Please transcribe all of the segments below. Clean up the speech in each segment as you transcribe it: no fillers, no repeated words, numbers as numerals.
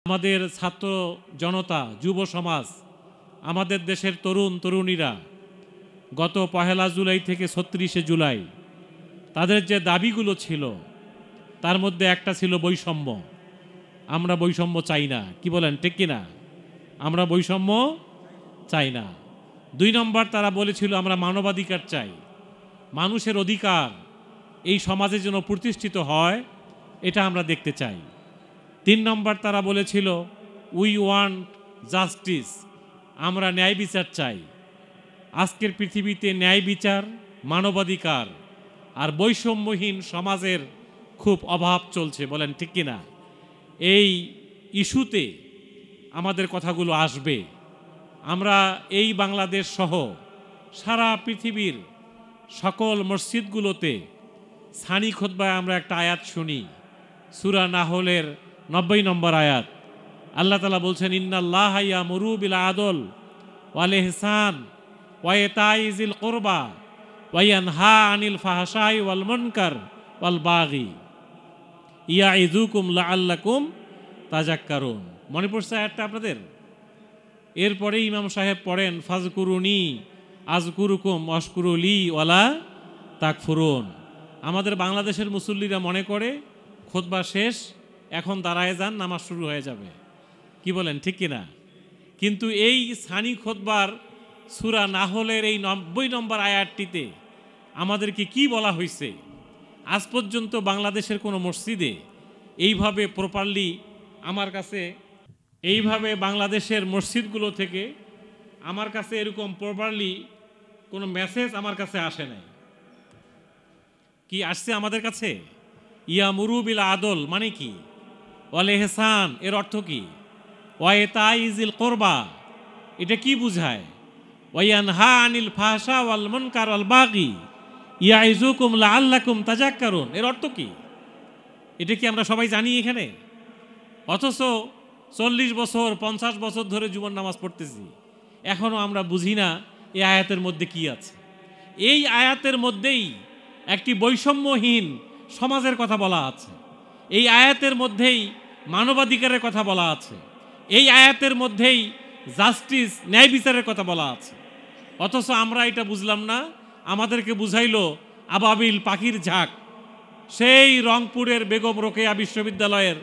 আমাদের ছাত্র জনতা, যুব সমাজ, আমাদের দেশের তরুণ তরুণীরা গত 1 জুলাই থেকে 36 জুলাই তাদের যে দাবিগুলো ছিল তার মধ্যে একটা ছিল বৈষম্য। আমরা বৈষম্য চাই না, কি বলেন ঠিক কিনা? আমরা বৈষম্য চাই না। 2 নম্বর তারা বলেছিল আমরা মানবাধিকার চাই, মানুষের অধিকার এই সমাজে যেন প্রতিষ্ঠিত হয় এটা আমরা দেখতে চাই। 3 নম্বর তারা বলেছিল উই ওয়ান্ট জাস্টিস, আমরা ন্যায় বিচার চাই। আজকের পৃথিবীতে ন্যায় বিচার, মানবাধিকার আর বৈষম্যহীন সমাজের খুব অভাব চলছে, বলেন ঠিক কিনা? এই ইস্যুতে আমাদের কথাগুলো আসবে। আমরা এই বাংলাদেশ সহ সারা পৃথিবীর সকল মসজিদগুলোতে সানি খুতবায় আমরা একটা আয়াত শুনি, সূরা নাহলের 90 নম্বর আয়াত। আল্লাহ তাআলা বলছেন ইন্নাল্লাহা ইয়ামুরু বিল আদল ওয়াল ইহসান ওয়া ইতাই যিল কুরবা ওয়া ইয়ানহা আনিল ফাহশাই ওয়াল মুনকার ওয়াল বাগি ইয়াইযুকুম লাআল্লাকুম তাযাক্কারুন। মনে পড়ছে আয়াতটা আপনাদের? এরপরে ইমাম সাহেব পড়েন ফাজকুরুনি আযকুরুকুম ওয়াশকুরুলি ওয়ালা তাকফুরুন। আমাদের বাংলাদেশের মুসল্লিরা মনে করে খুতবা শেষ, এখন দাঁড়ায় যান, নামাজ শুরু হয়ে যাবে, কি বলেন ঠিক কিনা? কিন্তু এই সানি খুতবার সূরা নাহলের এই 90 নম্বর আয়াতটিতে আমাদেরকে কি বলা হয়েছে? আজ পর্যন্ত বাংলাদেশের কোনো মসজিদে এইভাবে প্রপারলি আমার কাছে, এইভাবে বাংলাদেশের মসজিদগুলো থেকে আমার কাছে এরকম প্রপারলি কোনো মেসেজ আমার কাছে আসে নাই। কি আসছে আমাদের কাছে? ইয়ামুরু বিল আদল মানে কি? ওয়াল ইহসান এর অর্থ কি? ওয়া ইতাই যিল কুরবা এটা কি বুঝায়? ওয়া ইয়ানহা আনিল ফাহশা ওয়াল মুনকার ওয়াল বাগি ইয়াইযুকুম লাআল্লাকুম তাযাক্কারুন এর অর্থ কি? এটা কি আমরা সবাই জানি এখানে? অথচ 40 বছর 50 বছর ধরে জুমার নামাজ পড়তেছি, এখনো আমরা বুঝি না এই আয়াতের মধ্যে কি আছে। এই আয়াতের মধ্যেই একটি বৈষম্যহীন সমাজের কথা বলা আছে, এই আয়াতের মধ্যেই মানবাধিকারের কথা বলা আছে, এই আয়াতের মধ্যেই জাস্টিস ন্যায় বিচারের কথা বলা আছে। অথচ আমরা এটা বুঝলাম না, আমাদেরকে বুঝাইলো আবাবিল পাখির ঝাঁক। সেই রংপুরের বেগম রোকেয়া বিশ্ববিদ্যালয়ের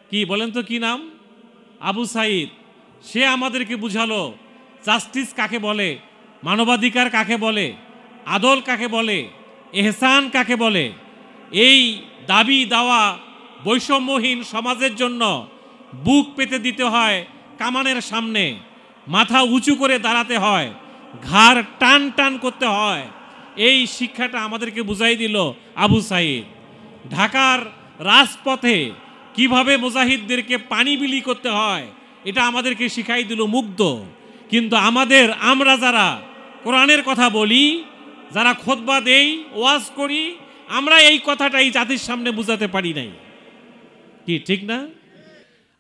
কি বলেন তো কি নাম, আবু সাইদ, সে আমাদেরকে বুঝালো জাস্টিস কাকে বলে, মানবাধিকার কাকে বলে, আদল কাকে বলে, এহসান কাকে বলে। এই দাবি দাওয়া বৈষম্যহীন সমাজের জন্য বুক পেতে দিতে হয় কামানের সামনে, মাথা উঁচু করে দাঁড়াতে হয়, ঘাড় টান টান করতে হয়। এই শিক্ষাটা আমাদেরকে বুঝাই দিল আবু সাইদ। ঢাকার রাজপথে কিভাবে মুজাহিদদেরকে পানি বিলি করতে হয় এটা আমাদেরকে শিখাই দিল মুগ্ধ। কিন্তু আমরা যারা কোরআনের কথা বলি, যারা খুতবা দেই, ওয়াজ করি, আমরা এই কথাটাই জাতির সামনে বুঝাতে পারি নাই, কি ঠিক না?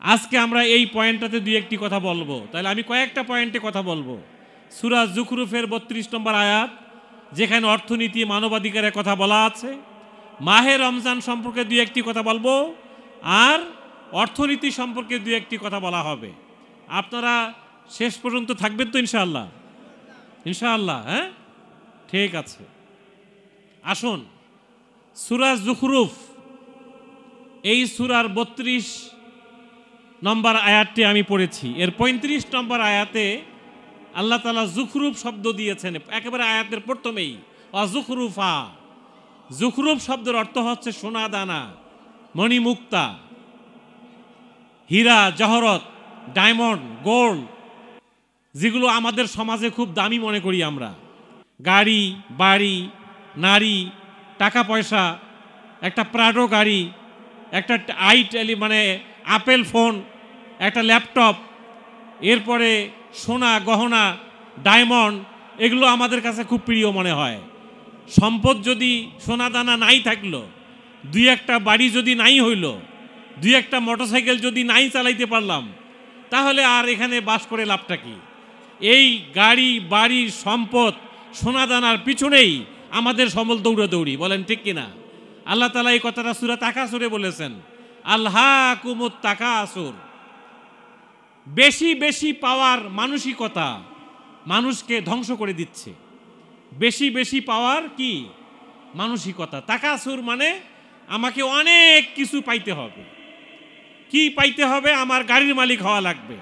আজকে আমরা এই পয়েন্টটাতে 2-1টি কথা বলবো, তাহলে আমি কয়েকটা পয়েন্টে কথা বলবো। সূরা যুখরুফের 32 নম্বর আয়াত, যেখানে অর্থনীতি মানবাধিকারের কথা বলা আছে। মাহে রমজান সম্পর্কে 2-1টি কথা বলবো, আর অর্থনীতি সম্পর্কে 2-1টি কথা বলা হবে। আপনারা শেষ পর্যন্ত থাকবেন তো ইনশাআল্লাহ? ইনশাআল্লাহ, হ্যাঁ ঠিক আছে। আসুন সূরা যুখরুফ, এই সূরার 32 নম্বর আয়াতটি আমি পড়েছি। এর 35 নম্বর আয়াতে আল্লাহ তাআলা যুখরুফ শব্দ দিয়েছেন একেবারে আয়াতের প্রথমেই, অযুখরুফা। যুখরুফ শব্দের অর্থ হচ্ছে সোনা দানা, মণিমুক্তা, হীরা জহরত, ডায়মন্ড, গোল্ড, যেগুলো আমাদের সমাজে খুব দামি মনে করি আমরা। গাড়ি, বাড়ি, নারী, টাকা পয়সা, একটা প্রাডো গাড়ি, একটা মানে আপেল ফোন, একটা ল্যাপটপ, এরপরে সোনা গহনা, ডায়মন্ড, এগুলো আমাদের কাছে খুব প্রিয় মনে হয়। সম্পদ যদি সোনা দানা নাই থাকলো, 2-1টা বাড়ি যদি নাই হইল, 2-1টা মোটরসাইকেল যদি নাই চালাইতে পারলাম, তাহলে আর এখানে বাস করে লাভটা কি? এই গাড়ি, বাড়ি, সম্পদ, সোনা দানার পিছনেই আমাদের সমল দৌড়াদৌড়ি, বলেন ঠিক কিনা? আল্লাহ তাআলা এই কথাটা সূরা তাকাসুরে বলেছেন, আলহাকুমুত তাকাসুর। বেশি বেশি পাওয়ার মানসিকতা মানুষকে ধ্বংস করে দিচ্ছে। বেশি বেশি পাওয়ার কি মানসিকতা। তাকাসুর মানে আমাকে অনেক কিছু পাইতে হবে। কি পাইতে হবে? আমার গাড়ির মালিক হওয়া লাগবে,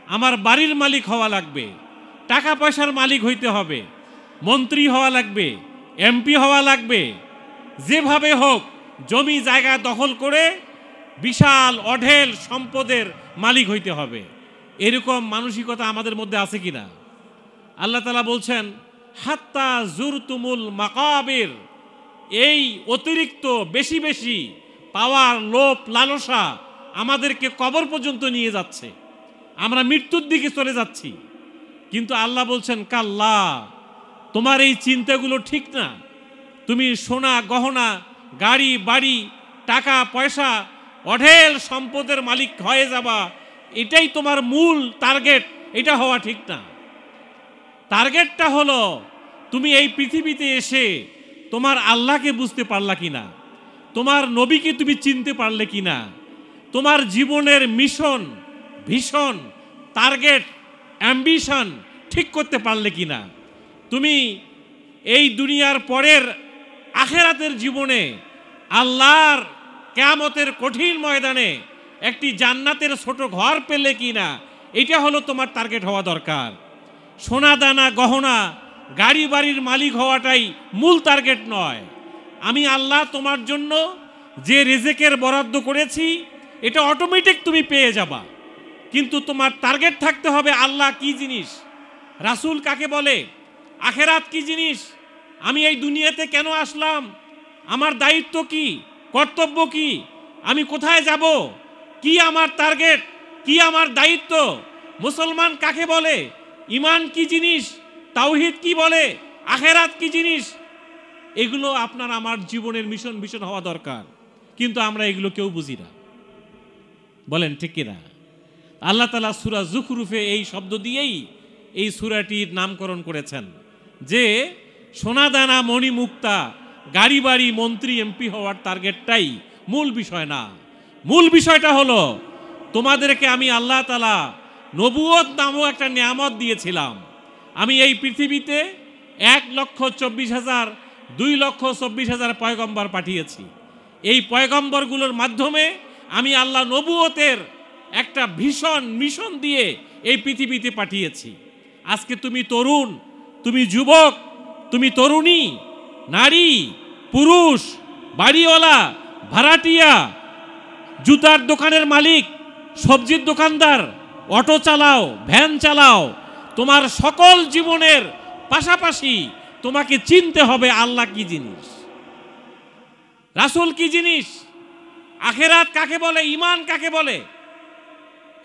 আমার বাড়ির মালিক হওয়া লাগবে, টাকা পয়সার মালিক হইতে হবে, মন্ত্রী হওয়া লাগবে, এমপি হওয়া লাগবে, যেভাবে হোক জমি জায়গা দখল করে বিশাল অঢেল সম্পদের মালিক হইতে হবে। এরকম মানসিকতা আমাদের মধ্যে আছে কিনা? আল্লাহ তাআলা বলছেন হাত্তা জুরতুমুল মাকাবির। এই অতিরিক্ত বেশি বেশি পাওয়ার লোভ লালসা আমাদেরকে কবর পর্যন্ত নিয়ে যাচ্ছে, আমরা মৃত্যুর দিকে চলে যাচ্ছি। কিন্তু আল্লাহ বলছেন কাল্লা, তোমার এই চিন্তাগুলো ঠিক না। তুমি সোনা গহনা গাড়ি বাড়ি টাকা পয়সা অঢেল সম্পদের মালিক হয়ে যাবা, এটাই তোমার মূল টার্গেট। এটা হওয়া ঠিক না। টার্গেটটা হলো তুমি এই পৃথিবীতে এসে তোমার আল্লাহকে বুঝতে পারলা কিনা, তোমার নবীকে তুমি চিনতে পারলে কিনা, তোমার জীবনের মিশন ভিশন টার্গেট অ্যাম্বিশন ঠিক করতে পারলে কিনা, তুমি এই দুনিয়ার পরের আখেরাতের জীবনে আল্লাহর কিয়ামতের কঠিন ময়দানে একটি জান্নাতের ছোট ঘর পেলে কিনা, এটা হলো তোমার টার্গেট হওয়া দরকার। সোনা দানা গহনা গাড়ি বাড়ির মালিক হওয়াটাই মূল টার্গেট নয়। আমি আল্লাহ তোমার জন্য যে রিজিকের বরাদ্দ করেছি এটা অটোমেটিক তুমি পেয়ে যাবা, কিন্তু তোমার টার্গেট থাকতে হবে আল্লাহ কি জিনিস, রাসূল কাকে বলে, আখেরাত কি জিনিস, আমি এই দুনিয়াতে কেন আসলাম, আমার দায়িত্ব কি, কর্তব্য কি, আমি কোথায় যাব, কি আমার টার্গেট, কি আমার দায়িত্ব, মুসলমান কাকে বলে, ঈমান কি জিনিস, তাওহীদ কি বলে, আখেরাত কি জিনিস, এগুলো আপনার আমার জীবনের মিশন ভিশন হওয়া দরকার। কিন্তু আমরা এগুলো কেউ বুঝি না, বলেন ঠিক কিনা? আল্লাহ তাআলা সূরা যুখরুফে এই শব্দ দিয়েই এই সূরাটির নামকরণ করেছেন যে সোনাদানা মণিমুক্তা গাড়ি বাড়ি মন্ত্রী এমপি হওয়ার টার্গেটটাই মূল বিষয় না। মূল বিষয়টা হলো তোমাদেরকে আমি আল্লাহ তাআলা নবুয়ত নামক একটা নিয়ামত দিয়েছিলাম। আমি এই পৃথিবীতে 1,24,000 2,24,000 পয়গম্বর পাঠিয়েছি। এই পয়গম্বরগুলোর মাধ্যমে আমি আল্লাহ নবুয়তের একটা ভীষণ মিশন দিয়ে এই পৃথিবীতে পাঠিয়েছি। আজকে তুমি তরুণ, তুমি যুবক, তুমি তরুণী, নারী পুরুষ, বাড়িওয়ালা ভাড়াটিয়া, জুতার দোকানের মালিক, সবজির দোকানদার, অটো চালাও, ভ্যান চালাও, তোমার সকল জীবনের পাশাপাশি তোমাকে চিনতে হবে আল্লাহ কি জিনিস, রাসূল কি জিনিস, আখেরাত কাকে বলে, ঈমান কাকে বলে।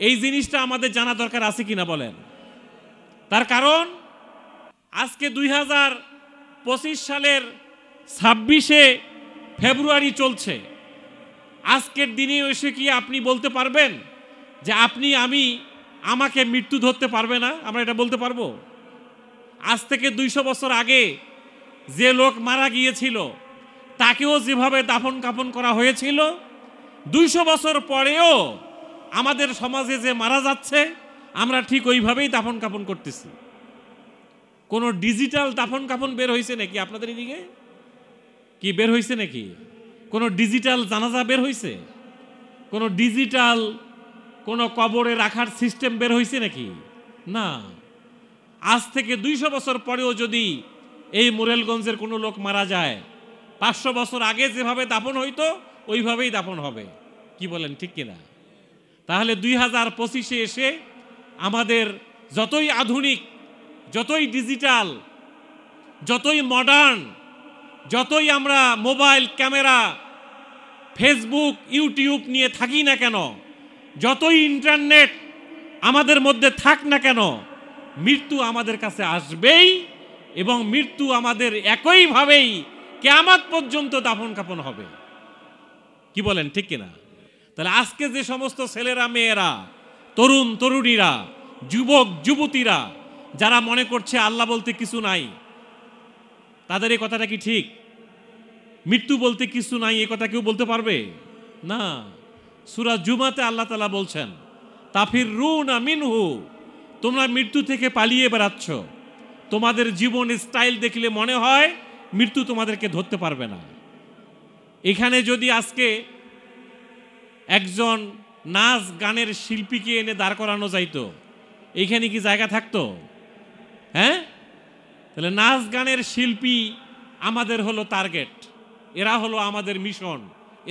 এই জিনিসটা আমাদের জানা দরকার আছে কিনা বলেন? তার কারণ আজকে 2025 সালের 26শে ফেব্রুয়ারি চলছে। আজকের দিনে এসে কি আপনি বলতে পারবেন যে আপনি আমি আমাকে মৃত্যু ধরতে পারবে না? আমরা এটা বলতে পারবো? আজ থেকে 200 বছর আগে যে লোক মারা গিয়েছিল তাকেও যেভাবে দাফন কাফন করা হয়েছিল, 200 বছর পরেও আমাদের সমাজে যে মারা যাচ্ছে আমরা ঠিক ওইভাবেই দাফন কাফন করতেছি। কোনো ডিজিটাল দাফন কাফন বের হয়েছে নাকি আপনাদের এদিকে? কি বের হয়েছে নাকি? কোনো ডিজিটাল জানাজা বের হয়েছে? কোনো ডিজিটাল কোনো কবরে রাখার সিস্টেম বের হয়েছে নাকি? না। আজ থেকে 200 বছর পরেও যদি এই মোরেলগঞ্জের কোনো লোক মারা যায়, 500 বছর আগে যেভাবে দাফন হইতো ওইভাবেই দাফন হবে। কি বলেন ঠিক কিনা? তাহলে 2025-এ এসে আমাদের যতই আধুনিক, যতই ডিজিটাল, যতই মডার্ন, যতই আমরা মোবাইল ক্যামেরা ফেসবুক ইউটিউব নিয়ে থাকি না কেন, যতই ইন্টারনেট আমাদের মধ্যে থাক না কেন, মৃত্যু আমাদের কাছে আসবেই এবং মৃত্যু আমাদের একইভাবেই কিয়ামত পর্যন্ত দাফন কাফন হবে। কি বলেন ঠিক কিনা? তাহলে আজকে যে সমস্ত ছেলেরা মেয়েরা, তরুণ তরুণীরা, যুবক যুবতীরা যারা মনে করছে আল্লাহ বলতে কিছু নাই, তাদের এই কথাটা কি ঠিক? মৃত্যু বলতে কিছু নাই এ কথা কেউ বলতে পারবে না। সূরা জুমাতে আল্লাহ তাআলা বলছেন, তাফিরুনা মিনহু, তোমরা মৃত্যু থেকে পালিয়ে বেড়াচ্ছ। তোমাদের জীবন স্টাইল দেখলে মনে হয় মৃত্যু তোমাদেরকে ধরতে পারবে না। এখানে যদি আজকে একজন নাচ গানের শিল্পীকে এনে দাঁড় করানো যাইতো, এইখানে কি জায়গা থাকতো? হ্যাঁ, তাহলে নাচ গানের শিল্পী আমাদের হলো টার্গেট, এরা হলো আমাদের মিশন,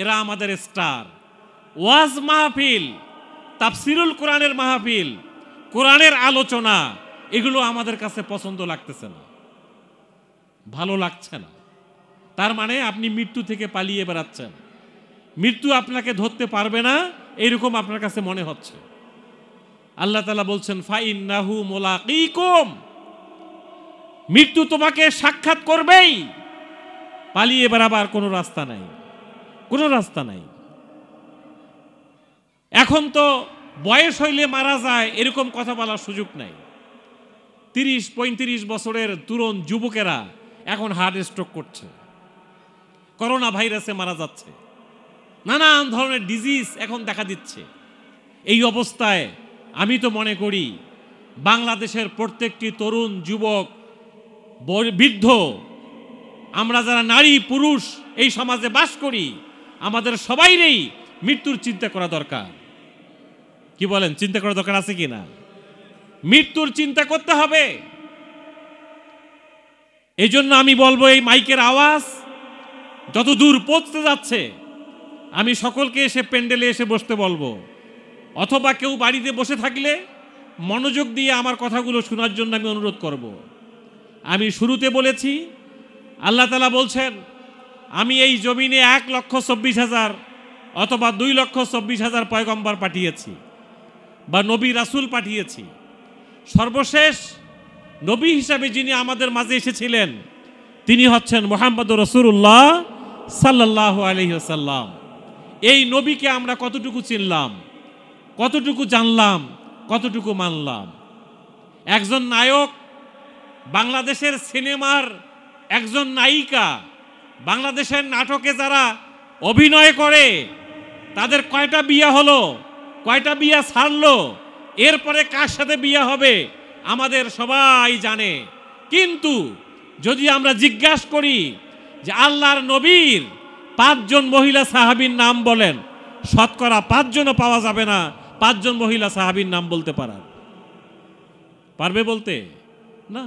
এরা আমাদের স্টার। ওয়াজ মাহফিল, তাফসিরুল কোরআনের মাহফিল, কোরআনের আলোচনা, এগুলো আমাদের কাছে পছন্দ লাগতেছে না, ভালো লাগছে না। তার মানে আপনি মৃত্যু থেকে পালিয়ে বেড়াচ্ছেন, মৃত্যু আপনাকে ধরতে পারবে না এরকম আপনার কাছে মনে হচ্ছে। আল্লাহ তাআলা বলছেন, ফাইন্নাহু মুলাকিকুম, মৃত্যু তোমাকে সাক্ষাৎ করবেই, পালিয়ে বেড়াবার কোনো রাস্তা নাই, কোনো রাস্তা নাই। এখন তো বয়স হইলে মারা যায় এরকম কথা বলার সুযোগ নাই। 30-35 বছরের তরুণ যুবকেরা এখন হার্ট স্ট্রোক করছে, করোনা ভাইরাসে মারা যাচ্ছে, নানান ধরনের ডিজিজ এখন দেখা দিচ্ছে। এই অবস্থায় আমি তো মনে করি বাংলাদেশের প্রত্যেকটি তরুণ যুবক বৃদ্ধ, আমরা যারা নারী পুরুষ এই সমাজে বাস করি, আমাদের সবাইরই মৃত্যুর চিন্তা করা দরকার। কি বলেন, চিন্তা করা দরকার আছে কি না? মৃত্যুর চিন্তা করতে হবে। এই জন্য আমি বলবো, এই মাইকের আওয়াজ যত দূর পৌঁছতে যাচ্ছে, আমি সকলকে এসে প্যান্ডেলে এসে বসতে বলবো, অথবা কেউ বাড়িতে বসে থাকলে মনোযোগ দিয়ে আমার কথাগুলো শোনার জন্য আমি অনুরোধ করব। আমি শুরুতে বলেছি, আল্লাহ তাআলা বলছেন, আমি এই জমিনে 1,24,000 অথবা 2,24,000 পয়গম্বর পাঠিয়েছি বা নবী রাসূল পাঠিয়েছি। সর্বশেষ নবী হিসাবে যিনি আমাদের মাঝে এসেছিলেন তিনি হচ্ছেন মুহাম্মদুর রাসূলুল্লাহ সাল্লাল্লাহু আলাইহি ওয়াসাল্লাম। এই নবীকে আমরা কতটুকু চিনলাম, কতটুকু জানলাম, কতটুকু মানলাম? একজন নায়ক, বাংলাদেশের সিনেমার একজন নায়িকা, বাংলাদেশের নাটকে যারা অভিনয় করে তাদের কয়টা বিয়ে হলো, কয়টা বিয়ে ছাড়লো, এরপরে কার সাথে বিয়ে হবে আমাদের সবাই জানে। কিন্তু যদি আমরা জিজ্ঞাসা করি যে আল্লাহর নবীর 5 জন মহিলা সাহাবীর নাম বলেন, শতকরা 5 জনও পাওয়া যাবে না 5 জন মহিলা সাহাবীর নাম বলতে পারার। পারবে বলতে? না।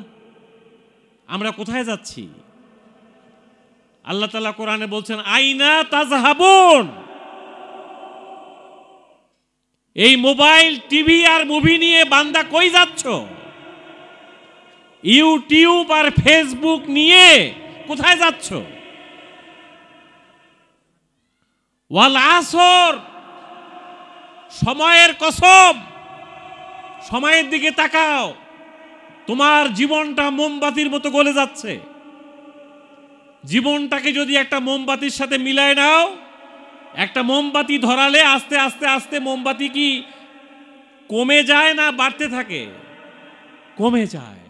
আমরা কোথায় যাচ্ছি? আল্লাহ তাআলা কোরআনে বলছেন, আইনা তাযহাবুন, এই মোবাইল টিভি আর মুভি নিয়ে বান্দা কই যাচ্ছ? ইউটিউব আর ফেসবুক নিয়ে কোথায় যাচ্ছ? ওয়াল আসর, সময়ের কসম, সময়ের দিকে তাকাও, তোমার জীবনটা মোমবাতির মতো গলে যাচ্ছে। জীবনটাকে যদি একটা মোমবাতির সাথে মিলায় নাও, একটা মোমবাতি ধরালে আস্তে আস্তে আস্তে মোমবাতি কি কমে যায় না বাড়তে থাকে? কমে যায়।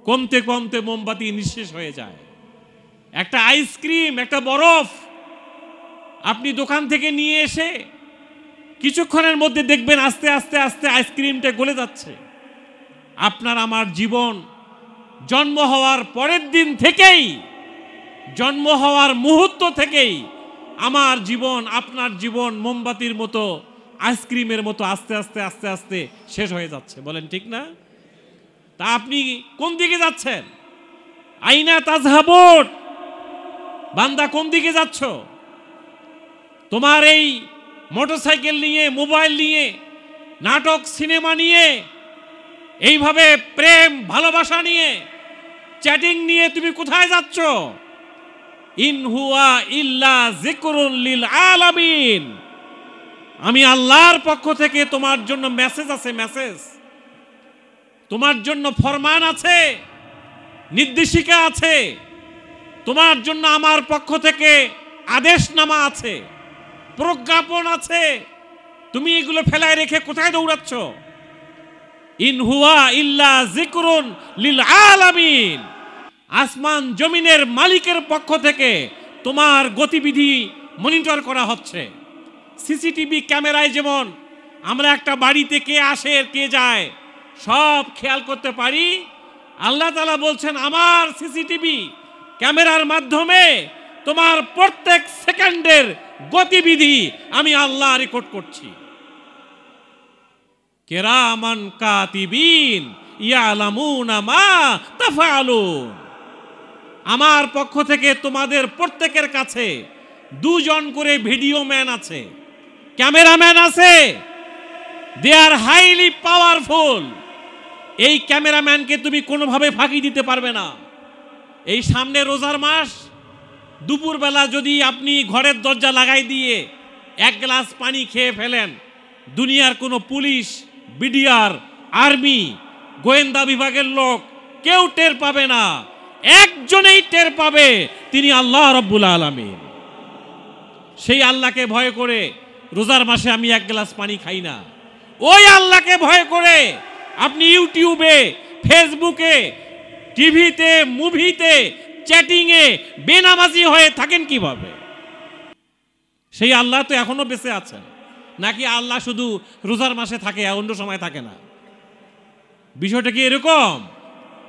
কমতে কমতে মোমবাতি নিঃশেষ হয়ে যায়। একটা আইসক্রিম, একটা বরফ আপনি দোকান থেকে নিয়ে এসে কিছুক্ষণের মধ্যে দেখবেন আস্তে আস্তে আস্তে আইসক্রিমটা গলে যাচ্ছে। আপনার আমার জীবন জন্ম হওয়ার পরের দিন থেকেই, জন্ম হওয়ার মুহূর্ত থেকেই আমার জীবন, আপনার জীবন মোমবাতির মতো, আইসক্রিমের মতো আস্তে আস্তে আস্তে আস্তে শেষ হয়ে যাচ্ছে। বলেন ঠিক না? তা আপনি কোন দিকে যাচ্ছেন? আইনা তাযহাবুন, বান্দা কোন দিকে যাচ্ছ? তোমার এই মোটরসাইকেল নিয়ে, মোবাইল নিয়ে, নাটক সিনেমা নিয়ে, এইভাবে প্রেম ভালোবাসা নিয়ে, চ্যাটিং নিয়ে তুমি কোথায় যাচ্ছ? ইন হুয়া ইল্লা যিকরুন লিল আলামিন, আমি আল্লাহর পক্ষ থেকে তোমার জন্য মেসেজ আছে, মেসেজ তোমার জন্য ফরমান আছে, নির্দেশিকা আছে, তোমার জন্য আমার পক্ষ থেকে আদেশনামা আছে, প্রজ্ঞাপন আছে। তুমি এগুলো ফেলায় রেখে কোথায় দৌড়াচ্ছ? ইন হুয়া ইল্লা যিকরুন লিল আলামিন, আসমান জমিনের মালিকের পক্ষ থেকে তোমার গতিবিধি মনিটর করা হচ্ছে। সিসিটিভি ক্যামেরায় যেমন আমরা একটা বাড়িতে কে আসে কে যায় সব খেয়াল করতে পারি, আল্লাহ তাআলা বলছেন আমার সিসিটিভি ক্যামেরার মাধ্যমে তোমার প্রত্যেক সেকেন্ডের গতিবিধি আমি আল্লাহ রেকর্ড করছি। কিরামান কাতিবিন ইয়ালামুনা মা তাফআলুন। আমার পক্ষ থেকে তোমাদের প্রত্যেকের কাছে দুজন করে ভিডিও ম্যান আছে, ক্যামেরাম্যান আছে। দে আর হাইলি পাওয়ারফুল। এই ক্যামেরাম্যানকে তুমি কোনোভাবে ফাঁকি দিতে পারবে না। এই সামনে রোজার মাস, দুপুরবেলা যদি আপনি ঘরের দরজা লাগাই দিয়ে এক গ্লাস পানি খেয়ে ফেলেন, দুনিয়ার কোনো পুলিশ, বিডিআর, আর্মি, গোয়েন্দা বিভাগের লোক কেউ টের পাবে না। একজনেই টের পাবে, তিনি আল্লাহ রাব্বুল আলামিন। সেই আল্লাহকে ভয় করে রোজার মাসে আমি এক গ্লাস পানি খাই না। ওই আল্লাহকে ভয় করে আপনি ইউটিউবে, ফেসবুকে, টিভিতে, মুভিতে, চ্যাটিংয়ে বেনামাজি হয়ে থাকেন কিভাবে? সেই আল্লাহ তো এখনো বেঁচে আছেন নাকি আল্লাহ শুধু রোজার মাসে থাকে আর অন্য সময় থাকে না? বিষয়টা কি এরকম?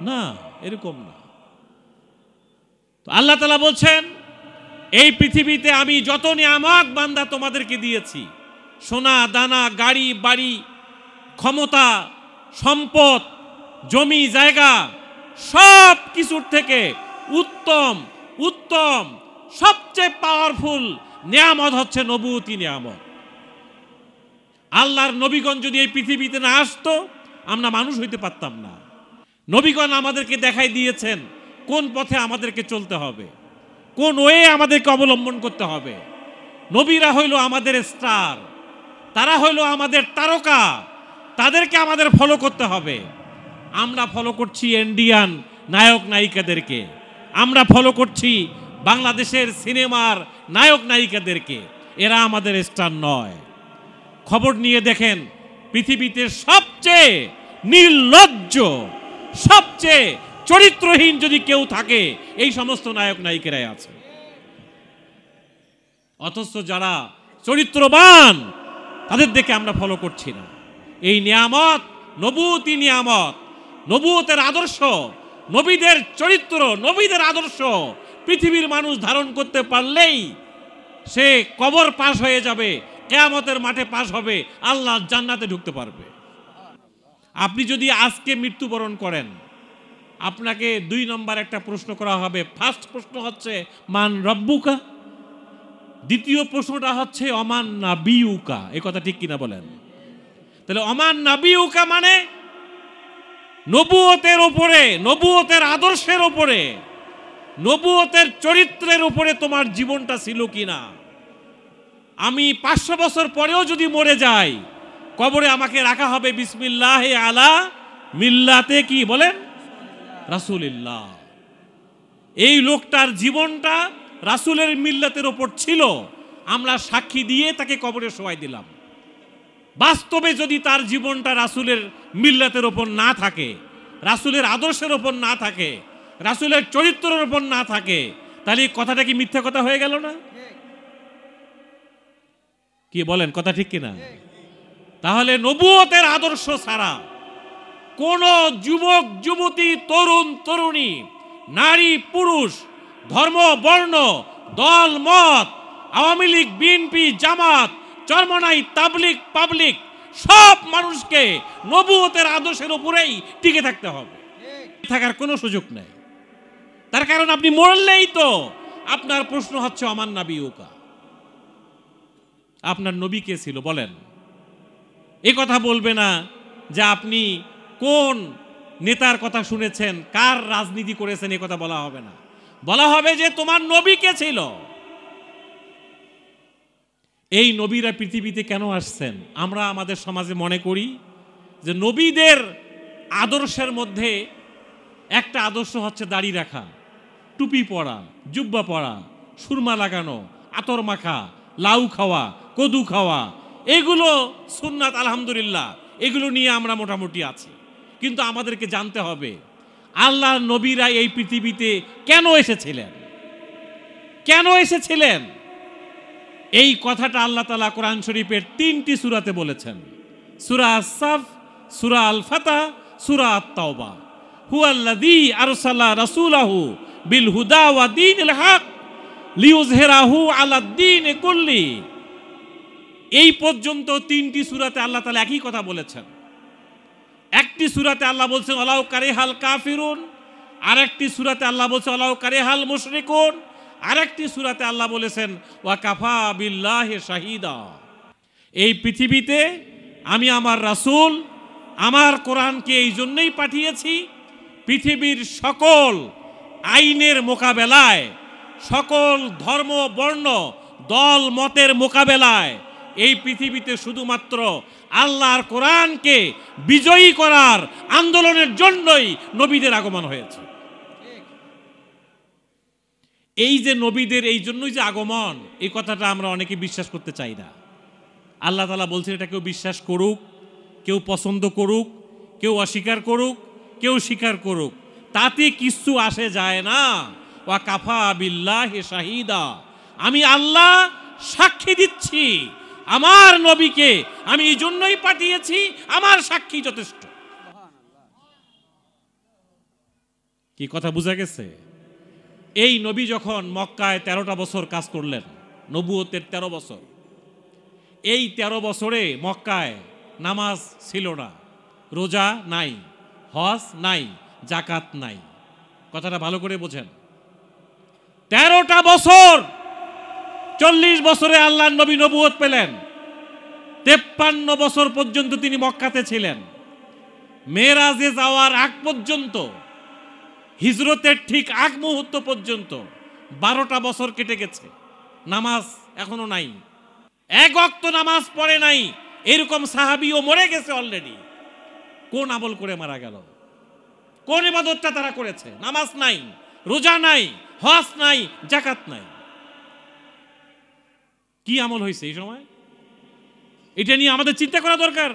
না, এরকম না। তো আল্লাহ তাআলা বলছেন এই পৃথিবীতে আমি যত নিয়ামত বান্দা তোমাদেরকে দিয়েছি, সোনা দানা, গাড়ি বাড়ি, ক্ষমতা, সম্পদ, জমি জায়গা, সব কিছুর থেকে উত্তম উত্তম সবচেয়ে পাওয়ারফুল নিয়ামত হচ্ছে নবুয়তি নিয়ামত। আল্লাহর নবীগণ যদি এই পৃথিবীতে না আসতো আমরা মানুষ হইতে পারতাম না। নবীগণ আমাদেরকে দেখাই দিয়েছেন কোন পথে আমাদেরকে চলতে হবে, কোন ওয়ে আমাদেরকে অবলম্বন করতে হবে। নবীরা হইল আমাদের স্টার, তারা হইল আমাদের তারকা, তাদেরকে আমাদের ফলো করতে হবে। আমরা ফলো করছি ইন্ডিয়ান নায়ক নায়িকাদেরকে, আমরা ফলো করছি বাংলাদেশের সিনেমার নায়ক নায়িকাদেরকে। এরা আমাদের স্টার নয়। খবর নিয়ে দেখেন পৃথিবীতে সবচেয়ে নির্লজ্জ, সবচেয়ে চরিত্রহীন যদি কেউ থাকে এই সমস্ত নায়ক নায়িকারাই আছে। অথচ যারা চরিত্রবান তাদের দেখে আমরা ফলো করছি না। এই নিয়ামত নবুয়তি নিয়ামত, নবুয়তের আদর্শ, নবীদের চরিত্র, নবীদের আদর্শ পৃথিবীর মানুষ ধারণ করতে পারলেই সে কবর পাশ হয়ে যাবে, কিয়ামতের মাঠে পাশ হবে, আল্লাহর জান্নাতে ঢুকতে পারবে। আপনি যদি আজকে মৃত্যুবরণ করেন, আপনাকে 2 নম্বর একটা প্রশ্ন করা হবে। ফার্স্ট প্রশ্ন হচ্ছে মান রব্বুকা, দ্বিতীয় প্রশ্নটা হচ্ছে অমান নাবিউকা। এই কথা ঠিক কিনা বলেন? তাহলে অমান নাবিউকা মানে নবুয়তের উপরে, নবুয়তের আদর্শের উপরে, নবুয়তের চরিত্রের উপরে তোমার জীবনটা ছিল কিনা। আমি 500 বছর পরেও যদি মরে যাই, কবরে আমাকে রাখা হবে বিসমিল্লাহি আলা মিল্লাতে কি বলেন রাসূলিল্লাহ। এই লোকটার জীবনটা রাসূলের মিল্লাতের উপর ছিল, আমরা সাক্ষী দিয়ে তাকে কবরে শোয়াই দিলাম। বাস্তবে যদি তার জীবনটা রাসূলের মিল্লাতের উপর না থাকে, রাসূলের আদর্শের উপর না থাকে, রাসূলের চরিত্রের উপর না থাকে, তাহলে কথাটা কি মিথ্যা কথা হয়ে গেল না? কি বলেন, কথা ঠিক কিনা? তাহলে নবুয়তের আদর্শ ছাড়া কোন যুবক যুবতী, তরুণ তরুণী, নারী পুরুষ, ধর্ম বর্ণ, দল মত, আওয়ামী লীগ, বিএনপি, জামাত, চরমনাই, তাবলিগ, পাবলিক, সব মানুষকে নবুয়তের আদর্শের উপরেই টিকে থাকতে হবে। থাকার কোনো সুযোগ নেই। তার কারণ আপনি মরলেই তো আপনার প্রশ্ন হচ্ছে অমান নাবিউকা, আপনার নবী কে ছিল বলেন। এ কথা বলবে না যে আপনি কোন নেতার কথা শুনেছেন, কার রাজনীতি করেছেন, এ কথা বলা হবে না। বলা হবে যে তোমার নবী কে ছিল। এই নবীরা পৃথিবীতে কেন আসছেন? আমরা আমাদের সমাজে মনে করি যে নবীদের আদর্শের মধ্যে একটা আদর্শ হচ্ছে দাড়ি রাখা, টুপি পরা, জুব্বা পরা, সুরমা লাগানো, আতর মাখা, লাউ খাওয়া, কদু খাওয়া, এগুলো সুন্নাত, আলহামদুলিল্লাহ, এগুলো নিয়ে আমরা মোটামুটি আছি। কিন্তু আমাদেরকে জানতে হবে আল্লাহর নবীরা এই পৃথিবীতে কেন এসেছিলেন, কেন এসেছিলেন। এই কথাটা আল্লাহ তাআলা কোরআন শরীফের 3টি সূরাতে বলেছেন, সূরা আস-সাফ, সূরা আল-ফাতহ, সূরা আত-তাওবা। হুয়াল্লাযী আরসালা রাসূলাহু বিল হুদা ওয়া দীনিল হক লিইয়ুযহিরাহু আলাদ-দীনি কুল্লি। এই পর্যন্ত 3টি সূরাতে আল্লাহ তাআলা একই কথা বলেছেন। একটি সূরাতে আল্লাহ বলছেন ওয়ালাউ কারিহাল কাফিরুন, আরেকটি সূরাতে আল্লাহ বলছেন ওয়ালাউ কারিহাল মুশরিকুন, আরেকটি সূরাতে আল্লাহ বলেছেন ওয়া কাফা বিল্লাহি শাহিদা। এই পৃথিবীতে আমি আমার রাসূল, আমার কোরআনকে এই জন্যই পাঠিয়েছি, পৃথিবীর সকল আইনের মোকাবেলায়, সকল ধর্ম বর্ণ দল মতের মোকাবেলায় এই পৃথিবীতে শুধুমাত্র আল্লাহর কোরআনকে বিজয়ী করার আন্দোলনের জন্যই নবীদের আগমন হয়েছে। এই যে নবীদের এই জন্যই যে আগমন, এই কথাটা আমরা অনেকে বিশ্বাস করতে চাই না। আল্লাহ তাআলা বলছেন এটা কেউ বিশ্বাস করুক, কেউ পছন্দ করুক, কেউ অস্বীকার করুক, কেউ স্বীকার করুক, তাতে কিছু আসে যায় না। ওয়া কাফা বিল্লাহি শাহিদা, আমি আল্লাহ সাক্ষী দিচ্ছি, আমার নবীকে আমি এই জন্যই পাঠিয়েছি, আমার সাক্ষী যথেষ্ট। কি কথা বোঝা গেছে? এই নবী যখন মক্কায় 13টা বছর কাজ করলেন, নবুয়তের 13 বছর, এই 13 বছরে মক্কায় নামাজ ছিল না, রোজা নাই, হজ নাই, জাকাত নাই। কথাটা ভালো করে বোঝেন। 13টা বছর, 40 বছরে আল্লাহর নবী নবুয়ত পেলেন। 53 বছর পর্যন্ত তিনি মক্কাতে ছিলেন। মেরাজে যাওয়ার আগ পর্যন্ত, হিজরতের ঠিক আগ মুহূর্ত পর্যন্ত 12টা বছর কেটে গেছে, নামাজ এখনো নাই, এক ওয়াক্ত নামাজ পড়ে নাই। এরকম সাহাবীও মরে গেছে অলরেডি। কোন আমল করে মারা গেল? কোন ইবাদতটা তারা করেছে? নামাজ নাই, রোজা নাই, হজ নাই, জাকাত নাই। কি আমল হয়েছে এই সময়? এটা নিয়ে আমাদের চিন্তা করা দরকার।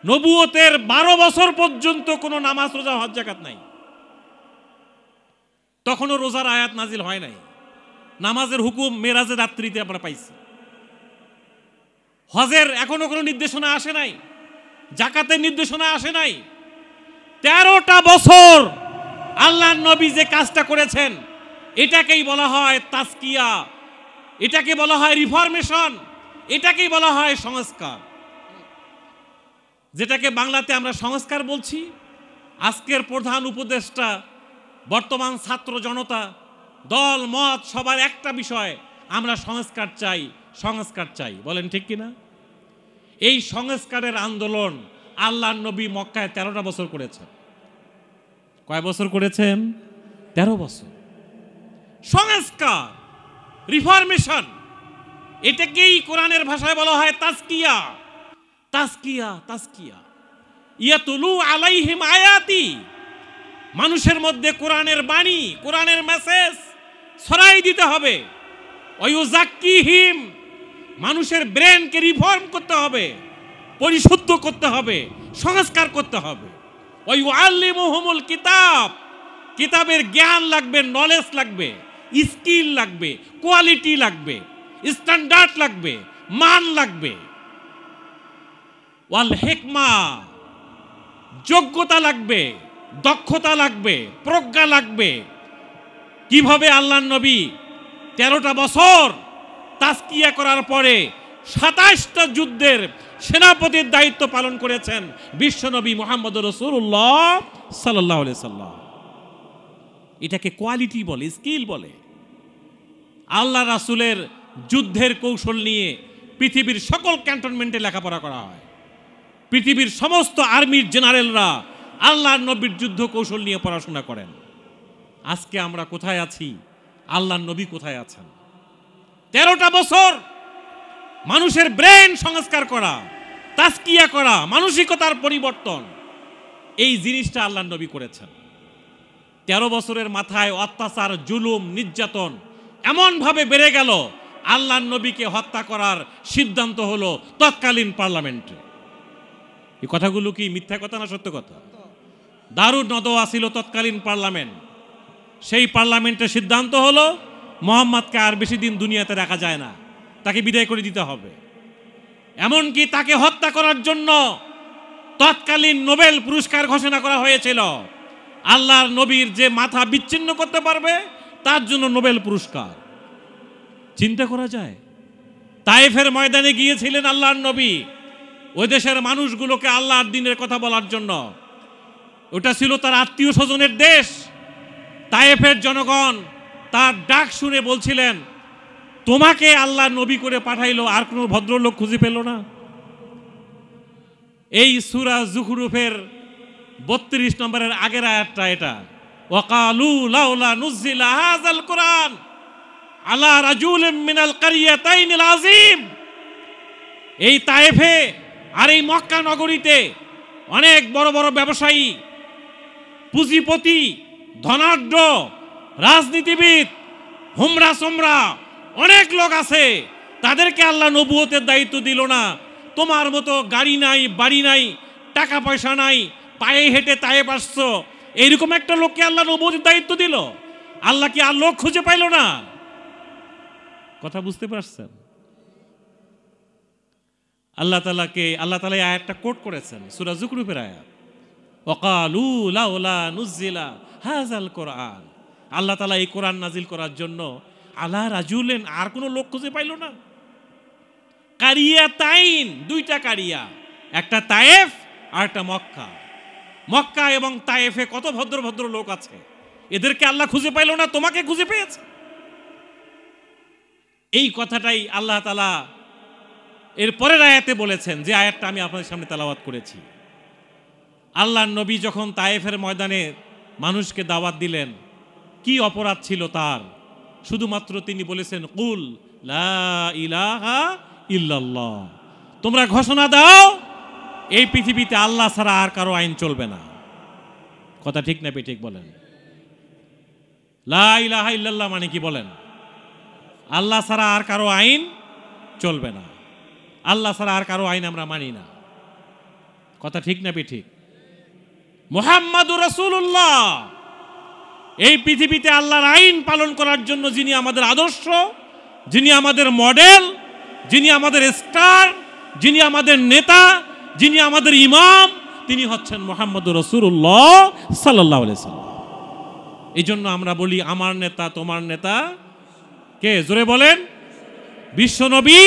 নবুয়তের 12 বছর পর্যন্ত কোনো নামাজ, রোজা, হজ, জাকাত নাই। তখনও রোজার আয়াত নাজিল হয় নাই। নামাজের হুকুম মেরাজের রাত্রিতে আমরা পাইছি। হজের এখনো কোনো নির্দেশনা আসে নাই, জাকাতের নির্দেশনা আসে নাই। 13টা বছর আল্লাহর নবী যে কাজটা করেছেন, এটাকেই বলা হয় তাজকিয়া, এটাকে বলা হয় রিফরমেশন, এটাকেই বলা হয় সংস্কার। যেটাকে বাংলাতে আমরা সংস্কার বলছি। আজকের প্রধান উপদেষ্টা, বর্তমান ছাত্র জনতা, দল মত সবার একটা বিষয়, আমরা সংস্কার চাই, সংস্কার চাই। বলেন ঠিক কিনা? এই সংস্কারের আন্দোলন আল্লাহর নবী মক্কায় 13টা বছর করেছেন। কয় বছর করেছেন? 13 বছর। সংস্কার, রিফরমেশন, এটাকেই কোরআনের ভাষায় বলা হয় তাজকিয়া। তাজকিয়া, তাজকিয়া। ইয়াতুলু আলাইহিম আয়াতি, মানুষের মধ্যে কোরআনের বাণী, কোরআনের মেসেজ ছড়াই দিতে হবে। ওয়ায়ুযাক্কিহিম, মানুষের ব্রেনকে রিফর্ম করতে হবে, পরিশুদ্ধ করতে হবে, সংস্কার করতে হবে। ওয়ায়ুআল্লিমুহুমুল কিতাব, কিতাবের জ্ঞান লাগবে, নলেজ লাগবে, স্কিল লাগবে, কোয়ালিটি লাগবে, স্ট্যান্ডার্ড লাগবে, মান লাগবে। ওয়াল হিকমা, যোগ্যতা লাগবে, দক্ষতা লাগবে, প্রজ্ঞা লাগবে। কিভাবে আল্লাহর নবী 13টা বছর তাজকিয়া করার পরে 27টা যুদ্ধের সেনাপতির দায়িত্ব পালন করেছেন বিশ্বনবী মুহাম্মদুর রাসূলুল্লাহ সাল্লাল্লাহু আলাইহি সাল্লাম। এটাকে কোয়ালিটি বলে, স্কিল বলে। আল্লাহ রাসূলের যুদ্ধের কৌশল নিয়ে পৃথিবীর সকল ক্যান্টনমেন্টে লেখাপড়া করা হয়। পৃথিবীর সমস্ত আর্মির জেনারেলরা আল্লাহর নবীর যুদ্ধ কৌশল নিয়ে পড়াশোনা করেন। আজকে আমরা কোথায় আছি? আল্লাহর নবী কোথায় আছেন? 13টা বছর মানুষের ব্রেন সংস্কার করা, তাজকিয়া করা, মানসিকতার পরিবর্তন, এই জিনিসটা আল্লাহর নবী করেছেন। 13 বছরের মাথায় অত্যাচার, জুলুম, নির্যাতন এমনভাবে বেড়ে গেল, আল্লাহর নবীকে হত্যা করার সিদ্ধান্ত হলো তৎকালীন পার্লামেন্টে। এই কথাগুলো কি মিথ্যা কথা না সত্য কথা? দারুন নদওয়া ছিল তৎকালীন পার্লামেন্ট। সেই পার্লামেন্টের সিদ্ধান্ত হলো মুহাম্মদকে আর বেশি দিন দুনিয়াতে রাখা যায় না, তাকে বিদায় করে দিতে হবে। এমনকি তাকে হত্যা করার জন্য তৎকালীন নোবেল পুরস্কার ঘোষণা করা হয়েছিল। আল্লাহর নবীর যে মাথা বিচ্ছিন্ন করতে পারবে তার জন্য নোবেল পুরস্কার। চিন্তা করা যায়। তায়েফের ময়দানে গিয়েছিলেন আল্লাহর নবী ওই দেশের মানুষগুলোকে আল্লাহর দ্বীনের কথা বলার জন্য। ওটা ছিল তার আত্মীয় স্বজনের দেশ। তায়েফের জনগণ তার ডাক শুনে বলছিলেন, তোমাকে আল্লাহ নবী করে পাঠাইলো, আর কোনো ভদ্রলোক খুঁজে পেল না। এই সূরা যুখরুফের 32 নম্বরের আগের আয়াতটা এটা, ওয়াকালু লাউলা নুজিলা হাযাল কুরআন আলা রাজুলিন মিনাল কারিয়াতাইনিল আযীম। এই তায়েফে আর এই মক্কা নগরীতে অনেক বড় বড় ব্যবসায়ী, পুঁজিপতি, ধনাঢ্য, রাজনীতিবিদ, হুমরা সোমরা অনেক লোক আছে। তাদেরকে আল্লাহ নবুয়তের দায়িত্ব দিল না। তোমার মতো গাড়ি নাই, বাড়ি নাই, টাকা পয়সা নাই, পায়ে হেঁটে তায়েফ আসছো, এইরকম একটা লোককে আল্লাহ নবুয়তের দায়িত্ব দিল। আল্লাহ কি আর লোক খুঁজে পাইল না? কথা বুঝতে পারছেন? আল্লাহ তাআলা এই আয়াতটা কোট করেছেন, সূরা যুখরুফের আয়াত, ওয়াকালু লাউলা নুজিলা হাযাল কুরআন। আল্লাহ তাআলা এই কোরআন নাজিল করার জন্য আলা রাজুলেন আর কোনো লোক খুঁজে পাইল না। কারিয়াতাইন, দুইটা কারিয়া, একটা তায়েফ আর একটা মক্কা। মক্কা এবং তায়েফে কত ভদ্র ভদ্র লোক আছে, এদেরকে আল্লাহ খুঁজে পাইল না, তোমাকে খুঁজে পেয়েছে। এই কথাটাই আল্লাহ তাআলা এর পরের আয়াতে বলেছেন, যে আয়াতটা আমি আপনাদের সামনে তেলাওয়াত করেছি। আল্লাহর নবী যখন তায়েফের ময়দানে মানুষকে দাওয়াত দিলেন, কি অপরাধ ছিল তার? শুধুমাত্র তিনি বলেছেন, কুল লা ইলাহা ইল্লাল্লাহ, তোমরা ঘোষণা দাও এই পৃথিবীতে আল্লাহ ছাড়া আর কারো আইন চলবে না। কথা ঠিক না ঠিক বলেন? লা ইলাহা ইল্লাল্লাহ মানে কি বলেন? আল্লাহ ছাড়া আর কারো আইন চলবে না। আল্লাহ ছাড়া আর কারো আইন আমরা মানি না। কথা ঠিক না ঠিক? মুহাম্মাদুর রাসূলুল্লাহ, এই পৃথিবীতে আল্লাহর আইন পালন করার জন্য যিনি আমাদের আদর্শ, যিনি আমাদের মডেল, যিনি আমাদের স্টার, যিনি আমাদের নেতা, যিনি আমাদের ইমাম, তিনি হচ্ছেন মুহাম্মাদুর রাসূলুল্লাহ সাল্লাল্লাহু আলাইহি সাল্লাম। এই জন্য আমরা বলি, আমার নেতা তোমার নেতা কে? জোরে বলেন, বিশ্বনবী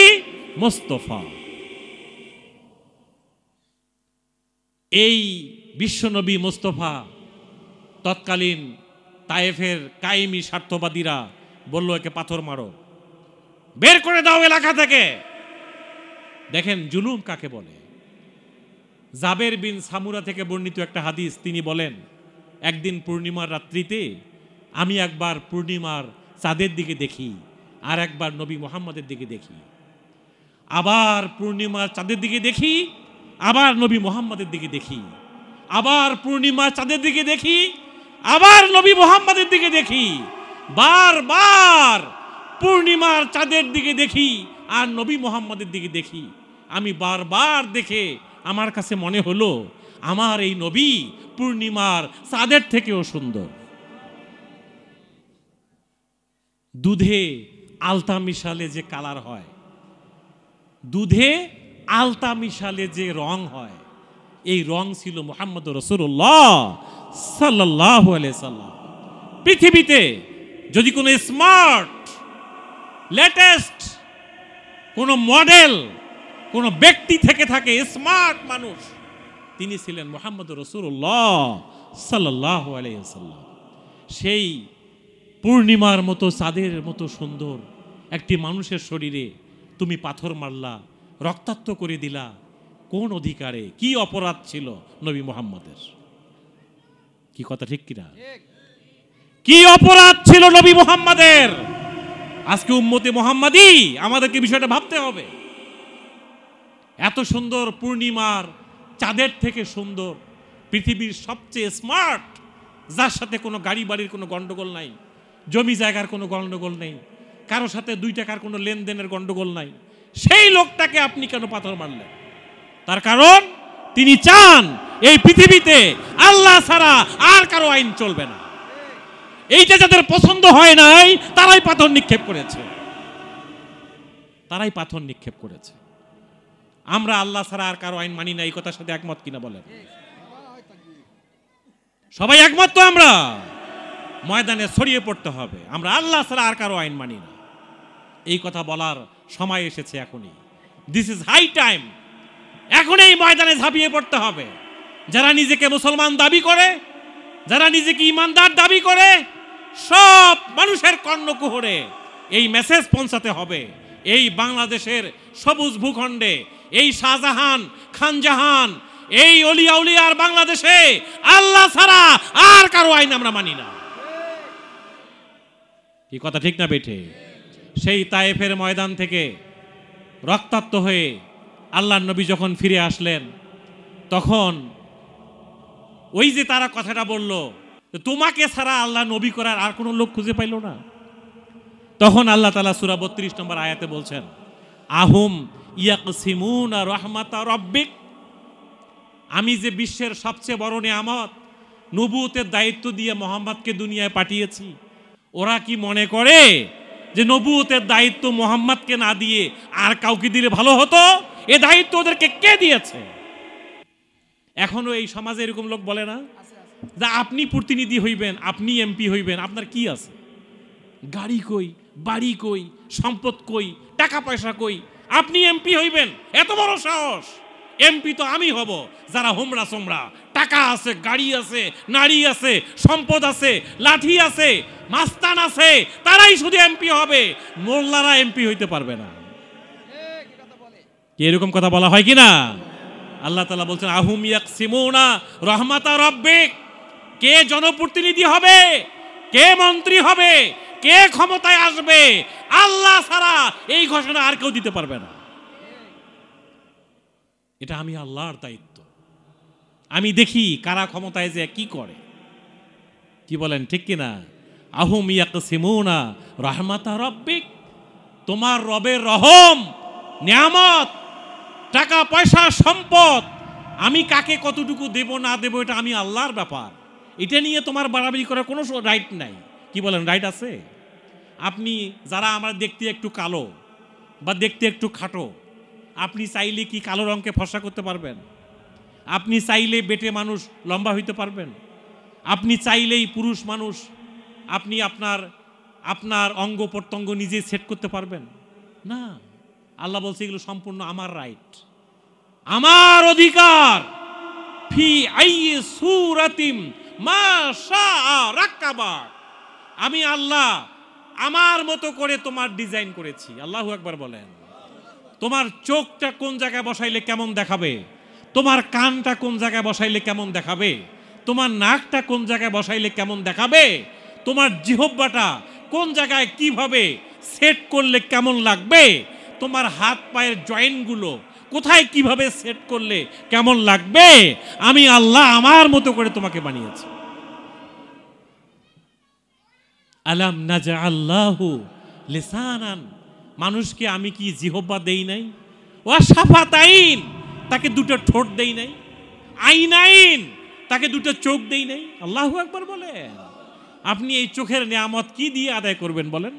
মুস্তাফা। এই বিশ্বনবী মুস্তাফা তৎকালীন তায়েফের কায়েমি স্বার্থবাদীরা বলল, একে পাথর মারো, বের করে দাও এলাকা থেকে। দেখেন জুলুম কাকে বলে। জাবের বিন সামুরা থেকে বর্ণিত একটা হাদিস, তিনি বলেন, একদিন পূর্ণিমার রাত্রিতে আমি একবার পূর্ণিমার চাঁদের দিকে দেখি, আর একবার নবী মুহাম্মদের দিকে দেখি, আবার পূর্ণিমার চাঁদের দিকে দেখি, আবার নবী মুহাম্মদের দিকে দেখি, আবার পূর্ণিমার চাঁদের দিকে দেখি, আবার নবী মুহাম্মদের দিকে দেখি, বারবার পূর্ণিমার চাঁদের দিকে দেখি আর নবী মুহাম্মদের দিকে দেখি। আমি বারবার দেখে আমার কাছে মনে হলো, আমার এই নবী পূর্ণিমার চাঁদের থেকেও সুন্দর। দুধে আলতা মিশালে যে কালার হয়, দুধে আলতা মিশালে যে রং হয়, এই রং ছিল মুহাম্মদুর রাসূলুল্লাহ সাল্লাল্লাহু আলাইহি সাল্লাম। পৃথিবীতে যদি কোনো স্মার্ট লেটেস্ট কোনো মডেল কোনো ব্যক্তি থেকে থাকে, স্মার্ট মানুষ, তিনি ছিলেন মুহাম্মদুর রাসূলুল্লাহ সাল্লাল্লাহু আলাইহি সাল্লাম। সেই পূর্ণিমার মতো চাঁদের মতো সুন্দর একটি মানুষের শরীরে তুমি পাথর মারলা, রক্তাক্ত করে দিলা, কোন অধিকারে? কি অপরাধ ছিল নবী মুহাম্মদের? কি কথা ঠিক কিনা? কি অপরাধ ছিল নবী মুহাম্মদের? আজকে উম্মতে মুহাম্মাদি আমাদেরকে বিষয়টা ভাবতে হবে। এত সুন্দর পূর্ণিমার চাঁদের থেকে সুন্দর, পৃথিবীর সবচেয়ে স্মার্ট, যার সাথে কোনো গাড়ি বাড়ির কোনো গন্ডগোল নাই, জমি জায়গার কোনো গন্ডগোল নেই, কারো সাথে 2 টাকার কোনো লেনদেনের গন্ডগোল নাই, সেই লোকটাকে আপনি কেন পাথর মারলেন? তার কারণ তিনি চান এই পৃথিবীতে আল্লাহ ছাড়া আর কারো আইন চলবে না। এইটা যাদের পছন্দ হয় নাই তারাই পাথর নিক্ষেপ করেছে। তারাই পাথর নিক্ষেপ করেছে। আমরা আল্লাহ ছাড়া আর কারো আইন মানি না, এই কথার সাথে একমত কিনা বলেন? সবাই একমত তো? আমরা ময়দানে ছড়িয়ে পড়তে হবে, আমরা আল্লাহ ছাড়া আর কারো আইন মানি না। এই কথা বলার সময় এসেছে এখনই। This is high time. এখন এই ময়দানে ঝাঁপিয়ে পড়তে হবে। যারা নিজেকে মুসলমান দাবি করে, যারা নিজেকে ইমানদার দাবি করে, সব মানুষের কর্ণকুহরে এই মেসেজ পৌঁছাতে হবে। এই বাংলাদেশের সবুজ ভূখণ্ডে, এই শাহজাহান খানজাহান, এই অলিয়া উলিয়ার বাংলাদেশে আল্লাহ ছাড়া আর কারো আইন আমরা মানি না। কি কথা ঠিক না বেঠে? সেই তায়েফের ময়দান থেকে রক্তাক্ত হয়ে আল্লাহর নবী যখন ফিরে আসলেন, তখন ওই যে তারা কথাটা বলল, তোমাকে ছাড়া আল্লাহ নবী করার আর কোনো লোক খুঁজে পাইল না। তখন আল্লাহ তাআলা সূরা ৩২ নম্বর আয়াতে বলছেন, আহুম ইয়াকসিমুনা রাহমাতা রাব্বিক, আমি যে বিশ্বের সবচেয়ে বড় নিয়ামত নবুয়তের দায়িত্ব দিয়ে মুহাম্মদকে দুনিয়ায় পাঠিয়েছি, ওরা কি মনে করে যে নবুয়তের দায়িত্ব মুহাম্মদকে না দিয়ে আর কাউকে দিলে ভালো হতো? এ দায়িত্ব ওদেরকে কে দিয়েছে? এখনো এই সমাজে এরকম লোক বলে না যে আপনি প্রতিনিধি হইবেন, আপনি এমপি হইবেন, আপনার কি আছে? গাড়ি কই, বাড়ি কই, সম্পদ কই, টাকা পয়সা কই, আপনি এমপি হইবেন? এত বড় সাহস! এমপি তো আমি হব যারা হোমরা সোমরা, টাকা আছে, গাড়ি আছে, নারী আছে, সম্পদ আছে, লাঠি আছে, মাস্তান আছে, তারাই শুধু এমপি হবে, মোল্লারা এমপি হইতে পারবে না। কি এরকম কথা বলা হয় কিনা? আল্লাহ তাআলা বলছেন, আহুম ইয়াকসিমুনা রাহমাতা রাব্বিক, কে জনপ্রতিনিধি হবে, কে মন্ত্রী হবে, কে ক্ষমতায় আসবে, আল্লাহ ছাড়া এই ঘোষণা আর কেউ দিতে পারবে না। এটা আমি আল্লাহর দায়িত্ব। আমি দেখি কারা ক্ষমতায় যে কি করে। কি বলেন ঠিক কিনা? আহুম ইয়াকসিমুনা রাহমাতা রাব্বিক, তোমার রবের রহম, নিয়ামত, টাকা পয়সা, সম্পদ আমি কাকে কতটুকু দেব না দেব এটা আমি আল্লাহর ব্যাপার। এটা নিয়ে তোমার বাড়াবাড়ি করার কোনো রাইট নাই। কি বলেন, রাইট আছে? আপনি যারা আমরা দেখতে একটু কালো বা দেখতে একটু খাটো, আপনি চাইলে কি কালো রঙকে ফর্সা করতে পারবেন? আপনি চাইলে বেটে মানুষ লম্বা হইতে পারবেন? আপনি চাইলেই পুরুষ মানুষ আপনি আপনার অঙ্গ প্রত্যঙ্গ নিজে সেট করতে পারবেন না। আল্লাহ বলছে এগুলো সম্পূর্ণ আমার রাইট, আমার অধিকার। ফি আইয়ি সূরাতিম মা শাআ রাক্কাবাক, আমি আল্লাহ আমার মতো করে তোমার ডিজাইন করেছি। আল্লাহু আকবার বলেন। তোমার চোখটা কোন জায়গায় বসাইলে কেমন দেখাবে, তোমার কানটা কোন জায়গায় বসাইলে কেমন দেখাবে, তোমার নাকটা কোন জায়গায় বসাইলে কেমন দেখাবে, তোমার জিহ্বাটা কোন জায়গায় কিভাবে সেট করলে কেমন লাগবে, তোমার হাত পায়ের জয়েন্টগুলো কোথায় কিভাবে সেট করলে কেমন লাগবে, আমি আল্লাহ আমার মতো করে তোমাকে বানিয়েছি। আলাম নাজআল্লাহু লিসানান, মানুষকে আমি কি জিহ্বা দেই নাই? ওয়া শাফাতাইন, তাকে দুটো ঠোঁট দেই নাই? আইনাইন, তাকে দুটো চোখ দেই নাই? আল্লাহু আকবার বলেন। আপনি এই চোখের নিয়ামত কি দিয়ে আদায় করবেন বলেন?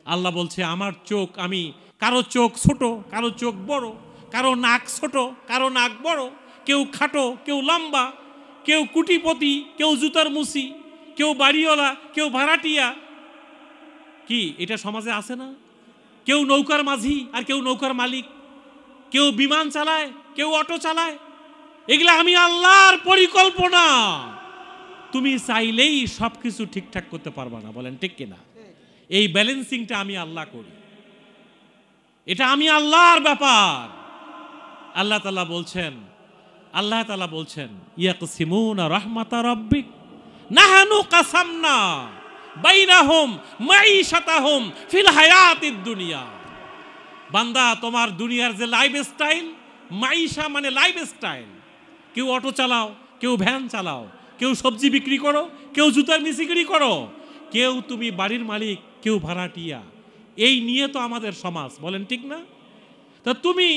আল্লাহ বলছে আমার চোখ, আমি কারো চোখ ছোট, কারো চোখ বড়, কারো নাক ছোট, কারো নাক বড়, কেউ খাটো, কেউ লম্বা, কেউ কুটিপতি, কেউ জুতার মুসি, কেউ বাড়িওয়ালা, কেউ ভাড়াটিয়া। কি এটা সমাজে আছে না? কেউ নৌকার মাঝি আর কেউ নৌকার মালিক, কেউ বিমান চালায়, কেউ অটো চালায়। এগুলা আমি আল্লাহর পরিকল্পনা। তুমি চাইলেই সবকিছু ঠিকঠাক করতে পারবা না, বলেন ঠিক কিনা? এই ব্যালেন্সিংটা আমি আল্লাহ করি, এটা আমি আল্লাহর ব্যাপার। আল্লাহ তাআলা বলছেন ইয়াকসিমুনা রাহমাতা রাব্বিক নাহানু কাসামনা বাইনাহুম মাঈশাতাহুম ফিল হায়াতিদ দুনিয়া। বান্দা, তোমার দুনিয়ার যে লাইফস্টাইল, মাইশা মানে লাইফস্টাইল, কেউ অটো চালাও, কেউ ভ্যান চালাও, কেউ সবজি বিক্রি করো, কেউ জুতার মিস্ত্রি করো, কেউ তুমি বাড়ির মালিক, কেউ ভাড়াটিয়া। এই নিয়ে তো আমাদের সমাজ, বলেন ঠিক না? তা তুমি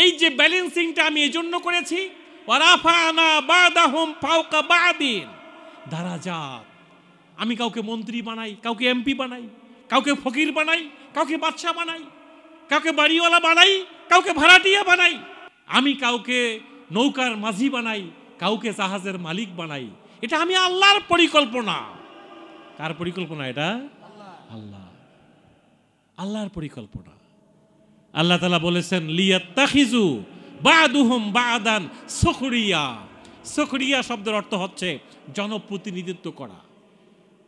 এই যে ব্যালেন্সিংটা আমি এই জন্য করেছি, ওয়ারাফানা বাদাহুম ফাওকা বাদিন দারাজাত। আমি কাউকে মন্ত্রী বানাই, কাউকে এমপি বানাই, কাউকে ফকির বানাই, কাউকে বাদশা বানাই, কাউকে বাড়িওয়ালা বানাই, কাউকে ভাড়াটিয়া বানাই, আমি কাউকে নৌকার মাঝি বানাই, কাউকে জাহাজের মালিক বানাই। এটা আমি আল্লাহর পরিকল্পনা। কার পরিকল্পনা এটা? আল্লাহ, আল্লাহর পরিকল্পনা। আল্লাহ তাআলা বলেছেন লিয়াত্তাখিজু বাদুহুম বাদান সুখরিয়া। সুখরিয়া শব্দের অর্থ হচ্ছে জনপ্রতিনিধিত্ব করা,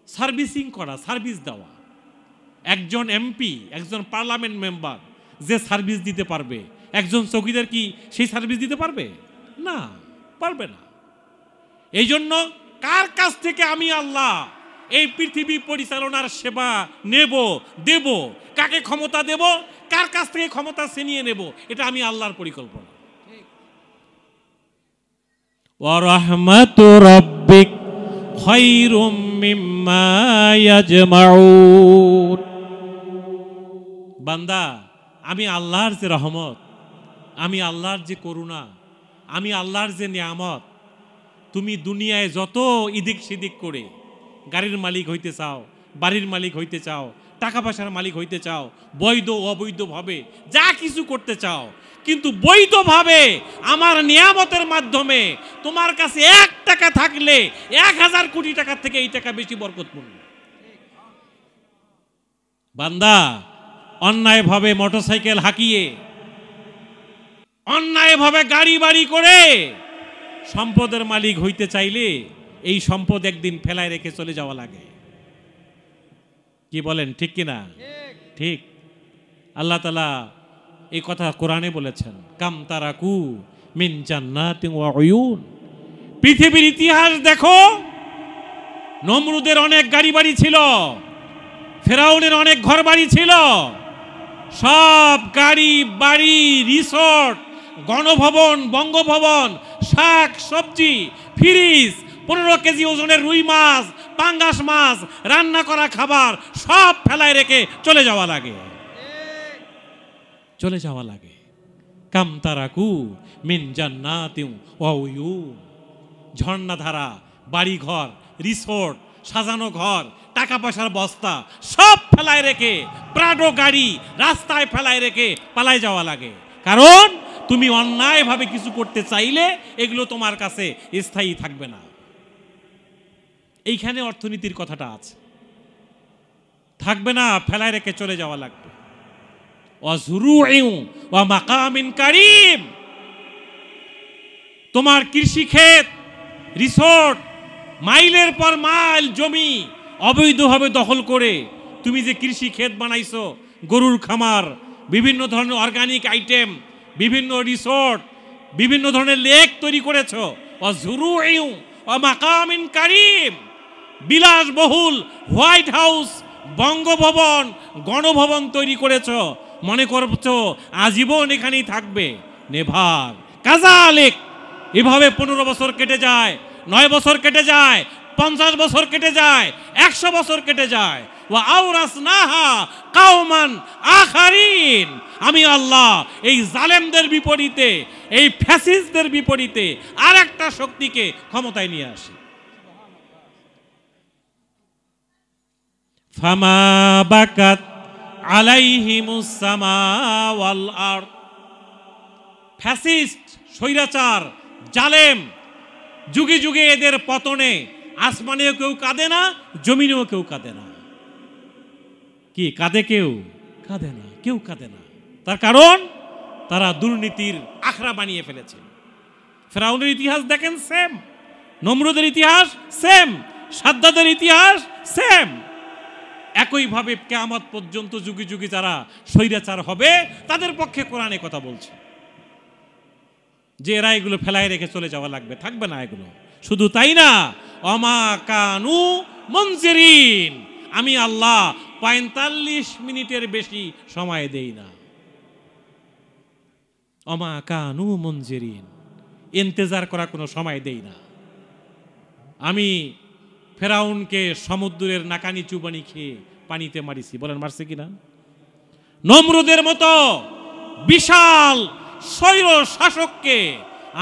সার্ভিসিং করা, সার্ভিস দেওয়া। একজন এমপি, একজন পার্লামেন্ট মেম্বার যে সার্ভিস দিতে পারবে, একজন চৌকিদার কি সেই সার্ভিস দিতে পারবে? না, পারবে না। এই জন্য কার কাছ থেকে আমি আল্লাহ এই পৃথিবী পরিচালনার সেবা নেব, দেব, কাকে ক্ষমতা দেব, কার কাছ থেকে ক্ষমতা ছিনিয়ে নেব, এটা আমি আল্লাহর পরিকল্পনা। ওয়া রাহমাতু রাব্বিক খায়রুম মিম্মা ইয়াজমাউন। বান্দা, আমি আল্লাহর যে রহমত, আমি আল্লাহর যে করুণা, আমি আল্লাহর যে নিয়ামত, তুমি দুনিয়ায় যত ইদিক সিদিক করে গাড়ির মালিক হইতে চাও, বাড়ির মালিক হইতে চাও, টাকা পয়সার মালিক হইতে চাও, বৈধ অবৈধভাবে যা কিছু করতে চাও, কিন্তু বৈধভাবে আমার নিয়ামতের মাধ্যমে তোমার কাছে 1 টাকা থাকলে 1000 কোটি টাকার থেকে এই টাকা বেশি বরকতপূর্ণ। বান্দা, অন্যায়ভাবে মোটরসাইকেল হাঁকিয়ে, অন্যায়ভাবে গাড়ি বাড়ি করে সম্পদের মালিক হইতে চাইলে এই সম্পদ একদিন ফেলায় রেখে চলে যাওয়া লাগে। কি বলেন, ঠিক কিনা? ঠিক। আল্লাহ তাআলা এই কথা কোরআনে বলেছেন, কাম তারাকু মিন জান্নাতিন ওয়া উয়ুন। পৃথিবীর ইতিহাস দেখো, নমরুদের অনেক গাড়ি বাড়ি ছিল, ফেরাউনের অনেক ঘর বাড়ি ছিল, সব গাড়ি বাড়ি, রিসোর্ট, গণভবন, বঙ্গভবন, শাক সবজি, ফ্রিজ, 15 কেজি ওজনের রুই মাছ, পাঙ্গাস মাছ, রান্না করা খাবার সব ফেলায় রেখে চলে যাওয়া লাগে, চলে যাওয়া লাগে। কাম তারাকু মিন জান্নাতিন ওয়া উয়ুন। ঝর্ণাধারা, বাড়ি ঘর, রিসোর্ট, সাজানো ঘর, টাকা পয়সার বস্তা সব ফেলায় রেখে, প্রাডো গাড়ি রাস্তায় ফেলায় রেখে পালায় যাওয়া লাগে। কারণ তুমি অন্যায়ভাবে কিছু করতে চাইলে এগুলো তোমার কাছে স্থায়ী থাকবে না। এইখানে অর্থনীতির কথাটা আছে, থাকবে না, ফেলায় রেখে চলে যাওয়া লাগবে। ওয়াজরুইউ ওয়া মাকামিন কারীম। তোমার কৃষি ক্ষেত, রিসোর্ট, মাইলের পর মাইল জমি অবৈধভাবে দখল করে তুমি যে কৃষি ক্ষেত বানাইছো, গরুর খামার, বিভিন্ন ধরনের অর্গানিক আইটেম, বিভিন্ন রিসোর্ট, বিভিন্ন ধরনের লেক তৈরি করেছো, ওয়াজরুইউ ওয়া মাকামিন কারীম। বিলাসবহুল হোয়াইট হাউস, বঙ্গভবন, গণভবন তৈরি করেছো, মনে করছো আজীবন এখানেই থাকবে। নেভার। কাযালিক। এভাবে 15 বছর কেটে যায়, 9 বছর কেটে যায়, 50 বছর কেটে যায়, 100 বছর কেটে যায়। ওয়া আওরাসনাহা কাওমান আখারিন। আমি আল্লাহ এই জালেমদের বিপরীতে, এই ফ্যাসিস্টদের বিপরীতে আরেকটা শক্তিকে ক্ষমতায় নিয়ে আসি। ফামা বাকাত আলাইহিমুস সামা ওয়াল আরদ। ফ্যাসিস্ট, স্বৈরাচার, জালেম, যুগে যুগে এদের পতনে আসমানেও কেউ কাঁদে না, জমিনেও কেউ কাঁদে না। কি কাঁদে? কেউ কাঁদে না, কেউ কাঁদে না। তার কারণ তারা দুর্নীতির আখড়া বানিয়ে ফেলেছে। ফেরাউনের ইতিহাস দেখেন, সেম। নমরুদের ইতিহাস সেম, সাদ্দাদের ইতিহাস সেম। একইভাবে কিয়ামত পর্যন্ত যুগে যুগে যারা স্বৈরাচার হবে তাদের পক্ষে কোরআনে কথা বলছে যে এরা এগুলো ফেলায় রেখে চলে যাওয়া লাগবে, থাকবে না এগুলো। শুধু তাই না, অমা কানু মুনজিরিন। আমি আল্লাহ 45 মিনিটের বেশি সময় দেই না। অমা কানু মুনজিরিন, ইন্তজার করা কোনো সময় দেই না। আমি ফেরাউনকে সমুদ্রের নাকানি চুবানি খেয়ে পানিতে মারিছি, বলেন মারছে কিনা? নমরুদের মতো বিশাল স্বৈর শাসককে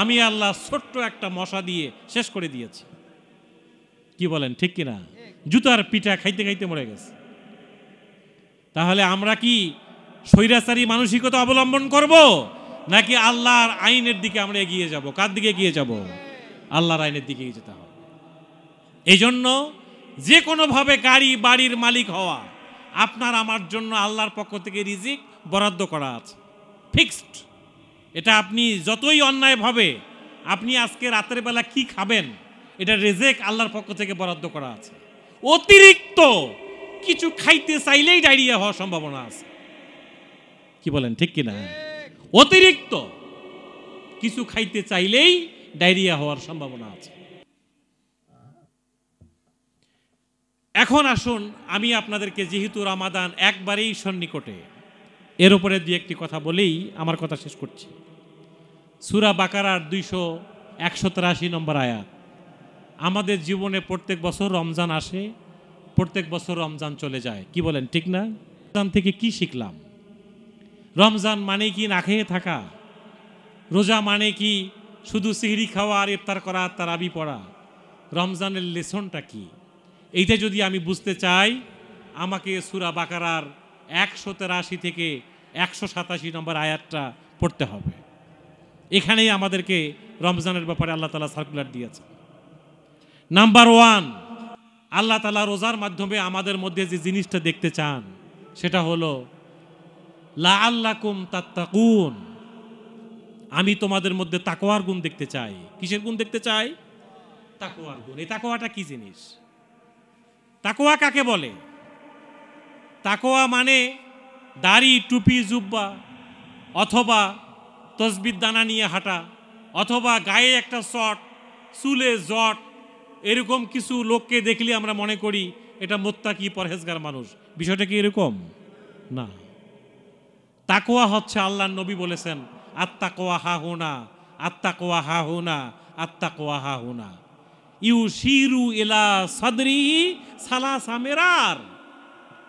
আমি আল্লাহ ছোট্ট একটা মশা দিয়ে শেষ করে দিয়েছি। কি বলেন, ঠিক কিনা? জুতার পিঠা খাইতে খাইতে মরে গেছে। তাহলে আমরা কি স্বৈরাচারী মানসিকতা অবলম্বন করব, নাকি আল্লাহর আইনের দিকে আমরা এগিয়ে যাব? কার দিকে এগিয়ে যাব? আল্লাহর আইনের দিকে এগিয়ে যেতে হবে। এই জন্য যে কোনোভাবে গাড়ি বাড়ির মালিক হওয়া আপনার আমার জন্য আল্লাহর পক্ষ থেকে রিজিক বরাদ্দ করা আছে, ফিক্সড। এটা আপনি যতই অন্যায়ভাবে আপনি আজকে রাতের বেলা কি খাবেন, এটা রিজিক আল্লাহর পক্ষ থেকে বরাদ্দ করা আছে। অতিরিক্ত কিছু খাইতে চাইলেই ডায়রিয়া হওয়ার সম্ভাবনা আছে। কি বলেন, ঠিক কিনা? অতিরিক্ত কিছু খাইতে চাইলেই ডায়রিয়া হওয়ার সম্ভাবনা আছে। এখন আসুন, আমি আপনাদেরকে যেহেতু রমাদান একবারেই সন্নিকটে, এর উপরে দুই একটি কথা বলেই আমার কথা শেষ করছি। সূরা বাকারার 183 নম্বর আয়াত। আমাদের জীবনে প্রত্যেক বছর রমজান আসে, প্রত্যেক বছর রমজান চলে যায়। কি বলেন, ঠিক না? রমজান থেকে কি শিখলাম? রমজান মানে কি না খেয়ে থাকা? রোজা মানে কি শুধু সিহরি খাওয়া আর ইফতার করা, তারাবি পড়া? রমজানের লেসনটা কি? এইটা যদি আমি বুঝতে চাই, আমাকে সূরা বাকারার 183 থেকে 187 নম্বর আয়াতটা পড়তে হবে। এখানেই আমাদেরকে রমজানের ব্যাপারে আল্লাহ তাআলা সার্কুলার দিয়েছে। নাম্বার 1, আল্লাহ তাআলা রোজার মাধ্যমে আমাদের মধ্যে যে জিনিসটা দেখতে চান সেটা হলো লাআল্লাকুম তাত্তাকুন। আমি তোমাদের মধ্যে তাকওয়ার গুণ দেখতে চাই। কিসের গুণ দেখতে চাই? তাকওয়ার গুণ। এই তাকওয়াটা কি জিনিস? তাকওয়া কাকে বলে? তাকওয়া মানে দাড়ি, টুপি, জুব্বা, অথবা তসবির দানা নিয়ে হাঁটা, অথবা গায়ে একটা শট, চুলে জট, এরকম কিছু লোককে দেখলে আমরা মনে করি এটা মুত্তাকি, পরহেজগার মানুষ। বিষয়টা কি এরকম? না। তাকওয়া হচ্ছে, আল্লাহর নবী বলেছেন, আত্তাকওয়া হাহুনা, আত্তাকওয়া হাহুনা, আত্তাকওয়া হাহুনা। ইউশিরু ইলা সাদরিহি সালাসা মিরার।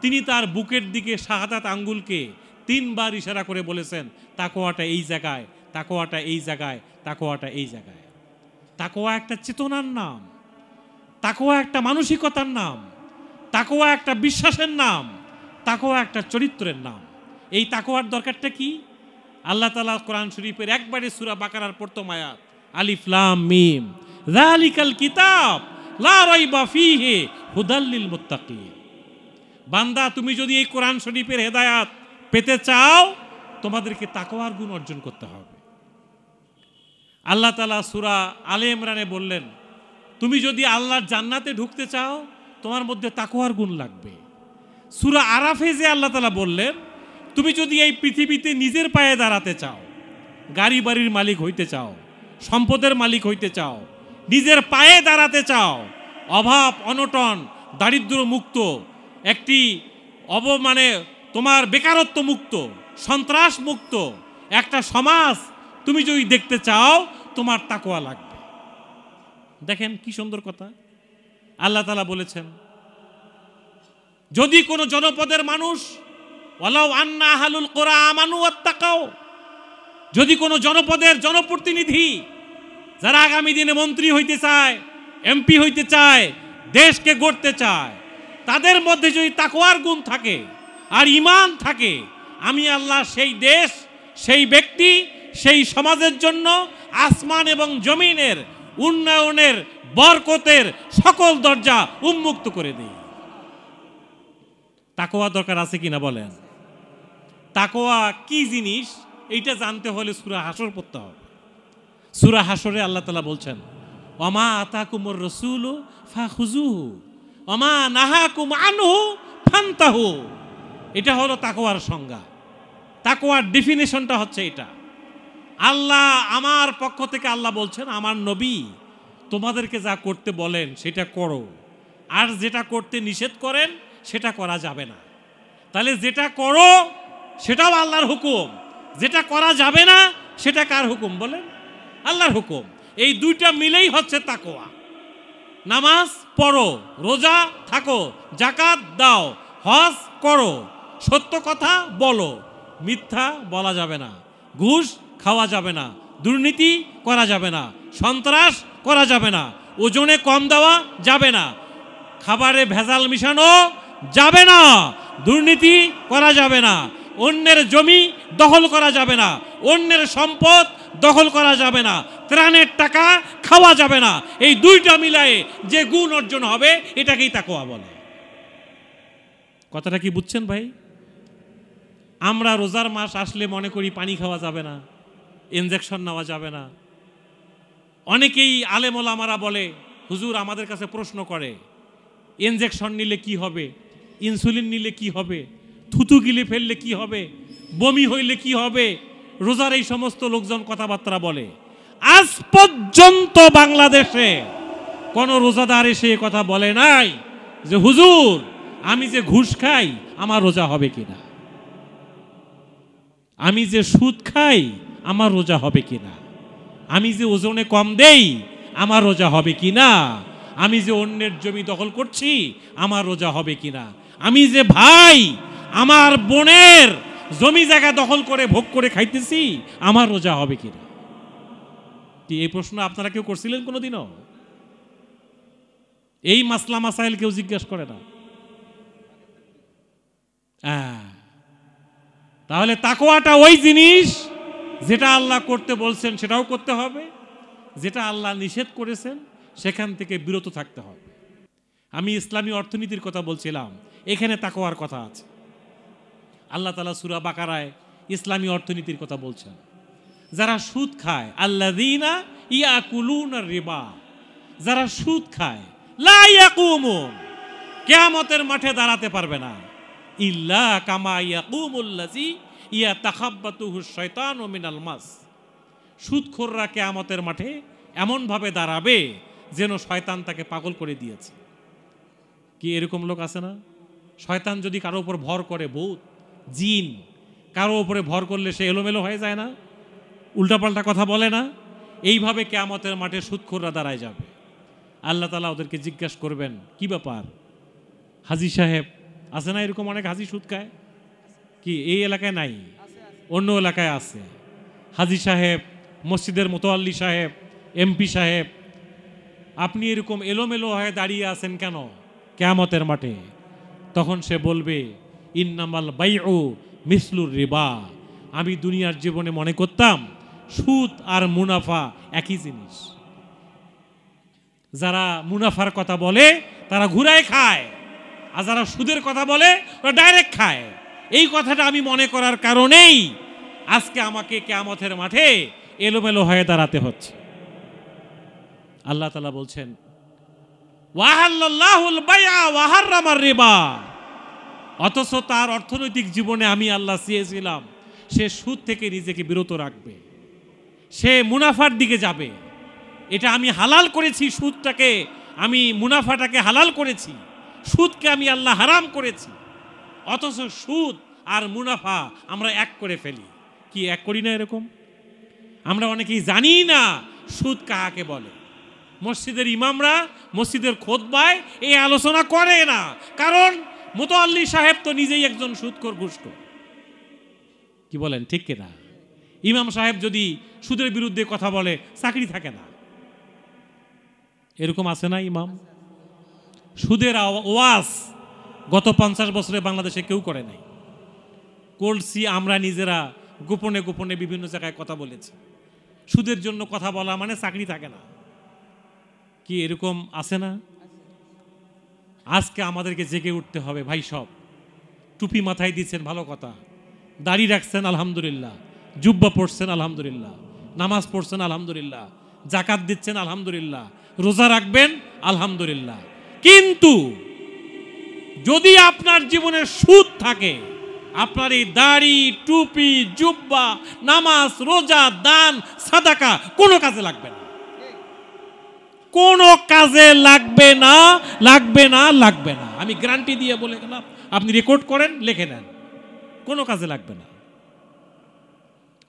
তিনি তার বুকের দিকে শাহাদাত আঙ্গুলকে 3 বার ইশারা করে বলেছেন, তাকওয়াটা এই জায়গায়, তাকওয়াটা এই জায়গায়, তাকওয়াটা এই জায়গায়। তাকওয়া একটা চেতনার নাম, তাকওয়া একটা মানসিকতার নাম, তাকওয়া একটা বিশ্বাসের নাম, তাকওয়া একটা চরিত্রের নাম। এই তাকওয়ার দরকারটা কি? আল্লাহ তাআলা কোরআন শরীফের একবারে সূরা বাকারার প্রথম আয়াত, আলিফ লাম মিম, যালিকাল কিতাব লা রাইবা ফীহি হুদাল লিল মুত্তাকিন। বান্দা, তুমি যদি এই কোরআন শরীফের হেদায়াত পেতে চাও, তোমাদেরকে তাকওয়ার গুণ অর্জন করতে হবে। আল্লাহ তাআলা সূরা আলে ইমরানে বললেন, তুমি যদি আল্লাহর জান্নাতে ঢুকতে চাও, তোমার মধ্যে তাকওয়ার গুণ লাগবে। সূরা আরাফে যে আল্লাহ তাআলা বললেন, তুমি যদি এই পৃথিবীতে নিজের পায়ে দাঁড়াতে চাও, গাড়ি বাড়ির মালিক হইতে চাও, সম্পদের মালিক হইতে চাও, নিজের পায়ে দাঁড়াতে চাও, অভাব অনটন দারিদ্র মুক্ত একটি তোমার বেকারত্ব মুক্ত, সন্ত্রাস মুক্ত একটা সমাজ তুমি যদি দেখতে চাও, তোমার তাকওয়া লাগবে। দেখেন কি সুন্দর কথা আল্লাহ তাআলা বলেছেন, যদি কোনো জনপদের মানুষ, ওয়ালাউ আন্না আহলুল কুরা আমানু ওয়াত্তাকাও, যদি কোনো জনপদের জনপ্রতিনিধি যারা আগামী দিনে মন্ত্রী হইতে চায়, এমপি হইতে চায়, দেশকে গড়তে চায়, তাদের মধ্যে যদি তাকওয়ার গুণ থাকে আর ঈমান থাকে, আমি আল্লাহ সেই দেশ, সেই ব্যক্তি, সেই সমাজের জন্য আসমান এবং জমিনের উন্নয়নের, বরকতের সকল দরজা উন্মুক্ত করে দিই। তাকওয়া দরকার আছে কিনা বলেন? তাকওয়া কি জিনিস এইটা জানতে হলে সূরা হাসর পড়তে হবে। সূরা হাসরে আল্লাহ তাআলা বলছেন, ওমা আতাকুমুর রাসূলু ফাখুযুহু ওমা নাহাকুম আনহু ফান্তাহু। এটা হলো তাকওয়ার সংজ্ঞা। তাকওয়ার ডেফিনেশনটা হচ্ছে এটা। আল্লাহ আমার পক্ষ থেকে আল্লাহ বলছেন, আমার নবী তোমাদেরকে যা করতে বলেন সেটা করো, আর যেটা করতে নিষেধ করেন সেটা করা যাবে না। তাহলে যেটা করো সেটাও আল্লাহর হুকুম, যেটা করা যাবে না সেটা কার হুকুম বলেন? আল্লাহর হুকুম। এই দুইটা মিলেই হচ্ছে তাকওয়া। নামাজ পড়ো, রোজা থাকো, যাকাত দাও, হজ করো, সত্য কথা বলো, মিথ্যা বলা যাবে না, ঘুষ খাওয়া যাবে না, দুর্নীতি করা যাবে না, সন্ত্রাস করা যাবে না, ওজনে কম দেওয়া যাবে না, খাবারে ভেজাল মিশানো যাবে না, দুর্নীতি করা যাবে না, অন্যের জমি দখল করা যাবে না, অন্যের সম্পদ দখল করা যাবে না, ত্রাণের টাকা খাওয়া যাবে না। এই দুইটা মিলায়ে যে গুণ অর্জন হবে এটাকেই তাকওয়া বলে। কথাটা কি বুঝছেন ভাই? আমরা রোজার মাস আসলে মনে করি পানি খাওয়া যাবে না, ইনজেকশন নেওয়া যাবে না। অনেকেই আলেম ওলামারা বলে, হুজুর আমাদের কাছে প্রশ্ন করে, ইনজেকশন নিলে কি হবে, ইনসুলিন নিলে কি হবে, থুতু গিলে ফেললে কি হবে, বমি হইলে কি হবে। রোজার এই সমস্ত লোকজন কথাবার্তা বলে। আজ পর্যন্ত বাংলাদেশে কোন রোজাদার এসে কথা বলে নাই যে হুজুর আমি যে ঘুষ খাই আমার রোজা হবে কিনা, আমি যে সুদ খাই আমার রোজা হবে কিনা, আমি যে ওজনে কম দেই আমার রোজা হবে কিনা, আমি যে অন্যের জমি দখল করছি আমার রোজা হবে কিনা, আমি যে ভাই আমার বোনের জমি জায়গা দখল করে ভোগ করে খাইতেছি আমার রোজা হবে কিনা। এই প্রশ্ন আপনারা কেউ করছিলেন কোনোদিনও? এই মাসলা মাসাইল কেউ জিজ্ঞাসা করে না। তাহলে তাকওয়াটা ওই জিনিস যেটা আল্লাহ করতে বলছেন সেটাও করতে হবে, যেটা আল্লাহ নিষেধ করেছেন সেখান থেকে বিরত থাকতে হবে। আমি ইসলামী অর্থনীতির কথা বলছিলাম, এখানে তাকওয়ার কথা আছে। আল্লাহ তাআলা সূরা বাকারায় ইসলামী অর্থনীতির কথা বলছেন। যারা সুদ খায়, আল্লাযীনা ইয়াকুলুনার রিবা, যারা সুদ খায়, লা ইয়াকুমুন, কিয়ামতের মাঠে দাঁড়াতে পারবে না, ইল্লা কামা ইয়াকুমুল্লাযী ইয়াতাখাব্বাতুহুশ শাইতানু মিনাল মাস। সুদখোররা কিয়ামতের মাঠে এমনভাবে দাঁড়াবে যেন শয়তান তাকে পাগল করে দিয়েছে। কি এরকম লোক আছে না? শয়তান যদি কারো উপর ভর করে, ভূত জিন কারো উপরে ভর করলে সে এলোমেলো হয়ে যায় না, উল্টাপাল্টা কথা বলে না? এইভাবে কিয়ামতের মাঠে সুদখোররা দাঁড়ায় যাবে। আল্লাহ তাআলা ওদেরকে জিজ্ঞাসা করবেন, কি ব্যাপার হাজী সাহেব? আছে না এরকম অনেক হাজী সুদ খায়? কি এই এলাকায় নাই? অন্য এলাকায় আছে। হাজী সাহেব, মসজিদের মোতাল্লি সাহেব, এমপি সাহেব, আপনি এরকম এলোমেলো হয়ে দাঁড়িয়ে আছেন কেন কিয়ামতের মাঠে? তখন সে বলবে, ইন্নামাল বাইউ মিসলুর রিবা, আমি দুনিয়ার জীবনে মনে করতাম সুদ আর মুনাফা একই জিনিস। যারা মুনাফার কথা বলে তারা ঘুরায় খায়, আর যারা সুদের কথা বলে ওরা ডাইরেক্ট খায়। এই কথাটা আমি মনে করার কারণেই আজকে আমাকে কিয়ামতের মাঠে এলোমেলো হয়ে দাঁড়াতে হচ্ছে। আল্লাহ তাআলা বলছেন, ওয়াহাল্লাল্লাহুল বাইআ ওয়া হাররামার রিবা, অথচ তার অর্থনৈতিক জীবনে আমি আল্লাহ চেয়েছিলাম সে সুদ থেকে নিজেকে বিরত রাখবে, সে মুনাফার দিকে যাবে। এটা আমি হালাল করেছি, সুদটাকে আমি, মুনাফাটাকে হালাল করেছি, সুদকে আমি আল্লাহ হারাম করেছি। অথচ সুদ আর মুনাফা আমরা এক করে ফেলি। কি এক করি না এরকম? আমরা অনেকেই জানি না সুদ কাকে বলে। মসজিদের ইমামরা মসজিদের খুতবায় এই আলোচনা করে না, কারণ মুতাল্লি সাহেব তো নিজেই একজন সুদখোর, ঘুষখোর। কি বলেন, ঠিক কিনা? ইমাম সাহেব যদি সুদের বিরুদ্ধে কথা বলে চাকরি থাকে না। এরকম আছে না ইমাম? সুদের ওয়াজ গত 50 বছরে বাংলাদেশে কেউ করে নাই। করছি আমরা নিজেরা, গোপনে গোপনে বিভিন্ন জায়গায় কথা বলেছি। সুদের জন্য কথা বলা মানে চাকরি থাকে না। কি এরকম আছে না? আজকে আমাদেরকে জেগে উঠতে হবে ভাই। সব টুপি মাথায় দিচ্ছেন, ভালো কথা, দাড়ি রাখছেন আলহামদুলিল্লাহ, জুব্বা পড়ছেন আলহামদুলিল্লাহ, নামাজ পড়ছেন আলহামদুলিল্লাহ, জাকাত দিচ্ছেন আলহামদুলিল্লাহ, রোজা রাখবেন আলহামদুলিল্লাহ। কিন্তু যদি আপনার জীবনে সুদ থাকে, আপনার এই দাড়ি, টুপি, জুব্বা, নামাজ, রোজা, দান, সাদাকা কোনো কাজে লাগবে না, কোনো কাজে লাগবে না, লাগবে না, লাগবে না। আমি গ্যারান্টি দিয়ে বলে গেলাম, আপনি রেকর্ড করেন, লিখে নেন, কোনো কাজে লাগবে না।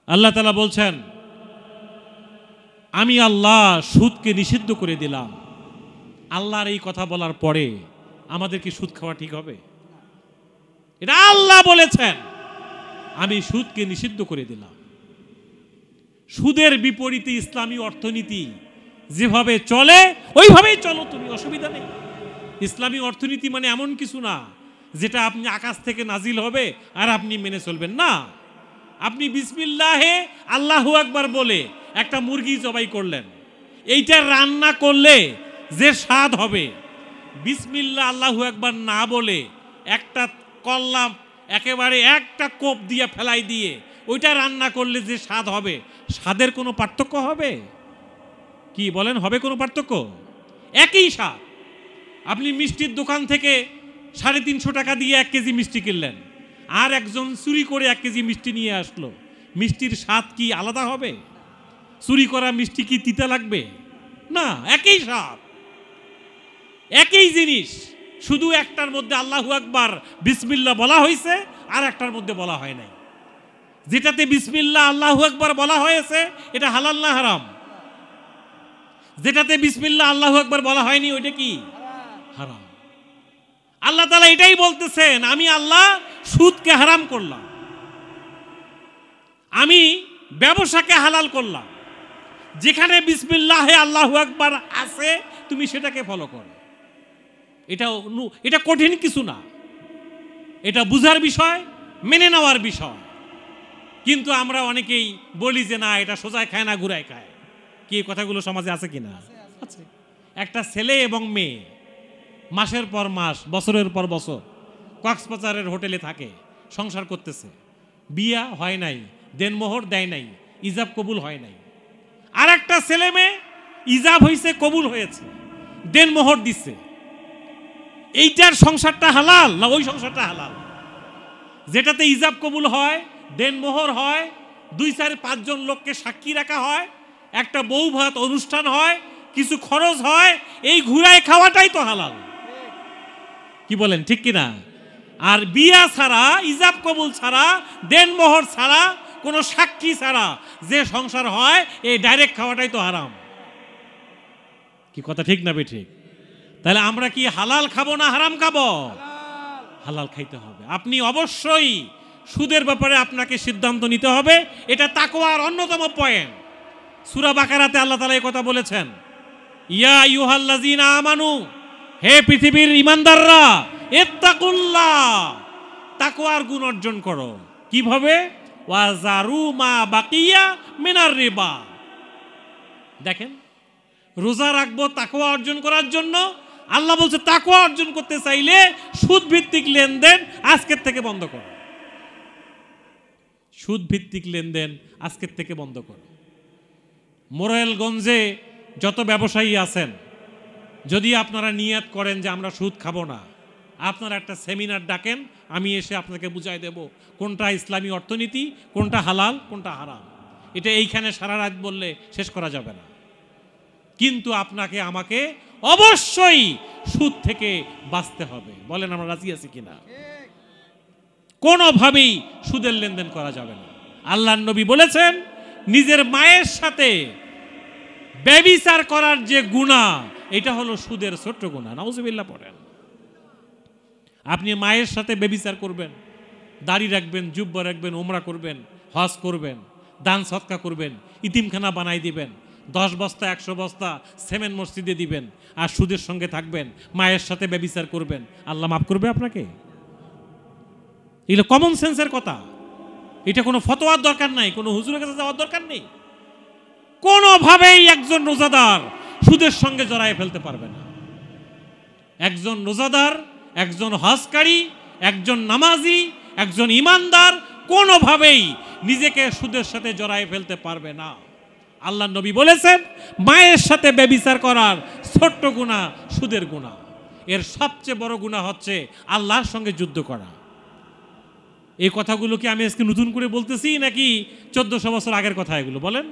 আল্লাহ তাআলা বলছেন, আমি আল্লাহ সুদকে নিষিদ্ধ করে দিলাম। আল্লাহর এই কথা বলার পরে আমাদের কি সুদ খাওয়া ঠিক হবে? এটা আল্লাহ বলেছেন, আমি সুদকে নিষিদ্ধ করে দিলাম। সুদের বিপরীতে ইসলামী অর্থনীতি যেভাবে চলে ওইভাবেই চলো তুমি, অসুবিধা নেই। ইসলামী অর্থনীতি মানে এমন কিছু না যেটা আপনি আকাশ থেকে নাজিল হবে আর আপনি মেনে চলবেন না। আপনি বিসমিল্লাহে আল্লাহু আকবার বলে একটা মুরগি জবাই করলেন, এইটা রান্না করলে যে স্বাদ হবে, বিসমিল্লাহ আল্লাহু আকবার না বলে একটা কল্লা একেবারে একটা কোপ দিয়ে ফেলাই দিয়ে ওইটা রান্না করলে যে স্বাদ হবে, স্বাদের কোনো পার্থক্য হবে কি বলেন? হবে কোনো পার্থক্য? একই স্বাদ। আপনি মিষ্টির দোকান থেকে 350 টাকা দিয়ে 1 কেজি মিষ্টি কিনলেন, আর একজন চুরি করে 1 কেজি মিষ্টি নিয়ে আসলো, মিষ্টির স্বাদ কি আলাদা হবে? চুরি করা মিষ্টি কি তিতা লাগবে? না, একই স্বাদ, একই জিনিস, শুধু একটার মধ্যে আল্লাহু আকবার বিসমিল্লাহ বলা হয়েছে আর একটার মধ্যে বলা হয় নাই। যেটাতে বিসমিল্লাহ আল্লাহু আকবার বলা হয়েছে এটা হালাল না হারাম? যেটাতে বিসমিল্লাহ আল্লাহু আকবার বলা হয়নি ওইটা কি? হারাম। আল্লাহ তাআলা এটাই বলতেছেন, আমি আল্লাহ সুদকে হারাম করলাম, আমি ব্যবসাকে হালাল করলাম। যেখানে বিসমিল্লাহে আল্লাহু আকবার আছে তুমি সেটাকে ফলো করো। এটা কঠিন কিছু না, এটা বুঝার বিষয়, মেনে নেওয়ার বিষয়। কিন্তু আমরা অনেকেই বলি যে না, এটা সোজায় খায় না ঘুরায় খায়। কি এই কথাগুলো সমাজে আছে কিনা? আছে। একটা ছেলে এবং মেয়ে মাসের পর মাস, বছরের পর বছর কক্সবাজারের হোটেলে থাকে, সংসার করতেছে, বিয়া হয় নাই, দেনমোহর দেয় নাই, ইজাব কবুল হয় নাই। আর একটা ছেলে মেয়ে ইজাব হয়েছে, কবুল হয়েছে, দেনমোহর দিচ্ছে। এইটার সংসারটা হালাল না ওই সংসারটা হালাল? যেটাতে ইজাব কবুল হয়, দেনমোহর হয়, 2-4-5 জন লোককে সাক্ষী রাখা হয়, একটা বউ ভাত অনুষ্ঠান হয়, কিছু খরচ হয়, এই ঘুরায় খাওয়াটাই তো হালাল। কি বলেন, ঠিক কিনা? আর বিয়া ছাড়া, ইজাব কবুল ছাড়া, দেনমোহর ছাড়া, কোনো সাক্ষী ছাড়া যে সংসার হয়, এই ডাইরেক্ট খাওয়াটাই তো হারাম। কি কথা ঠিক না বেঠিক? তাহলে আমরা কি হালাল খাবো না হারাম খাবো? হালাল খাইতে হবে। আপনি অবশ্যই সুদের ব্যাপারে আপনাকে সিদ্ধান্ত নিতে হবে, এটা তাকওয়ার অন্যতম পয়েন্ট। সূরা বাকারাতে আল্লাহ তাআলা এই কথা বলেছেন, ইয়া আইয়ুহাল্লাযীনা আমানু, হে পৃথিবীর ঈমানদাররা, ইত্তাকুল্লাহ, তাকওয়ার গুণ অর্জন করো। কিভাবে? ওয়াজারু মা বাকিয়া মিনার রিবা। দেখেন, রোজা রাখবো তাকওয়া অর্জন করার জন্য। আল্লাহ বলছে তাকওয়া অর্জন করতে চাইলে সুদ ভিত্তিক লেনদেন আজকের থেকে বন্ধ করো। সুদ ভিত্তিক লেনদেন আজকের থেকে বন্ধ করো। মোরেলগঞ্জে যত ব্যবসায়ী আছেন, যদি আপনারা নিয়ত করেন যে আমরা সুদ খাবো না, আপনারা একটা সেমিনার ডাকেন, আমি এসে আপনাকে বুঝাই দেব কোনটা ইসলামী অর্থনীতি, কোনটা হালাল, কোনটা হারাম। এটা এইখানে সারা রাত বললে শেষ করা যাবে না। কিন্তু আপনাকে আমাকে অবশ্যই সুদ থেকে বাঁচতে হবে। বলেন আমরা রাজি আছি কিনা? কোনোভাবেই সুদের লেনদেন করা যাবে না। আল্লাহর নবী বলেছেন, নিজের মায়ের সাথে ব্যভিচার করার যে গুনাহ, এটা হলো সুদের ছোট্ট গুনাহ। নাউজুবিল্লাহ পড়েন। আপনি মায়ের সাথে ব্যভিচার করবেন, দাড়ি রাখবেন, জুব্বা রাখবেন, ওমরা করবেন, হজ করবেন, দান সদকা করবেন, ইতিমখানা বানাই দিবেন, 10 বস্তা 100 বস্তা সিমেন্ট মসজিদে দিবেন, আর সুদের সঙ্গে থাকবেন, মায়ের সাথে ব্যভিচার করবেন, আল্লাহ মাফ করবে আপনাকে? এগুলো কমন সেন্সের কথা। এটা কোনো ফতোয়ার দরকার নাই, কোনো হুজুরের কাছে যাওয়ার দরকার নেই। কোনোভাবেই একজন রোজাদার সুদের সঙ্গে জড়ায় ফেলতে পারবে না। একজন রোজাদার, একজন হজকারী, একজন নামাজি, একজন ইমানদার কোনোভাবেই নিজেকে সুদের সাথে জড়ায় ফেলতে পারবে না। আল্লাহ নবী বলেছেন, মায়ের সাথে ব্যভিচার করার ছোট্ট গুনাহ সুদের গুনাহ, এর সবচেয়ে বড় গুনাহ হচ্ছে আল্লাহর সঙ্গে যুদ্ধ করা। এই কথাগুলো কি আমি আজকে নতুন করে বলতেছি নাকি 1400 বছর আগের কথা? এগুলো বলেন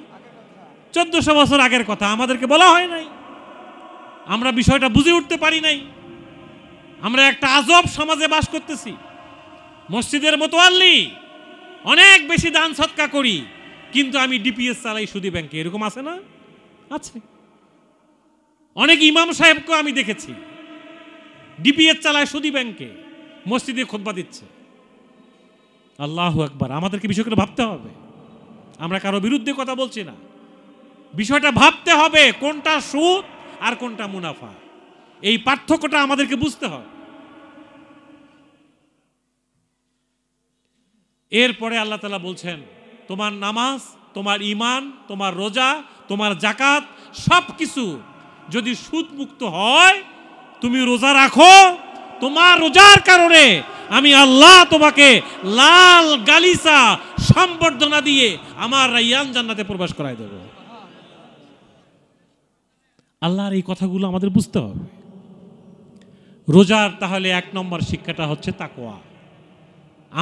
1400 বছর আগের কথা, আমাদেরকে বলা হয় নাই, আমরা বিষয়টা বুঝে উঠতে পারি নাই। আমরা একটা আজব সমাজে বাস করতেছি। মসজিদের মোতাল্লি, অনেক বেশি দান সদকা করি, কিন্তু আমি ডিপিএস চালাই সুদী ব্যাংকে, এরকম আছে না? আছে। অনেক ইমাম সাহেবকে আমি দেখেছি ডিপিএস চালায় সুদী ব্যাংকে, মসজিদে খুতবা দিচ্ছে। আল্লাহু আকবার। আমাদেরকে বিষয়গুলো ভাবতে হবে। আমরা কারো বিরুদ্ধে কথা বলছি না, বিষয়টা ভাবতে হবে কোনটা সুদ আর কোনটা মুনাফা, এই পার্থক্যটা আমাদেরকে বুঝতে হবে। এরপরে আল্লাহ তাআলা বলছেন, তোমার নামাজ, তোমার ঈমান, তোমার রোজা, তোমার যাকাত সব কিছু যদি সুদমুক্ত হয়, তুমি রোজা রাখো, তোমার রোজার কারণে আমি আল্লাহ তোমাকে লাল গালিচা সম্বর্ধনা দিয়ে আমার রাইয়ান জান্নাতে প্রবেশ করায় দেব। আল্লাহর এই কথাগুলো আমাদের বুঝতে হবে। রোজার তাহলে 1 নম্বর শিক্ষাটা হচ্ছে তাকওয়া।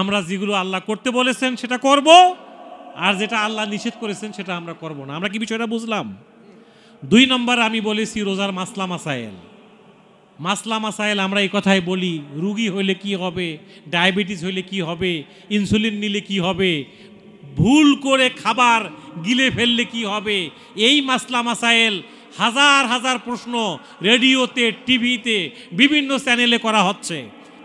আমরা যেগুলো আল্লাহ করতে বলেছেন সেটা করব, আর যেটা আল্লাহ নিষেধ করেছেন সেটা আমরা করব না। আমরা কি বিষয়টা বুঝলাম? 2 নম্বর আমি বলেছি রোজার মাসলা মাসাইল। আমরা এই কথাই বলি, রুগী হইলে কি হবে, ডায়াবেটিস হইলে কি হবে, ইনসুলিন নিলে কি হবে, ভুল করে খাবার গিলে ফেললে কি হবে, এই মাসলা মাসাইল হাজার হাজার প্রশ্ন রেডিওতে, টিভিতে, বিভিন্ন চ্যানেলে করা হচ্ছে,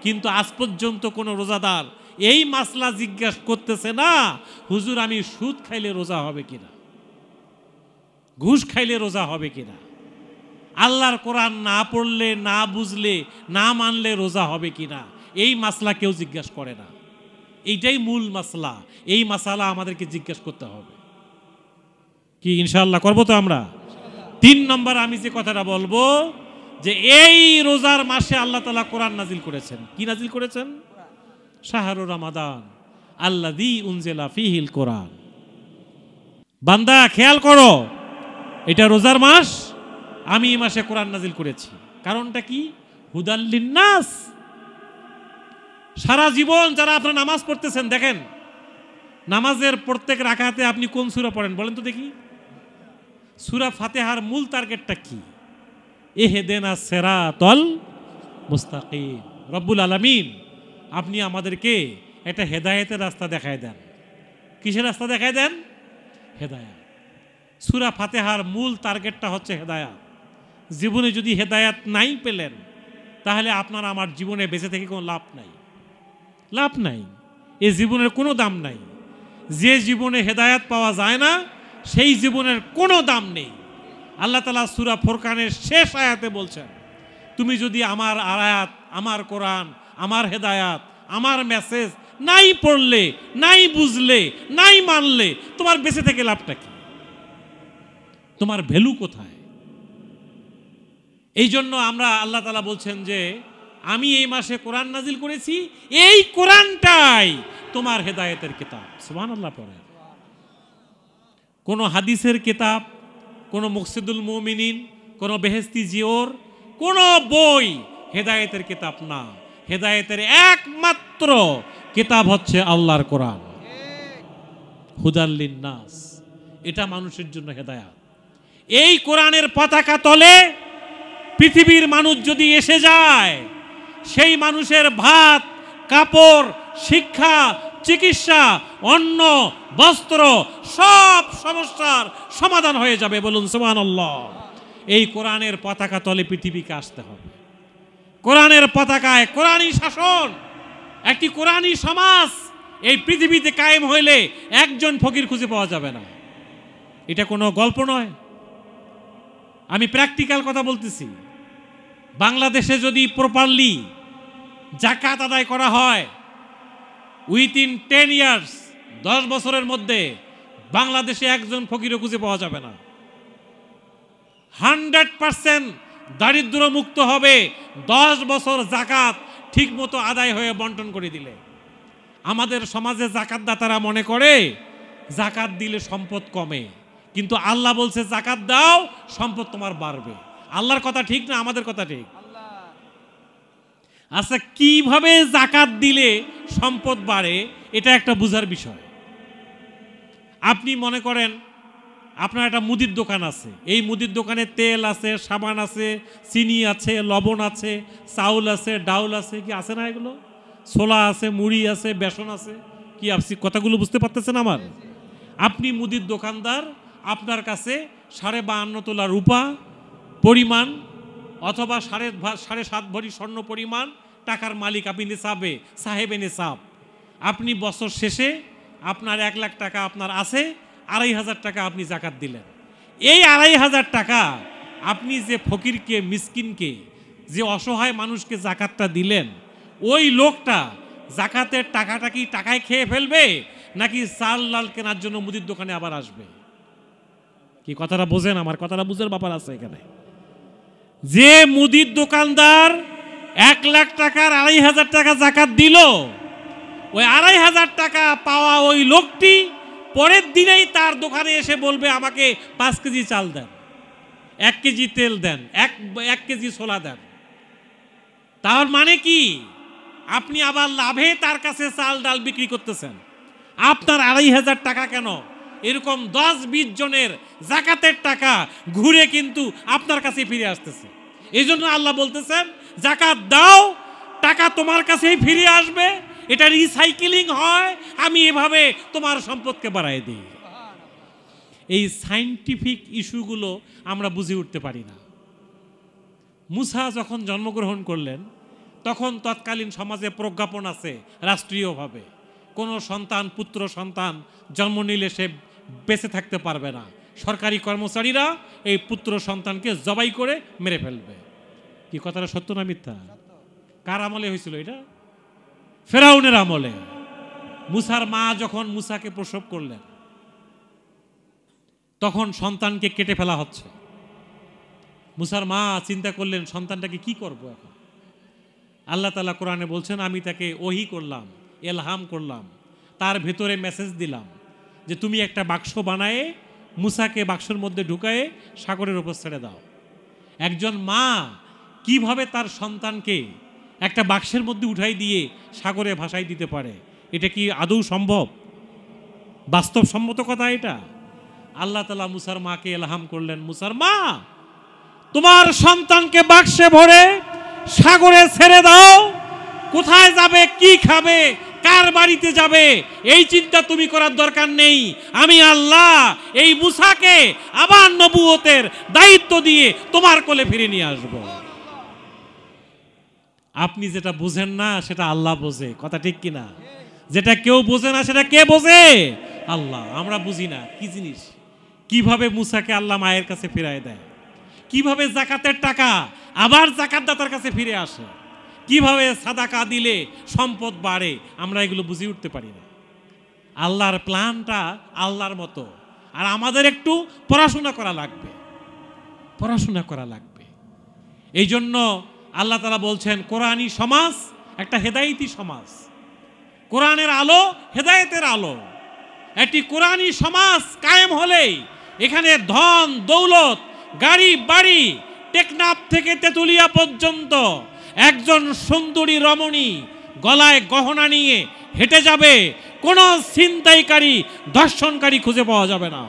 কিন্তু আজ পর্যন্ত কোনো রোজাদার এই মাসলা জিজ্ঞাসা করতেছে না, হুজুর আমি সুদ খাইলে রোজা হবে কিনা, ঘুষ খাইলে রোজা হবে কিনা, আল্লাহর কোরআন না পড়লে, না বুঝলে, না মানলে রোজা হবে কিনা, এই মাসলা কেউ জিজ্ঞাসা করে না। এইটাই মূল মাসলা। এই মাসালা আমাদেরকে জিজ্ঞাসা করতে হবে। কি ইনশাআল্লাহ করবো তো আমরা? 3 নম্বর আমি যে কথাটা বলবো, যে এই রোজার মাসে আল্লাহ তাআলা কোরআন নাজিল করেছেন। কি নাজিল করেছেন? শাহরুর রমাদান আল্লাযী উনজিলা ফীহিল কোরআন। বান্দা খেয়াল করো, এটা রোজার মাস, আমি এই মাসে কোরআন নাজিল করেছি। কারণটা কি? হুদাল লিন্নাস। সারা জীবন যারা আপনারা নামাজ পড়তেছেন, দেখেন নামাজের প্রত্যেক রাকাতে আপনি কোন সূরা পড়েন বলেন তো দেখি? সূরা ফাতিহার মূল টার্গেটটা কি? ইহদিনাস সিরাতাল মুস্তাকিম। রব্বুল আলামিন আপনি আমাদেরকে একটা হেদায়েতের রাস্তা দেখায় দেন। কিসের রাস্তা দেখায় দেন? হেদায়েত। সূরা ফাতিহার মূল টার্গেটটা হচ্ছে হেদায়েত। জীবনে যদি হেদায়েত নাই পেলেন, তাহলে আপনার আমার জীবনে বেঁচে থেকে কোনো লাভ নাই। এই জীবনের কোনো দাম নাই। যে জীবনে হেদায়েত পাওয়া যায় না, সেই জীবনের কোনো দাম নেই। আল্লাহ তাআলা সূরা ফুরকানের শেষ আয়াতে বলছেন, তুমি যদি আমার আয়াত, আমার কোরআন, আমার হেদায়েত, আমার মেসেজ নাই পড়লে, নাই বুঝলে, নাই মানলে, তোমার বেঁচে থেকে লাভটা কি? তোমার ভ্যালু কোথায়? এই জন্য আমরা আল্লাহ তাআলা বলছেন যে আমি এই মাসে কোরআন নাজিল করেছি, এই কোরআনটাই তোমার হেদায়েতের কিতাব। সুবহানাল্লাহ পড়ে। কোনো হাদিসের কিতাব, কোনো মুকসিদুল মুমিনিন, কোনো বেহেশতি জিওর, কোনো বই হেদায়েতের কিতাব না। হেদায়েতের একমাত্র কিতাব হচ্ছে আল্লাহর কোরআন। হুদাল লিন্নাস, এটা মানুষের জন্য হেদায়েত। এই কোরআনের পতাকা তলে পৃথিবীর মানুষ যদি এসে যায়, সেই মানুষের ভাত, কাপড়, শিক্ষা, চিকিৎসা, অন্ন, বস্ত্র সব সমস্যার সমাধান হয়ে যাবে। বলুন সুবহানাল্লাহ। এই কোরআনের পতাকা তলে পৃথিবীকে আসতে হবে। কোরআনের পতাকায় কোরআনী শাসন, একটি কোরআনী সমাজ এই পৃথিবীতে কায়েম হইলে একজন ফকির খুঁজে পাওয়া যাবে না। এটা কোনো গল্প নয়, আমি প্র্যাকটিক্যাল কথা বলতেছি। বাংলাদেশে যদি প্রপারলি যাকাত আদায় করা হয়, উইথিন 10 ইয়ার্স, 10 বছরের মধ্যে বাংলাদেশে একজন ফকিরও খুঁজে পাওয়া যাবে না। 100% দারিদ্র মুক্ত হবে 10 বছর যাকাত ঠিক মতো আদায় হয়ে বন্টন করে দিলে। আমাদের সমাজে যাকাত দাতারা মনে করে যাকাত দিলে সম্পদ কমে, কিন্তু আল্লাহ বলছে যাকাত দাও, সম্পদ তোমার বাড়বে। আল্লাহর কথা ঠিক না আমাদের কথা ঠিক? আচ্ছা, কিভাবে যাকাত দিলে সম্পদ বাড়ে, এটা একটা বুঝার বিষয়। আপনি মনে করেন আপনার একটা মুদির দোকান আছে, এই মুদির দোকানে তেল আছে, সাবান আছে, চিনি আছে, লবণ আছে, চাউল আছে, ডাউল আছে, কি আছে না এগুলো, ছোলা আছে, মুড়ি আছে, বেসন আছে। কি আপনি কথাগুলো বুঝতে পারতেছেন আমার? আপনি মুদির দোকানদার, আপনার কাছে 52.5 তোলা রূপা পরিমাণ অথবা 7.5 ভরি স্বর্ণ পরিমাণ টাকার মালিক আপনি, নিসাবে সাহেবে নিসাব। আপনি বছর শেষে আপনার 1 লাখ টাকা আপনার আছে, 2,500 টাকা আপনি যাকাত দিলেন। এই 2,500 টাকা আপনি যে ফকিরকে, মিসকিনকে, যে অসহায় মানুষকে যাকাতটা দিলেন, ওই লোকটা জাকাতের টাকাটা কি টাকায় খেয়ে ফেলবে, নাকি চাল ডাল কেনার জন্য মুদির দোকানে আবার আসবে? কি কথাটা বোঝেন? আমার কথাটা বুঝের ব্যাপার আছে এখানে। যে মুদির দোকানদার 1 লাখ টাকার 2,500 টাকা জাকাত দিল, ওই 2,500 টাকা পাওয়া ওই লোকটি পরের দিনেই তার দোকানে এসে বলবে আমাকে 5 কেজি চাল দেন, 1 কেজি তেল দেন, 1 কেজি ছোলা দেন। তার মানে কি? আপনি আবার লাভে তার কাছে চাল ডাল বিক্রি করতেছেন। আপনার 2,500 টাকা কেন, এরকম 10-20 জনের জাকাতের টাকা ঘুরে কিন্তু আপনার কাছে ফিরে আসতেছে। এই জন্য আল্লাহ বলতেছেন জাকাত দাও, টাকা তোমার কাছেই ফিরে আসবে, এটা রিসাইকেলিং হয়, আমি এভাবে তোমার সম্পদকে বাড়াই দিই। এই সায়েন্টিফিক ইস্যুগুলো আমরা বুঝে উঠতে পারি না। মুসা যখন জন্মগ্রহণ করলেন তখন তৎকালীন সমাজে প্রজ্ঞাপন আছে রাষ্ট্রীয়ভাবে, কোনো সন্তান, পুত্র সন্তান জন্ম নিলে সে বেঁচে থাকতে পারবে না। সরকারি কর্মচারীরা এই পুত্র সন্তানকে জবাই করে মেরে ফেলবে। কি কথাটা সত্য না মিথ্যা? কার আমলে হয়েছিল এটা? ফেরাউনের আমলে। মুসার মা যখন মুসাকে প্রসব করলেন তখন সন্তানকে কেটে ফেলা হচ্ছে। মুসার মা চিন্তা করলেন সন্তানটাকে কি করব এখন। আল্লাহ তাআলা কোরআনে বলছেন আমি তাকে ওহী করলাম, এলহাম করলাম, তার ভেতরে মেসেজ দিলাম যে তুমি একটা বাক্স বানায়ে মুসাকে বাক্সের মধ্যে ঢুকায়ে সাগরের উপর ছেড়ে দাও। একজন মা কিভাবে তার সন্তানকে একটা বাক্সের মধ্যে উঠাই দিয়ে সাগরে ভাসাই দিতে পারে? এটা কি আদৌ সম্ভব? বাস্তবসম্মত কথা এটা। আল্লাহ তাআলা মুসার মাকে এলহাম করলেন, মুসার মা তোমার সন্তানকে বাক্সে ভরে সাগরে ছেড়ে দাও। কোথায় যাবে, কি খাবে, কার বাড়িতে যাবে এই চিন্তা তুমি করার দরকার নেই। আমি আল্লাহ এই মুসাকে আবার নবুয়তের দায়িত্ব দিয়ে তোমার কোলে ফিরে নিয়ে আসব। আপনি যেটা বুঝেন না সেটা আল্লাহ বোঝে, কথা ঠিক কিনা? যেটা কেউ বোঝে না সেটা কে বোঝে? আল্লাহ। আমরা বুঝি না কি জিনিস, কিভাবে মুসাকে আল্লাহ মায়ের কাছে ফিরায় দেয়, কিভাবে জাকাতের টাকা আবার জাকাতদাতার কাছে ফিরে আসে, কিভাবে সাদাকা দিলে সম্পদ বাড়ে, আমরা এগুলো বুঝে উঠতে পারি না। আল্লাহর প্ল্যানটা আল্লাহর মতো, আর আমাদের একটু পড়াশোনা করা লাগবে, পড়াশোনা করা লাগবে। এই জন্য আল্লাহ তাআলা বলছেন কোরআনী সমাজ একটা হেদায়েতি সমাজ, কোরআনের আলো হেদায়েতের আলো। একটি কোরআনী সমাজ কায়েম হলেই এখানে ধন দৌলত, গাড়ি বাড়ি, টেকনাফ থেকে তেতুলিয়া পর্যন্ত একজন সুন্দরী রমণী গলায় গহনা নিয়ে হেঁটে যাবে, কোনো ছিনতাইকারী ধর্ষণকারী খুঁজে পাওয়া যাবে না।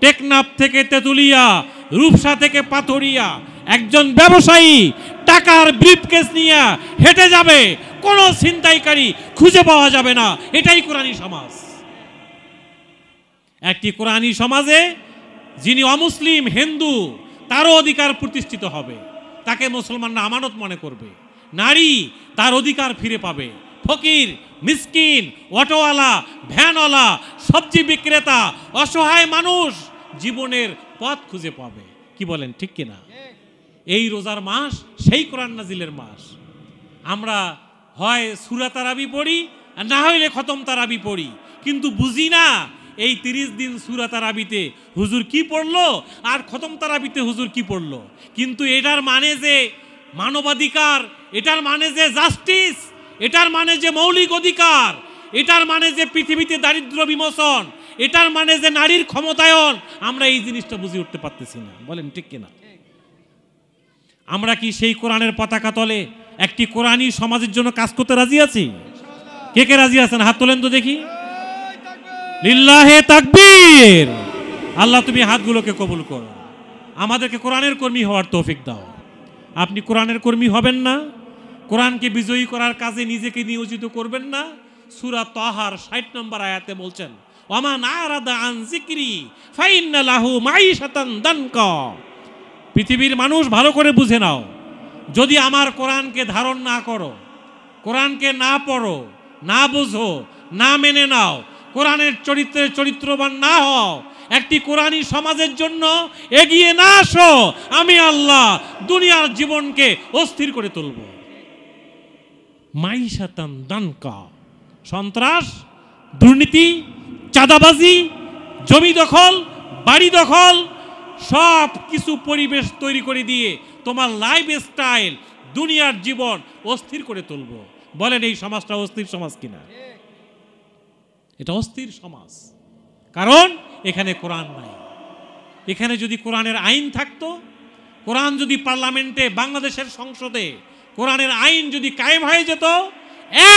টেকনাফ থেকে তেতুলিয়া, রূপসা থেকে পাথরিয়া একজন ব্যবসায়ী টাকার ব্রিফকেস নিয়ে হেঁটে যাবে, কোনো ছিনতাইকারী খুঁজে পাওয়া যাবে না। এটাই কোরআনী সমাজ। একটি কোরআনী সমাজে যিনি অমুসলিম, হিন্দু, তারও অধিকার প্রতিষ্ঠিত হবে, তাকে মুসলমানরা আমানত মনে করবে। নারী তার অধিকার ফিরে পাবে। ফকির, মিসকিন, অটোওয়ালা, ভ্যানওয়ালা, সবজি বিক্রেতা, অসহায় মানুষ জীবনের পথ খুঁজে পাবে। কি বলেন, ঠিক কিনা? এই রোজার মাস সেই কোরআন নাজিলের মাস। আমরা হয় সূরা তারাবি পড়ি আর না হইলে খতম তারাবি পড়ি, কিন্তু বুঝি না এই 30 দিন সূরা তারাবিতে হুজুর কি পড়লো আর খতম তারাবিতে হুজুর কি পড়লো। কিন্তু এটার মানে যে মানবাধিকার, এটার মানে যে জাস্টিস, এটার মানে যে মৌলিক অধিকার, এটার মানে যে পৃথিবীতে দারিদ্র বিমোচন, এটার মানে যে নারীর ক্ষমতায়ন, আমরা এই জিনিসটা বুঝে উঠতে পারতেছি না। বলেন ঠিক কিনা? আমরা কি সেই কোরআনের পতাকা তলে একটি কোরআনী সমাজের জন্য কাজ করতে রাজি আছি? কে কে রাজি আছেন? হাত তোলেন তো দেখি। লিল্লাহে তাকবীর। আল্লাহ তুমি হাতগুলোকে কবুল করো, আমাদেরকে কোরআনের কর্মী হওয়ার তৌফিক দাও। আপনি কোরআনের কর্মী হবেন না, কোরআনকে বিজয়ী করার কাজে নিজেকে নিয়োজিত করবেন না? সূরা তাহার 60 নম্বর আয়াতে বলছেন ওয়ামান আরাদা আন যিকরি ফাইন্না লাহু মাঈশাতান দানকা। পৃথিবীর মানুষ ভালো করে বুঝে নাও, যদি আমার কোরআনকে ধারণ না করো, কোরআনকে না পড়ো, না বুঝো, না মেনে নাও, কোরআনের চরিত্রের চরিত্রবান না হও, একটি কোরআনী সমাজের জন্য এগিয়ে না আসো, আমি আল্লাহ দুনিয়ার জীবনকে অস্থির করে তুলব। মাইশাতান দানকা, সন্ত্রাস, দুর্নীতি, চাঁদাবাজি, জমি দখল, বাড়ি দখল, সব কিছু পরিবেশ তৈরি করে দিয়ে তোমার লাইফ স্টাইল, দুনিয়ার জীবন অস্থির করে তুলবো। বলেন এই সমাজটা অস্থির সমাজ কিনা? এটা অস্থির সমাজ, কারণ এখানে কোরআন নাই। এখানে যদি কোরআনের আইন থাকতো, কোরআন যদি পার্লামেন্টে, বাংলাদেশের সংসদে কোরআনের আইন যদি কায়েম হয়ে যেত,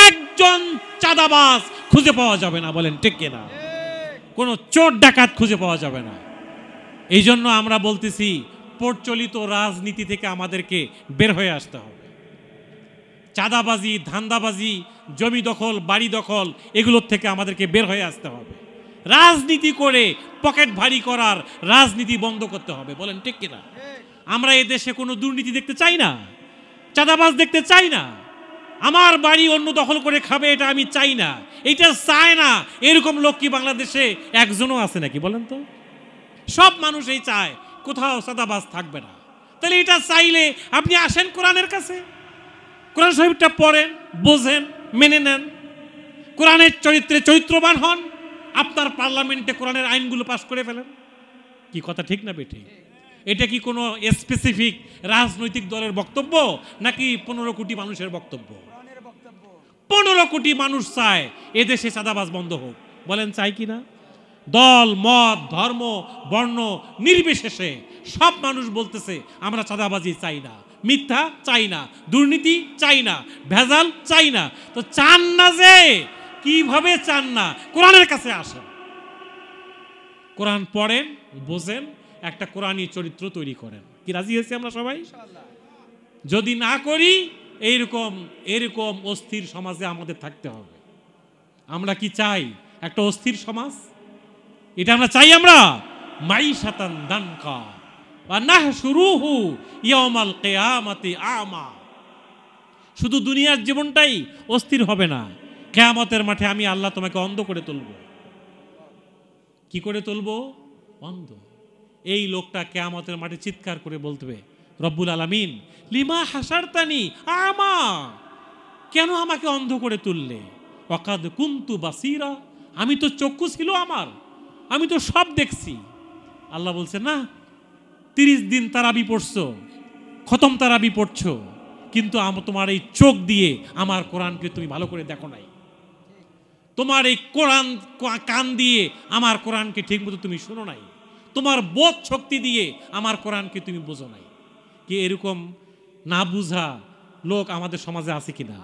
একজন চাঁদাবাজ খুঁজে পাওয়া যাবে না। বলেন ঠিক কিনা? কোনো চোর ডাকাত খুঁজে পাওয়া যাবে না। এই জন্য আমরা বলতেছি প্রচলিত রাজনীতি থেকে আমাদেরকে বের হয়ে আসতে হবে। চাঁদাবাজি, ধান্দাবাজি, জমি দখল, বাড়ি দখল, এগুলোর থেকে আমাদেরকে বের হয়ে আসতে হবে। রাজনীতি করে পকেট ভারী করার রাজনীতি বন্ধ করতে হবে। বলেন ঠিক কিনা? আমরা এ দেশে কোনো দুর্নীতি দেখতে চাই না, চাঁদাবাজ দেখতে চাই না, আমার বাড়ি অন্য দখল করে খাবে এটা আমি চাই না, এটা চায় না। এরকম লোক কি বাংলাদেশে একজনও আছে নাকি? বলেন তো। সব মানুষ এই চায় কোথাও চাঁদাবাজ থাকবে না। তাহলে এটা চাইলে আপনি আসেন কোরআনের কাছে, কোরআন শরীফটা পড়েন, বোঝেন, মেনে নেন, কোরআনের চরিত্রে চরিত্রবান হন, আপনার পার্লামেন্টে কোরআনের আইনগুলো পাশ করে ফেলেন। কি কথা ঠিক না বেঠি? এটা কি কোনো স্পেসিফিক রাজনৈতিক দলের বক্তব্য নাকি 15 কোটি মানুষের বক্তব্য? 15 কোটি মানুষ চায় এদেশে চাঁদাবাজ বন্ধ হোক। বলেন চাই কি না? দল, মত, ধর্ম, বর্ণ নির্বিশেষে সব মানুষ বলতেছে আমরা চাঁদাবাজি চাই না, মিথ্যা চাই না, দুর্নীতি চাই না, ভেজাল চাই না। তো চান না যে, কিভাবে চান না? কোরআনের কাছে আসেন, কোরআন পড়েন, বোঝেন, একটা কোরআনী চরিত্র তৈরি করেন। কি রাজি হয়েছি আমরা সবাই? যদি না করি এরকম অস্থির সমাজে আমাদের থাকতে হবে। আমরা কি চাই একটা অস্থির সমাজ? এটা আমরা চাই। আমরা মাইশাতান দানকা ওয়া নাহশুরুহু ইয়াউমাল কিয়ামাতি আমা। শুধু দুনিয়ার জীবনটাই অস্থির হবে না, কিয়ামতের মাঠে আমি আল্লাহ তোমাকে অন্ধ করে তুলব। কি করে তুলব? অন্ধ। এই লোকটা কিয়ামতের মাঠে চিৎকার করে বলবে, রব্বুল আলামিন লিমা হাসারতানি আমা, কেন আমাকে অন্ধ করে তুললে? ওয়াকাদ কুনতু বাসীরা, আমি তো চক্ষু ছিল আমার, আমি তো সব দেখছি। আল্লাহ বলছে না, 30 দিন তারাবি পড়ছো, খতম তারাবি পড়ছো, কিন্তু তোমার এই চোখ দিয়ে আমার কোরআনকে তুমি ভালো করে দেখো নাই। তোমার এই কোরআন কান দিয়ে আমার কোরআনকে ঠিক মতো তুমি শোনো নাই। তোমার বোধ শক্তি দিয়ে আমার কোরআনকে তুমি বোঝো নাই। কি এরকম না বুঝা লোক আমাদের সমাজে আছে কিনা?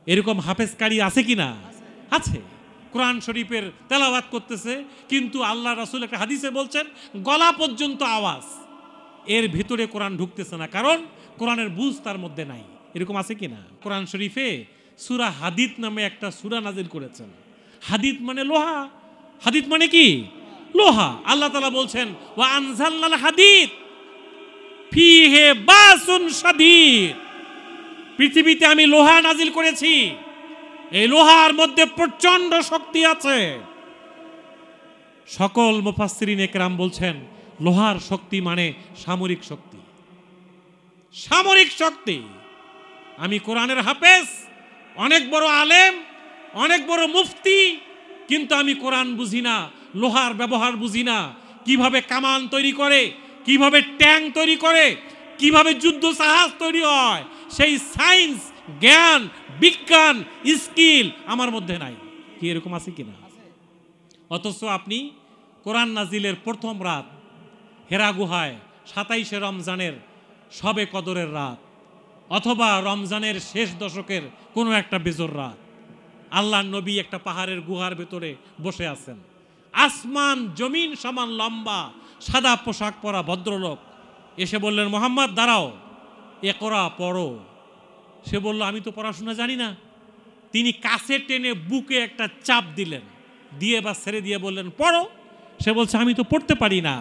এরকম হাফেজকারী আছে কিনা? আছে। কোরআন শরীফের তেলাওয়াত করতেছে, কিন্তু আল্লাহ রাসূল একটা হাদিসে বলছেন গলা পর্যন্ত আওয়াজ, এর ভিতরে কোরআন ঢুকতেছে না, কারণ কোরআনের বুঝ তার মধ্যে নাই। এরকম আছে কিনা? কোরআন শরীফে সূরা হাদিদ নামে একটা সূরা নাজিল করেছেন। হাদিদ মানে লোহা। হাদিদ মানে কি? লোহা। আল্লাহ তাআলা বলছেন ওয়া আনজালনাল হাদিদ ফিহি বাসুন শাদীদ, পৃথিবীতে আমি লোহা নাজিল করেছি, এই লোহার মধ্যে প্রচন্ড শক্তি আছে। সকল মুফাসসিরিন একরাম বলছেন লোহার শক্তি মানে সামরিক শক্তি। সামরিক শক্তি। আমি কোরআনের হাফেজ, অনেক বড় আলেম, অনেক বড় মুফতি, কিন্তু আমি কোরআন বুঝি না, লোহার ব্যবহার বুঝি না, কিভাবে কামান তৈরি করে, কিভাবে ট্যাঙ্ক তৈরি করে, কিভাবে যুদ্ধ জাহাজ তৈরি হয়, সেই সায়েন্স, জ্ঞান, বিজ্ঞান, স্কিল আমার মধ্যে নাই। কি এরকম আছে কিনা? অথচ আপনি কোরআন নাজিলের প্রথম রাত হেরা গুহায় 27শে রমজানের শবে কদরের রাত, অথবা রমজানের শেষ দশকের কোনো একটা বেজর রাত, আল্লাহর নবী একটা পাহাড়ের গুহার ভেতরে বসে আছেন। আসমান জমিন সমান লম্বা সাদা পোশাক পরা ভদ্রলোক এসে বললেন, মোহাম্মদ দাঁড়াও, ইকরা পড়ো। সে বলল, আমি তো পড়াশোনা জানি না। তিনি কাছে টেনে বুকে একটা চাপ দিলেন, দিয়ে বা ছেড়ে দিয়ে বললেন, পড়ো। সে বলছে, আমি তো পড়তে পারি না।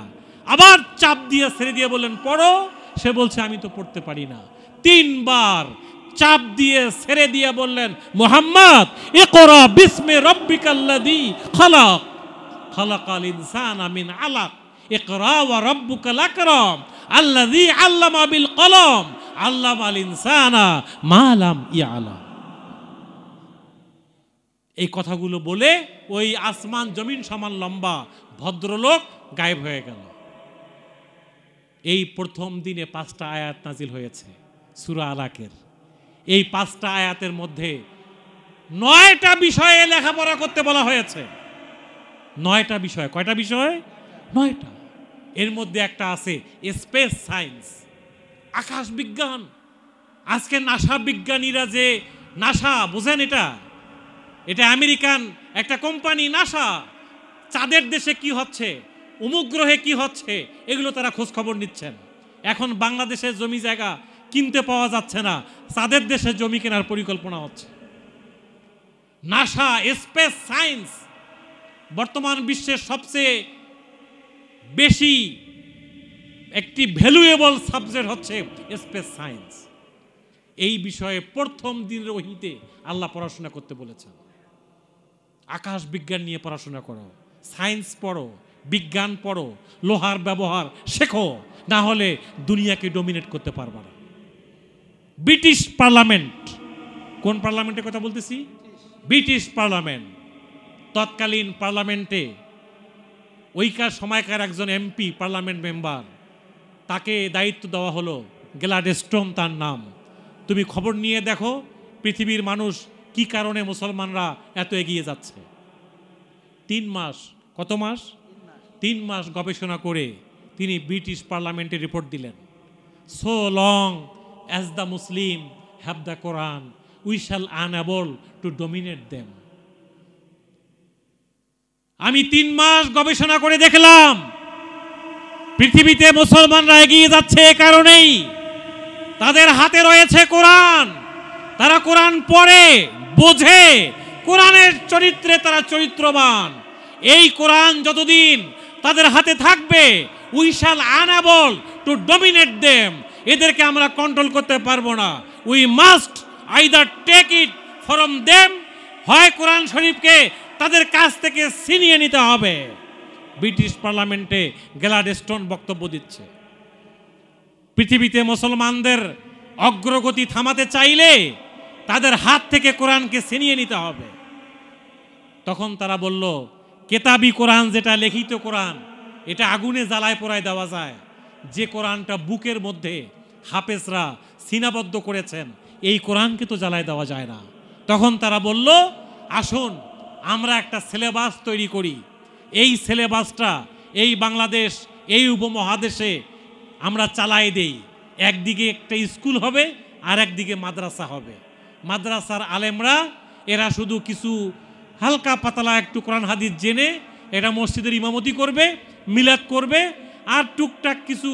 আবার চাপ দিয়ে ছেড়ে দিয়ে বললেন, পড়ো। সে বলছে, আমি তো পড়তে পারি না। 3 বার চাপ দিয়ে ছেড়ে দিয়ে বললেন, মুহাম্মদ ইকরা বিসমি রাব্বিকাল্লাযী খালাক, খালাকাল ইনসানা মিন আলাক, ইকরা ওয়া রাব্বুকাল আকরাম আল্লাযী আল্লামা বিল কলম আল্লামাল ইনসানা মা লাম ইয়ালাম। এই কথাগুলো বলে ওই আসমান জমিন সমান লম্বা ভদ্রলোক গায়েব হয়ে গেল। এই প্রথম দিনে 5টা আয়াত নাজিল হয়েছে সূরা আলাকের। এই 5টা আয়াতের মধ্যে 9টা বিষয়ে লেখাপড়া করতে বলা হয়েছে। 9টা বিষয়। কয়টা বিষয়? 9টা। এর মধ্যে একটা আছে স্পেস সায়েন্স, আকাশ বিজ্ঞান। আজকে নাসা বিজ্ঞানীরা যে, নাসা বোঝেন, এটা আমেরিকান একটা কোম্পানি নাসা, চাঁদের দেশে কি হচ্ছে, অমুক গ্রহে কি হচ্ছে, এগুলো তারা খোঁজ খবর নিচ্ছেন। এখন বাংলাদেশের জমি জায়গা কিনতে পাওয়া যাচ্ছে না, চাঁদের দেশে জমি কেনার পরিকল্পনা হচ্ছে। নাসা, স্পেস সায়েন্স বর্তমান বিশ্বের সবচেয়ে বেশি একটি ভ্যালুয়েবল সাবজেক্ট হচ্ছে স্পেস সায়েন্স। এই বিষয়ে প্রথম দিনের ওহীতে আল্লাহ পড়াশোনা করতে বলেছেন। আকাশ বিজ্ঞান নিয়ে পড়াশোনা করো, সায়েন্স পড়ো, বিজ্ঞান পড়ো, লোহার ব্যবহার শেখো, না হলে দুনিয়াকে ডমিনেট করতে পারবে না। ব্রিটিশ পার্লামেন্ট, কোন পার্লামেন্টের কথা বলতেছি? British parliament. তৎকালীন পার্লামেন্টে ওইকার সময়কার একজন এমপি, পার্লামেন্ট মেম্বার, তাকে দায়িত্ব দেওয়া হলো, গ্ল্যাডস্টোন তার নাম। তুমি খবর নিয়ে দেখো পৃথিবীর মানুষ কি কারণে মুসলমানরা এত এগিয়ে যাচ্ছে। 3 মাস, কত মাস? 3 মাস গবেষণা করে তিনি ব্রিটিশ পার্লামেন্টে রিপোর্ট দিলেন। So long as the Muslim have the Quran, we shall unable to dominate them. আমি 3 মাস গবেষণা করে দেখলাম পৃথিবীতে মুসলমানরা এগিয়ে যাচ্ছে এ কারণেই, তাদের হাতে রয়েছে কোরআন, তারা কোরআন পড়ে, বোঝে, কোরআনের চরিত্রে তারা চরিত্রবান। এই কোরআন যতদিন তাদের হাতে থাকবে, we shall unable to dominate them, এদেরকে আমরা কন্ট্রোল করতে পারবো না। We must either take it from them, হয় কোরআন শরীফকে তাদের কাছ থেকে ছিনিয়ে নিতে হবে। ব্রিটিশ পার্লামেন্টে গ্ল্যাডস্টোন বক্তব্য দিচ্ছে, পৃথিবীতে মুসলমানদের অগ্রগতি থামাতে চাইলে তাদের হাত থেকে কোরআনকে ছিনিয়ে নিতে হবে। তখন তারা বলল, কেতাবি কোরআন, যেটা লিখিত কোরআন, এটা আগুনে জ্বালায় পোড়ায় দেওয়া যায়। যে কোরআনটা বুকের মধ্যে হাফেজরা সিনাবদ্ধ করেছেন, এই কোরআনকে তো জ্বালায় দেওয়া যায় না। তখন তারা বলল, আসুন আমরা একটা সিলেবাস তৈরি করি। এই সিলেবাসটা এই বাংলাদেশ, এই উপমহাদেশে আমরা চালাই দেই। একদিকে একটা স্কুল হবে আর একদিকে মাদ্রাসা হবে। মাদ্রাসার আলেমরা এরা শুধু কিছু হালকা পাতলা একটু কোরআন হাদিস জেনে এটা মসজিদের ইমামতি করবে, মিলাদ করবে, আর টুকটাক কিছু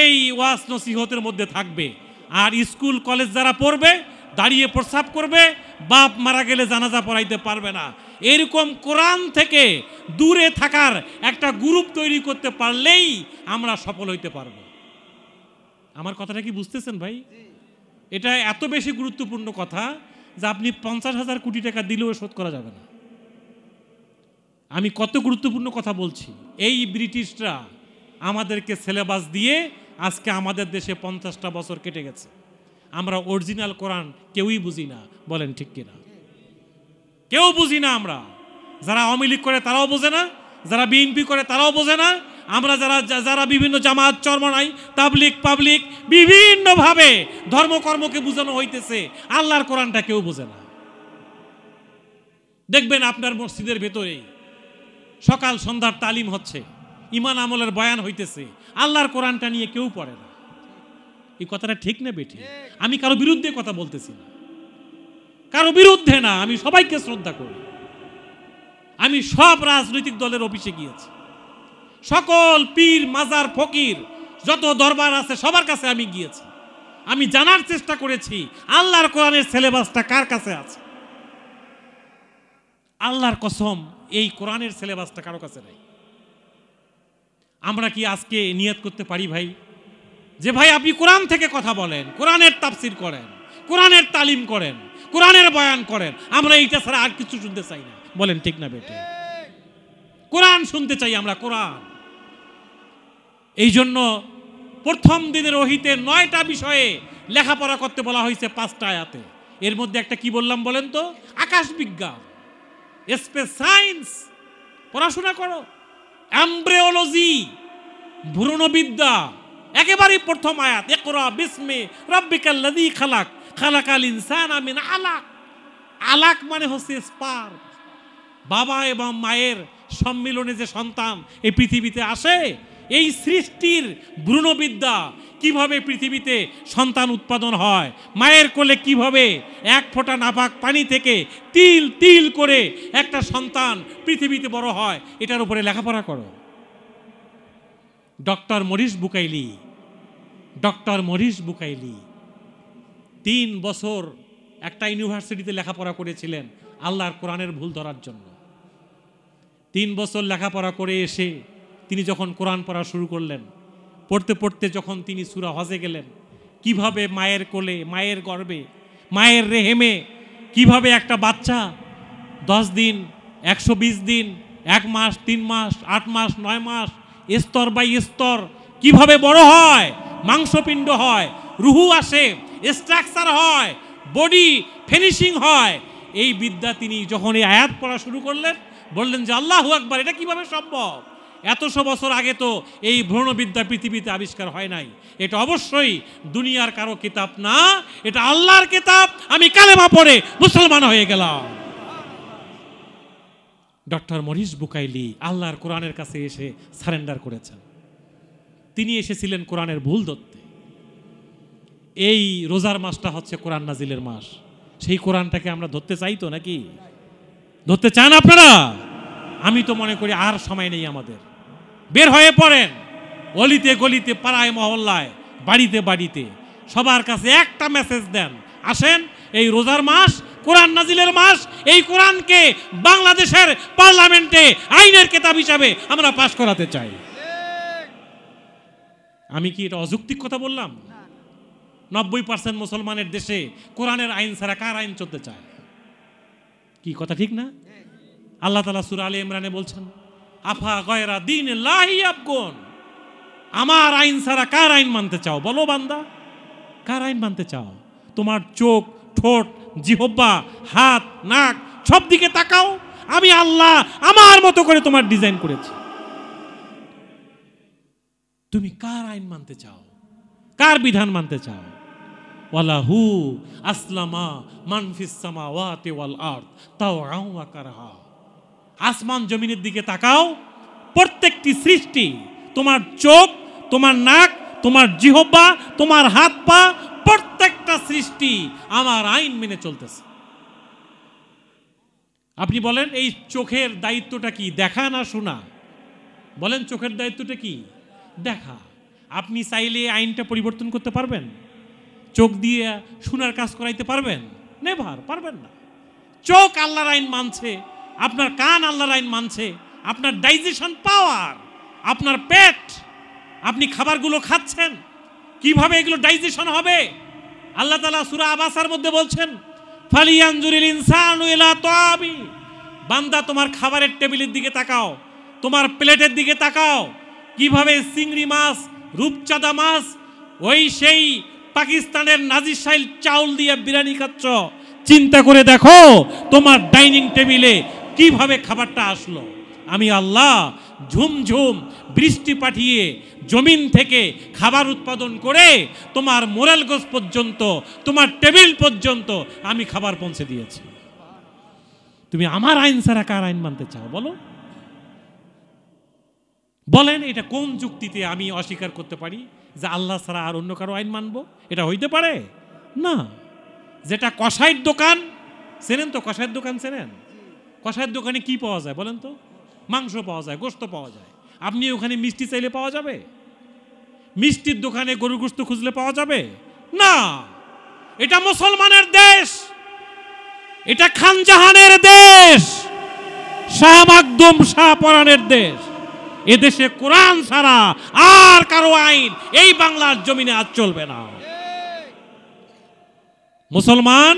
এই ওয়াজ নসিহতের মধ্যে থাকবে। আর স্কুল কলেজ যারা পড়বে দাঁড়িয়ে প্রস্রাব করবে, বাপ মারা গেলে জানাজা পড়াইতে পারবে না। এরকম কোরআন থেকে দূরে থাকার একটা গ্রুপ তৈরি করতে পারলেই আমরা সফল হইতে পারব। আমার কথাটা কি বুঝতেছেন ভাই? এটা এত বেশি গুরুত্বপূর্ণ কথা যে আপনি 50,000 কোটি টাকা দিলেও শোধ করা যাবে না। আমি কত গুরুত্বপূর্ণ কথা বলছি। এই ব্রিটিশরা আমাদেরকে সিলেবাস দিয়ে আজকে আমাদের দেশে 50টা বছর কেটে গেছে। আমরা অরিজিনাল কোরআন কেউই বুঝি না, বলেন ঠিক কিনা? কেউ বুঝি না আমরা। যারা আওয়ামী লীগ করে তারাও বোঝে না, যারা বিএনপি করে তারাও বোঝে না, আমরা যারা বিভিন্ন জামাত, চরমনাই, তাবলিগ, পাবলিক বিভিন্নভাবে ধর্মকর্মকে বোঝানো হইতেছে, আল্লাহর কোরআনটা কেউ বোঝে না। দেখবেন আপনার মসজিদের ভেতরে সকাল সন্ধ্যার তালিম হচ্ছে, ইমান আমলের বয়ান হইতেছে, আল্লাহর কোরআনটা নিয়ে কেউ পড়ে না। এই কথাটা ঠিক না বেঠি? আমি কারো বিরুদ্ধে কথা বলতেছি না, কারো বিরুদ্ধে না, আমি সবাইকে শ্রদ্ধা করি। আমি সব রাজনৈতিক দলের অফিসে গিয়েছি, সকল পীর, মাজার, ফকির যত দরবার আছে সবার কাছে আমি গিয়েছি। আমি জানার চেষ্টা করেছি আল্লাহর কোরআনের সিলেবাসটা কার কাছে আছে। আল্লাহর কসম, এই কোরআনের সিলেবাসটা কারো কাছে নাই। আমরা কি আজকে নিয়ত করতে পারি ভাই যে ভাই আপনি কোরআন থেকে কথা বলেন, কোরআনের তাফসির করেন, কোরআনের তালিম করেন, কোরআনের বয়ান করেন, আমরা এইটা ছাড়া আর কিছু শুনতে চাই না, বলেন ঠিক না বেটে? কোরআন শুনতে চাই আমরা, কোরআন। এই জন্য প্রথম দিনের ওহীতে 9টা বিষয়ে লেখাপড়া করতে বলা হয়েছে 5টা আয়াতে। এর মধ্যে একটা কি বললাম বলেন তো? আকাশ বিজ্ঞান। স্পেস সায়েন্স পড়াশোনা করো, এমব্রিওলজি ভ্রূণবিদ্যা, একেবারে প্রথম আয়াত, ইকরা বিসমি রাব্বিকাল্লাযী খালাক খালাকাল ইনসানা মিন আলাক। আলাক মানে হচ্ছে স্পার্ম। বাবা এবং মায়ের সম্মিলনে যে সন্তান এই পৃথিবীতে আসে, এই সৃষ্টির ভ্রূণবিদ্যা, কিভাবে পৃথিবীতে সন্তান উৎপাদন হয়, মায়ের কোলে কিভাবে এক ফোঁটা নাপাক পানি থেকে তিল তিল করে একটা সন্তান পৃথিবীতে বড় হয়, এটার উপরে লেখাপড়া করো। ডক্টর মরিস বুকাইলি 3 বছর একটা ইউনিভার্সিটিতে লেখাপড়া করেছিলেন আল্লাহর কোরআনের ভুল ধরার জন্য। 3 বছর লেখাপড়া করে এসে তিনি যখন কোরআন পড়া শুরু করলেন, পড়তে পড়তে যখন তিনি সূরা হজে গেলেন, কিভাবে মায়ের কোলে, মায়ের গর্ভে, মায়ের রেহেমে কিভাবে একটা বাচ্চা 10 দিন, 120 দিন, 1 মাস, 3 মাস, 8 মাস, 9 মাস, স্তর বাই স্তর কিভাবে বড় হয়, মাংসপিণ্ড হয়, রুহু আসে, স্ট্রাকচার হয়, বডি ফিনিশিং হয়। এই বিদ্যা তিনি যখন এই আয়াত পড়া শুরু করলেন, বললেন যে আল্লাহু আকবার, এটা কিভাবে সম্ভব? এতশো বছর আগে তো এই ভ্রূণবিদ্যা পৃথিবীতে আবিষ্কার হয় নাই। এটা অবশ্যই দুনিয়ার কারো কিতাব না, এটা আল্লাহর কিতাব। আমি কালেমা পড়ে মুসলমান হয়ে গেলাম। ডক্টর মরিস বুকাইলি আল্লাহর কোরআনের কাছে এসে সারেন্ডার করেছেন। তিনি এসেছিলেন কোরআনের ভুল ধরতে। এই রোজার মাসটা হচ্ছে কোরআন নাজিলের মাস। সেই কোরআনটাকে আমরা ধরতে চাই তো নাকি? ধরতে চান আপনারা? আমি তো মনে করি আর সময় নেই আমাদের। বের হয়ে পড়েন, অলিতে গলিতে, পাড়ায় মহল্লায়, বাড়িতে বাড়িতে, সবার কাছে একটা মেসেজ দেন, আসেন এই রোজার মাস, কোরআন নাজিলের মাস, এই কোরআনকে বাংলাদেশের পার্লামেন্টে আইনের কিতাব হিসাবে আমরা পাশ করাতে চাই। আমি কি এটা অযৌক্তিক কথা বললাম? 90% মুসলমানের দেশে কোরআনের আইন ছাড়া কার আইন চলতে চায়? কি কথা ঠিক না? আল্লাহ তাআলা সূরা আলে ইমরানে বলছেন, আফা গয়রা দীনিল্লাহি ইয়াবগুন, আমার আইন ছাড়া কার আইন মানতে চাও? বলো বান্দা, কার আইন মানতে চাও? তোমার চোখ, ঠোঁট, জিহ্বা, হাত, নাক সব দিকে তাকাও। আমি আল্লাহ আমার মতো করে তোমার ডিজাইন করেছি। তুমি কার আইন মানতে চাও? কার বিধান মানতে চাও? ওয়ালাহু আসলামা মান ফিস সামাওয়াতি ওয়াল আরদ তাওআন ওয়া কারহা। আসমান জমিনের দিকে তাকাও, প্রত্যেকটি সৃষ্টি, তোমার চোখ, তোমার নাক, তোমার জিহ্বা, তোমার হাত পা, প্রত্যেকটা সৃষ্টি আমার আইন মেনে চলতেছে। আপনি বলেন এই চোখের দায়িত্বটা কি, দেখা না শোনা? বলেন চোখের দায়িত্বটা কি? দেখা। আপনি চাইলে আইনটা পরিবর্তন করতে পারবেন? চোখ দিয়ে শোনার কাজ করাইতে পারবেন? নেভার, পারবেন না। চোখ আল্লাহর আইন মানছে, আপনার কান আল্লাহর আইন মানছে, আপনার ডাইজেশন পাওয়ার, আপনার পেট, আপনি খাবারগুলো খাচ্ছেন, কিভাবে এগুলো ডাইজেশন হবে? আল্লাহ তাআলা সূরা আবাসার মধ্যে বলছেন, ফালিয়ানজুরিল ইনসানু ইলা তাআবি। বান্দা তোমার খাবারের টেবিলের দিকে তাকাও, তোমার প্লেটের দিকে তাকাও, কিভাবে চিংড়ি মাছ, রূপচাঁদা মাছ, ওই সেই পাকিস্তানের নাজিরশাইল চাউল দিয়ে বিরিয়ানি খাচ্ছ। চিন্তা করে দেখো তোমার ডাইনিং টেবিলে কিভাবে খাবারটা আসলো। আমি আল্লাহ ঝুমঝুম বৃষ্টি পাঠিয়ে জমিন থেকে খাবার উৎপাদন করে তোমার মোরালগঞ্জ পর্যন্ত, তোমার টেবিল পর্যন্ত আমি খাবার পৌঁছে দিয়েছি। তুমি আমার আইন ছাড়া কার আইন মানতে চাও? বলো, বলেন এটা কোন যুক্তিতে আমি অস্বীকার করতে পারি যে আল্লাহ ছাড়া আর অন্য কারো আইন মানবো? এটা হইতে পারে না। যেটা কসাইয়ের দোকান, চেনেন তো? কসাইয়ের দোকান চেনেন? কসাইয়ের দোকানে কি পাওয়া যায় বলেন তো? মাংস পাওয়া যায়, গোশত পাওয়া যায়। আপনি ওখানে মিষ্টি চাইলে পাওয়া যাবে? মিষ্টির দোকানে গরুর গোশত খুঁজলে পাওয়া যাবে না। এটা মুসলমানের দেশ, এটা খানজাহানের দেশ, শাহ মাকদুম শাহ পরানের দেশ। এদেশে কোরআন ছাড়া আর কারো আইন এই বাংলার জমিনে আজ চলবে না। মুসলমান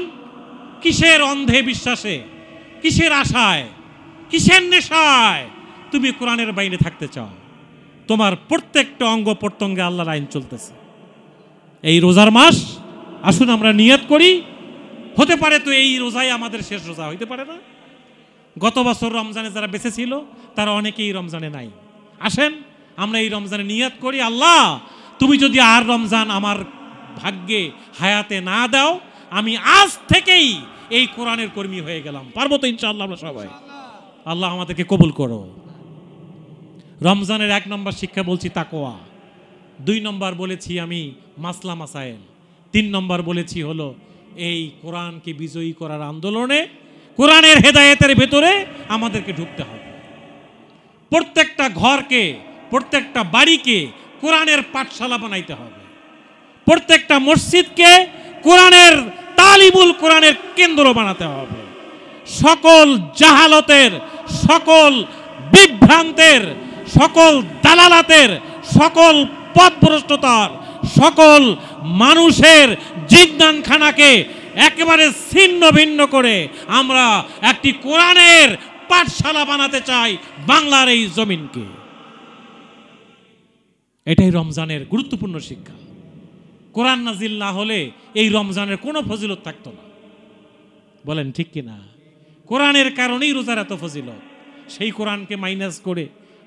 কিসের অন্ধে বিশ্বাসে, কিসের আশায়, কিসের নেশায় তুমি কোরআনের বাইরে থাকতে চাও? তোমার প্রত্যেকটা অঙ্গ প্রত্যঙ্গে আল্লাহর আইন চলতেছে। এই রোজার মাস, আসুন আমরা নিয়ত করি, হতে পারে তো এই রোজাই আমাদের শেষ রোজা, হইতে পারে না? গত বছর রমজানে যারা বেঁচে ছিল তারা অনেকেই রমজানে নাই। আসেন আমরা এই রমজানে নিয়ত করি, আল্লাহ তুমি যদি আর রমজান আমার ভাগ্যে হায়াতে না দাও, আমি আজ থেকেই এই কোরআনের কর্মী হয়ে গেলাম। পারবো তো ইনশাআল্লাহ আমরা সবাই? আল্লাহ আমাদেরকে কবুল করো। রমজানের 1 নম্বর শিক্ষা বলছি তাকওয়া, 2 নম্বর বলেছি আমি মাসলা মাসাইল, 3 নম্বর বলেছি হলো এই কোরআনকে বিজয়ী করার আন্দোলনে কোরআনের হেদায়েতের ভেতরে আমাদেরকে ঢুকতে হবে। প্রত্যেকটা ঘরকে, প্রত্যেকটা বাড়িকে কোরআনের পাঠশালা বানাইতে হবে। প্রত্যেকটা মসজিদকে কোরআনের তালিমুল কোরআনের কেন্দ্র বানাতে হবে। সকল জাহালতের, সকল বিভ্রান্তের, সকল দালালাতের, সকল পথভ্রষ্টতার, সকল মানুষের জিজ্ঞানখানাকে একেবারে ছিন্ন ভিন্ন করে আমরা একটি কোরআনের পাঠশালা বানাতে চাই বাংলার এই জমিনকে। এটাই রমজানের গুরুত্বপূর্ণ শিক্ষা। কোরআন নাজিল না হলে এই রমজানের কোনো ফজিলত থাকতো না। বলেন ঠিক কিনা? কোরআনের কারণেই রোজার এত ফজিলত। সেই কোরআনকে মাইনাস করে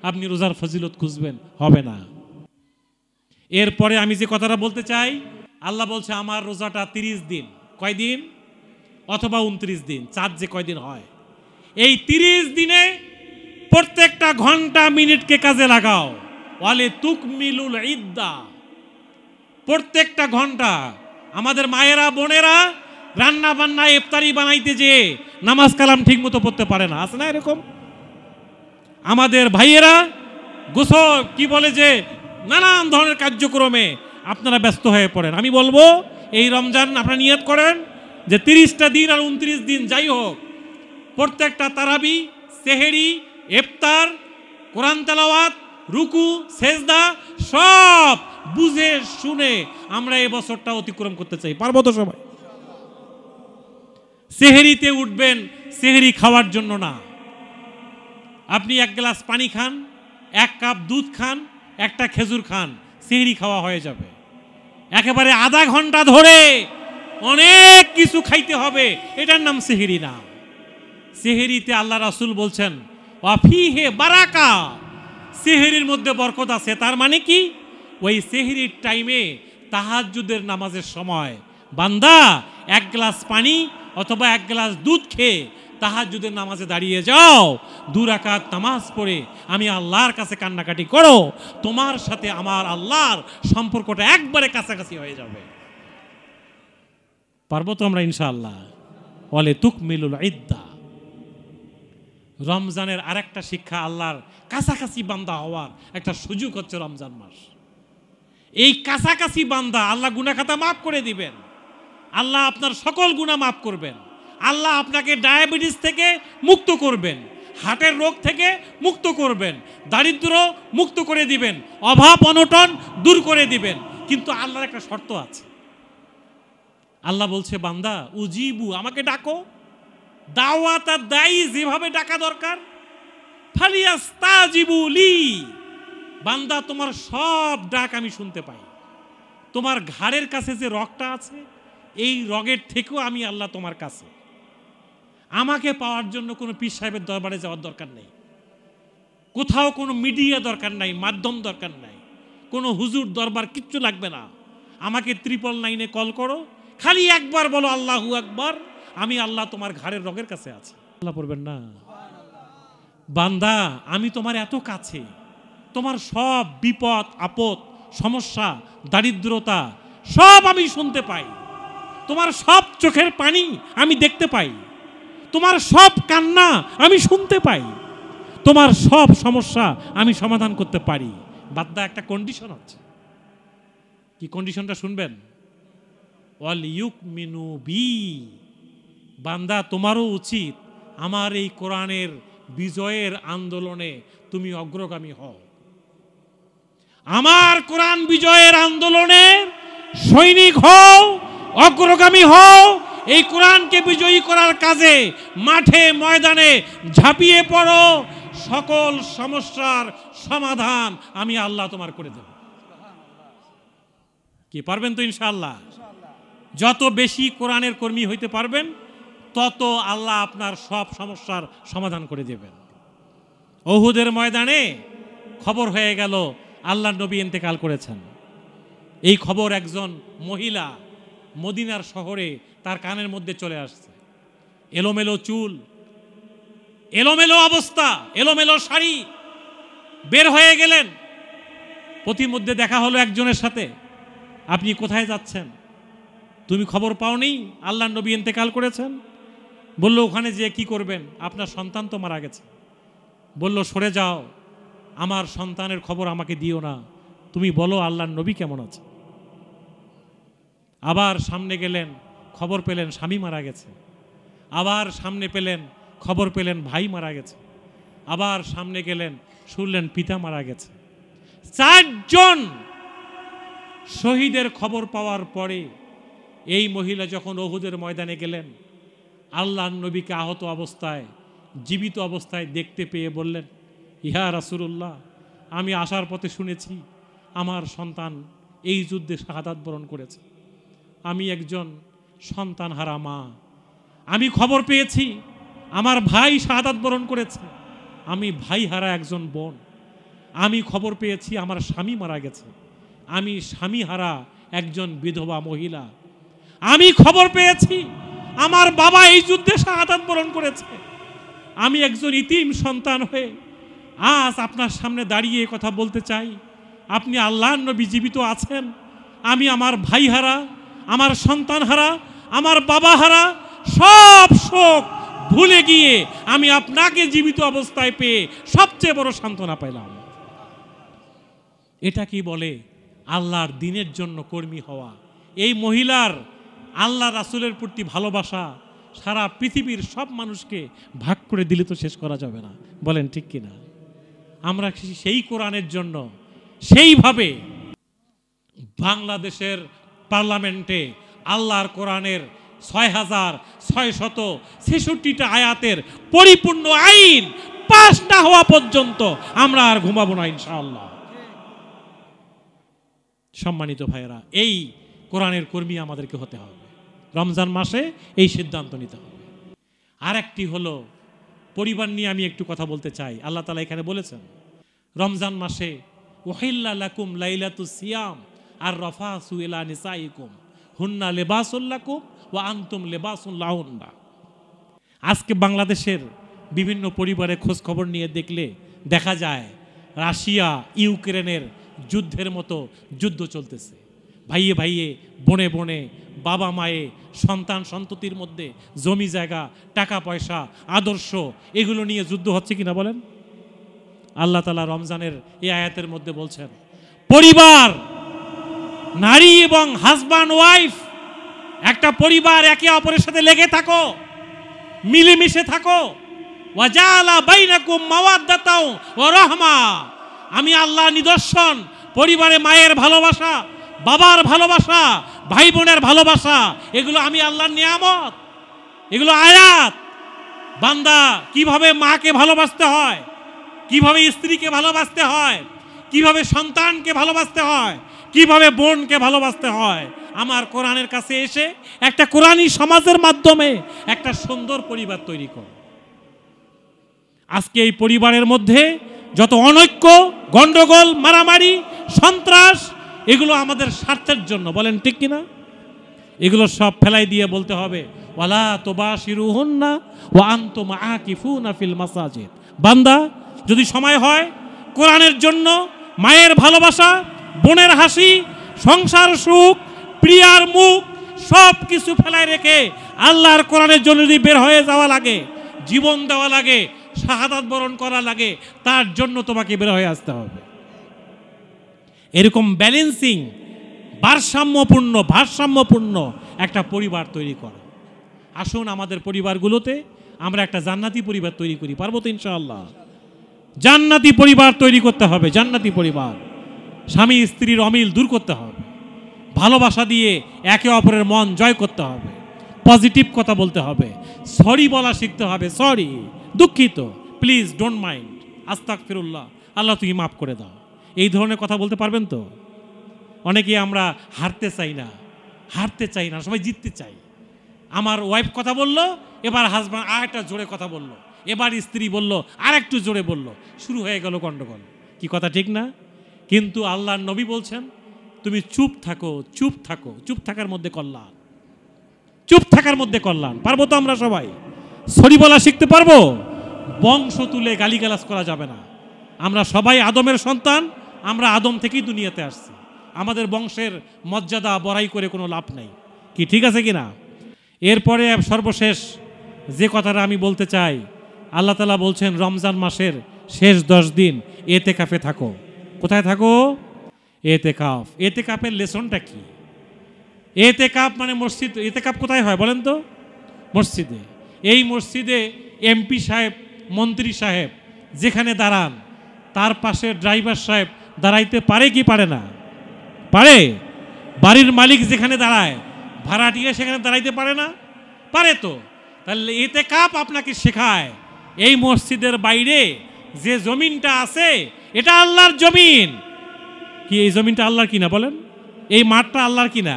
আপনি রোজার ফজিলত খুঁজবেন, হবে না। এরপরে আমি যে কথাটা বলতে চাই, আল্লাহ বলছে আমার রোজাটা 30 দিন, কয়দিন? অথবা 29 দিন, চাঁদ যে কয়দিন হয়, এই 30 দিনে প্রত্যেকটা ঘন্টা মিনিটকে কাজে লাগাও। ওয়ালে তুকমিলুল ইদ্দা, প্রত্যেকটা ঘন্টা। আমাদের মায়েরা বোনেরা রান্না বান্না ইফতারি বানাইতে যে নামাজ কালাম ঠিক মতো পড়তে পারে না, আছে না এরকম? আমাদের ভাইয়েরা গোসল কি বলে যে নানান ধরনের কার্যক্রমে আপনারা ব্যস্ত হয়ে পড়েন। আমি বলবো এই রমজান আপনারা নিয়ত করেন যে 30টা দিন আর 29 দিন যাই হোক, প্রত্যেকটা তারাবি, সেহেরি, ইফতার, কোরআন তেলাওয়াত, রুকু, সেজদা সব বুঝে শুনে আমরা এই বছরটা অতিক্রম করতে চাই। পারবো তো সবাই? সেহেরিতে উঠবেন সেহেরি খাওয়ার জন্য না, আপনি 1 গ্লাস পানি খান, 1 কাপ দুধ খান, একটা খেজুর খান, সেহেরি খাওয়া হয়ে যাবে। একেবারে আধা ঘন্টা ধরে অনেক কিছু খাইতে হবে, এটার নাম সেহেরি না। সেহেরিতে আল্লাহ রাসূল বলছেন ওয়াফিহে বারাকা, সেহেরির মধ্যে বরকত আছে। তার মানে কি? ওই সেহেরির টাইমে তাহাজ্জুদের নামাজের সময় বান্দা 1 গ্লাস পানি অথবা 1 গ্লাস দুধ খেয়ে তাহাজ্জুদের নামাজে দাঁড়িয়ে যাও, 2 রাকাত নামাজ পড়ে আমি আল্লাহর কাছে কান্নাকাটি করো, তোমার সাথে আমার আল্লাহর সম্পর্কটা একবারে কাছাকাছি হয়ে যাবে। পারবো তো আমরা ইনশাআল্লাহ? ওয়ালে তুকমিলুল ইদ্দা। রমজানের আরেকটা শিক্ষা, আল্লাহর কাছাকাছি বান্দা হওয়ার একটা সুযোগ হচ্ছে রমজান মাস। এই কাছাকাছি বান্দা আল্লাহ গুনাহ খাতা মাফ করে দিবেন, আল্লাহ আপনার সকল গুনাহ মাফ করবেন, আল্লাহ আপনাকে ডায়াবেটিস থেকে মুক্ত করবেন, হার্টের রোগ থেকে মুক্ত করবেন, দারিদ্র মুক্ত করে দিবেন, অভাব অনটন দূর করে দিবেন। কিন্তু আল্লাহর একটা শর্ত আছে। আল্লাহ বলছে বান্দা উজিবু, আমাকে ডাকো, দাওয়াতা দাই, যেভাবে ডাকা দরকার, ফালিয়াস্তাজিবু লি, বান্দা তোমার সব ডাক আমি শুনতে পাই। তোমার ঘাড়ের কাছে যে রগটা আছে, এই রগের থেকেও আমি আল্লাহ তোমার কাছে। আমাকে পাওয়ার জন্য কোনো পীর সাহেবের দরবারে যাওয়ার দরকার নেই, কোথাও কোনো মিডিয়া দরকার নাই, মাধ্যম দরকার নাই, কোনো হুজুর দরবার কিচ্ছু লাগবে না। আমাকে 999-এ কল করো, খালি একবার বলো আল্লাহু আকবার, আমি আল্লাহ তোমার ঘাড়ের রগের কাছে আছি। আল্লাহ পড়বেন না? বান্দা আমি তোমার এত কাছে, তোমার সব বিপদ আপদ সমস্যা দারিদ্রতা সব আমি শুনতে পাই, তোমার সব চোখের পানি আমি দেখতে পাই, তোমার সব কান্না আমি শুনতে পাই, তোমার সব সমস্যা আমি সমাধান করতে পারি। বান্দা একটা কন্ডিশন আছে, কি কন্ডিশনটা শুনবেন? ওয়াল ইউকমিনু বি, বান্দা তোমারও উচিত আমার এই কোরআনের বিজয়ের আন্দোলনে তুমি অগ্রগামী হও। আমার কোরআন বিজয়ের আন্দোলনে সৈনিক হও, অগ্রগামী হও। এই কোরআনকে বিজয়ী করার কাজে মাঠে ময়দানে ঝাঁপিয়ে পড়ো, সকল সমস্যার সমাধান আমি আল্লাহ তোমার করে দেব। কি পারবেন তো ইনশাআল্লাহ? যত বেশি কোরআনের কর্মী হইতে পারবেন তত আল্লাহ আপনার সব সমস্যার সমাধান করে দেবেন। উহুদের ময়দানে খবর হয়ে গেল আল্লাহর নবী ইন্তেকাল করেছেন। এই খবর একজন মহিলা মদিনার শহরে তার কানের মধ্যে চলে আসছে। এলোমেলো চুল, এলোমেলো অবস্থা, এলোমেলো শাড়ি, বের হয়ে গেলেন। প্রতিমধ্যে দেখা হলো একজনের সাথে, আপনি কোথায় যাচ্ছেন? তুমি খবর পাওনি আল্লাহর নবী ইন্তেকাল করেছেন? বলল, ওখানে যেয়ে কি করবেন? আপনার সন্তান তো মারা গেছে। বলল, সরে যাও, আমার সন্তানের খবর আমাকে দিও না, তুমি বলো আল্লাহর নবী কেমন আছে। আবার সামনে গেলেন, খবর পেলেন স্বামী মারা গেছে। আবার সামনে পেলেন, খবর পেলেন ভাই মারা গেছে। আবার সামনে গেলেন, শুনলেন পিতা মারা গেছে। 4 জন শহীদের খবর পাওয়ার পরে এই মহিলা যখন উহুদের ময়দানে গেলেন, আল্লাহর নবীকে আহত অবস্থায়, জীবিত অবস্থায় দেখতে পেয়ে বললেন, ইয়া রাসূলুল্লাহ, আমি আসার পথে শুনেছি আমার সন্তান এই যুদ্ধে শাহাদাত বরণ করেছে। আমি একজন সন্তানহারা মা, আমি খবর পেয়েছি আমার ভাই শাহাদাত বরণ করেছে। আমি ভাইহারা একজন বোন, আমি খবর পেয়েছি আমার স্বামী মারা গেছে। আমি স্বামীহারা একজন বিধবা মহিলা। আমি খবর পেয়েছি আমার বাবা এই যুদ্ধে শাহাদাত বরণ করেছে। আমি একজন ইতিম সন্তান হয়ে আজ আপনার সামনে দাঁড়িয়ে কথা বলতে চাই, আপনি আল্লাহর নবী জীবিত আছেন। আমি আমার ভাইহারা, আমার সন্তানহারা, আমার বাবাহারা সব শোক ভুলে গিয়ে আমি আপনাকে জীবিত অবস্থায় পেয়ে সবচেয়ে বড় সান্ত্বনা পেলাম। এটা কি বলে আল্লাহর দ্বীনের জন্য কর্মী হওয়া? এই মহিলার আল্লাহ রাসূলের প্রতি ভালোবাসা সারা পৃথিবীর সব মানুষকে ভাগ করে দিলে তো শেষ করা যাবে না, বলেন ঠিক কিনা? আমরা সেই কোরআনের জন্য সেইভাবে বাংলাদেশের পার্লামেন্টে আল্লাহর কোরআনের ৬,৬৬৬টা আয়াতের পরিপূর্ণ আইন পাস না হওয়া পর্যন্ত আমরা আর ঘুমাবো না ইনশাআল্লাহ। সম্মানিত ভাইয়েরা, এই কোরআনের কর্মী আমাদেরকে হতে হবে। রমজান মাসে এই সিদ্ধান্ত নিতে হবে। আর একটি হলো পরিবার নিয়ে আমি একটু কথা বলতে চাই। আল্লাহ তাআলা এখানে বলেছেন রমজান মাসে উহিল্লা লাকুম লাইলাতুস সিয়াম আর রাফাসু ইলা নিসাইকুম হুন্না লিবাসুল লাকুম ওয়া আনতুম লিবাসুল লাহুন্না। আজকে বাংলাদেশের বিভিন্ন পরিবারে খোঁজ খবর নিয়ে দেখলে দেখা যায় রাশিয়া ইউক্রেনের যুদ্ধের মতো যুদ্ধ চলতেছে। ভাইয়ে ভাইয়ে, বনে বনে, বাবা মায়ে, সন্তান সন্ততির মধ্যে জমি জায়গা, টাকা পয়সা, আদর্শ, এগুলো নিয়ে যুদ্ধ হচ্ছে কিনা বলেন? আল্লাহ তাআলা রমজানের এই আয়াতের মধ্যে বলছেন, পরিবার, নারী এবং হাজব্যান্ড ওয়াইফ, একটা পরিবার একে অপরের সাথে লেগে থাকো, মিলেমিশে থাকো। ওয়াজালা বাইনাকুম মাওয়াদ্দাতাও ওয়া রাহমা। আমি আল্লাহ নিদর্শন, পরিবারে মায়ের ভালোবাসা, বাবার ভালোবাসা, ভাই বোনের ভালোবাসা, এগুলো আমি আল্লাহর নিয়ামত, এগুলো আয়াত। বান্দা কিভাবে মাকে ভালোবাসতে হয়, কিভাবে স্ত্রীকে ভালোবাসতে হয়, কিভাবে সন্তানকে ভালোবাসতে হয়, কিভাবে বোনকে ভালোবাসতে হয়, আমার কোরআনের কাছে এসে একটা কোরআনী সমাজের মাধ্যমে একটা সুন্দর পরিবার তৈরি করো। আজকে এই পরিবারের মধ্যে যত অনৈক্য, গন্ডগোল, মারামারি, সন্ত্রাস, এগুলো আমাদের স্বার্থের জন্য, বলেন ঠিক কিনা? এগুলো সব ফেলাই দিয়ে বলতে হবে ওয়ালা তুবাশিরুহুন্না ওয়া আনতুম আকিফুনা ফিল মাসাজিদ। বান্দা, যদি সময় হয় কোরআনের জন্য, মায়ের ভালোবাসা, বোনের হাসি, সংসার সুখ, প্রিয়ার মুখ, সব কিছু ফেলাই রেখে আল্লাহর কোরআনের জন্য যদি বের হয়ে যাওয়া লাগে, জীবন দেওয়া লাগে, শাহাদাত বরণ করা লাগে, তার জন্য তোমাকে বের হয়ে আসতে হবে। এরকম ব্যালেন্সিং, ভারসাম্যপূর্ণ একটা পরিবার তৈরি করো। আসুন আমাদের পরিবারগুলোতে আমরা একটা জান্নাতি পরিবার তৈরি করি। পারবো তো ইনশাআল্লাহ? জান্নাতি পরিবার তৈরি করতে হবে। জান্নাতি পরিবার, স্বামী স্ত্রীর অমিল দূর করতে হবে, ভালোবাসা দিয়ে একে অপরের মন জয় করতে হবে, পজিটিভ কথা বলতে হবে, সরি বলা শিখতে হবে। সরি, দুঃখিত, প্লিজ ডোন্ট মাইন্ড, আস্তাগফিরুল্লাহ, আল্লাহ তুমি মাফ করে দাও, এই ধরনের কথা বলতে পারবেন তো? অনেকেই আমরা হারতে চাই না, সবাই জিততে চাই। আমার ওয়াইফ কথা বললো, এবার হাজব্যান্ড আর একটা জোরে কথা বলল, এবার স্ত্রী বলল আর একটু জোরে বলল, শুরু হয়ে গেল গন্ডগোল। কি কথা ঠিক না? কিন্তু আল্লাহর নবী বলছেন তুমি চুপ থাকো, চুপ থাকো, চুপ থাকার মধ্যে কল্যাণ, চুপ থাকার মধ্যে কল্যাণ। পারবো তো আমরা সবাই? সরি বলা শিখতে পারবো? বংশ তুলে গালিগালাজ করা যাবে না। আমরা সবাই আদমের সন্তান, আমরা আদম থেকেই দুনিয়াতে আসছি, আমাদের বংশের মর্যাদা বড়াই করে কোনো লাভ নেই। কি ঠিক আছে কি না? এরপরে সর্বশেষ যে কথাটা আমি বলতে চাই, আল্লাহ তাআলা বলছেন রমজান মাসের শেষ 10 দিন এতেকাফে থাকো। কোথায় থাকো? এতেকাফ। এতেকাফের লেসনটা কি? এতেকাফ মানে মসজিদ। এতেকাফ কোথায় হয় বলেন তো? মসজিদে। এই মসজিদে এমপি সাহেব, মন্ত্রী সাহেব যেখানে দাঁড়ান, তার পাশে ড্রাইভার সাহেব দাঁড়াইতে পারে কি পারে না? পারে। বাড়ির মালিক যেখানে দাঁড়ায়, ভাড়াটিয়া সেখানে দাঁড়াইতে পারে না? পারে তো। তাহলে ইতিকাফ আপনাকে শেখায় এই মসজিদের বাইরে যে জমিনটা আছে এটা আল্লাহর জমিন। কি এই জমিনটা আল্লাহর কিনা বলেন? এই মাঠটা আল্লাহর কিনা?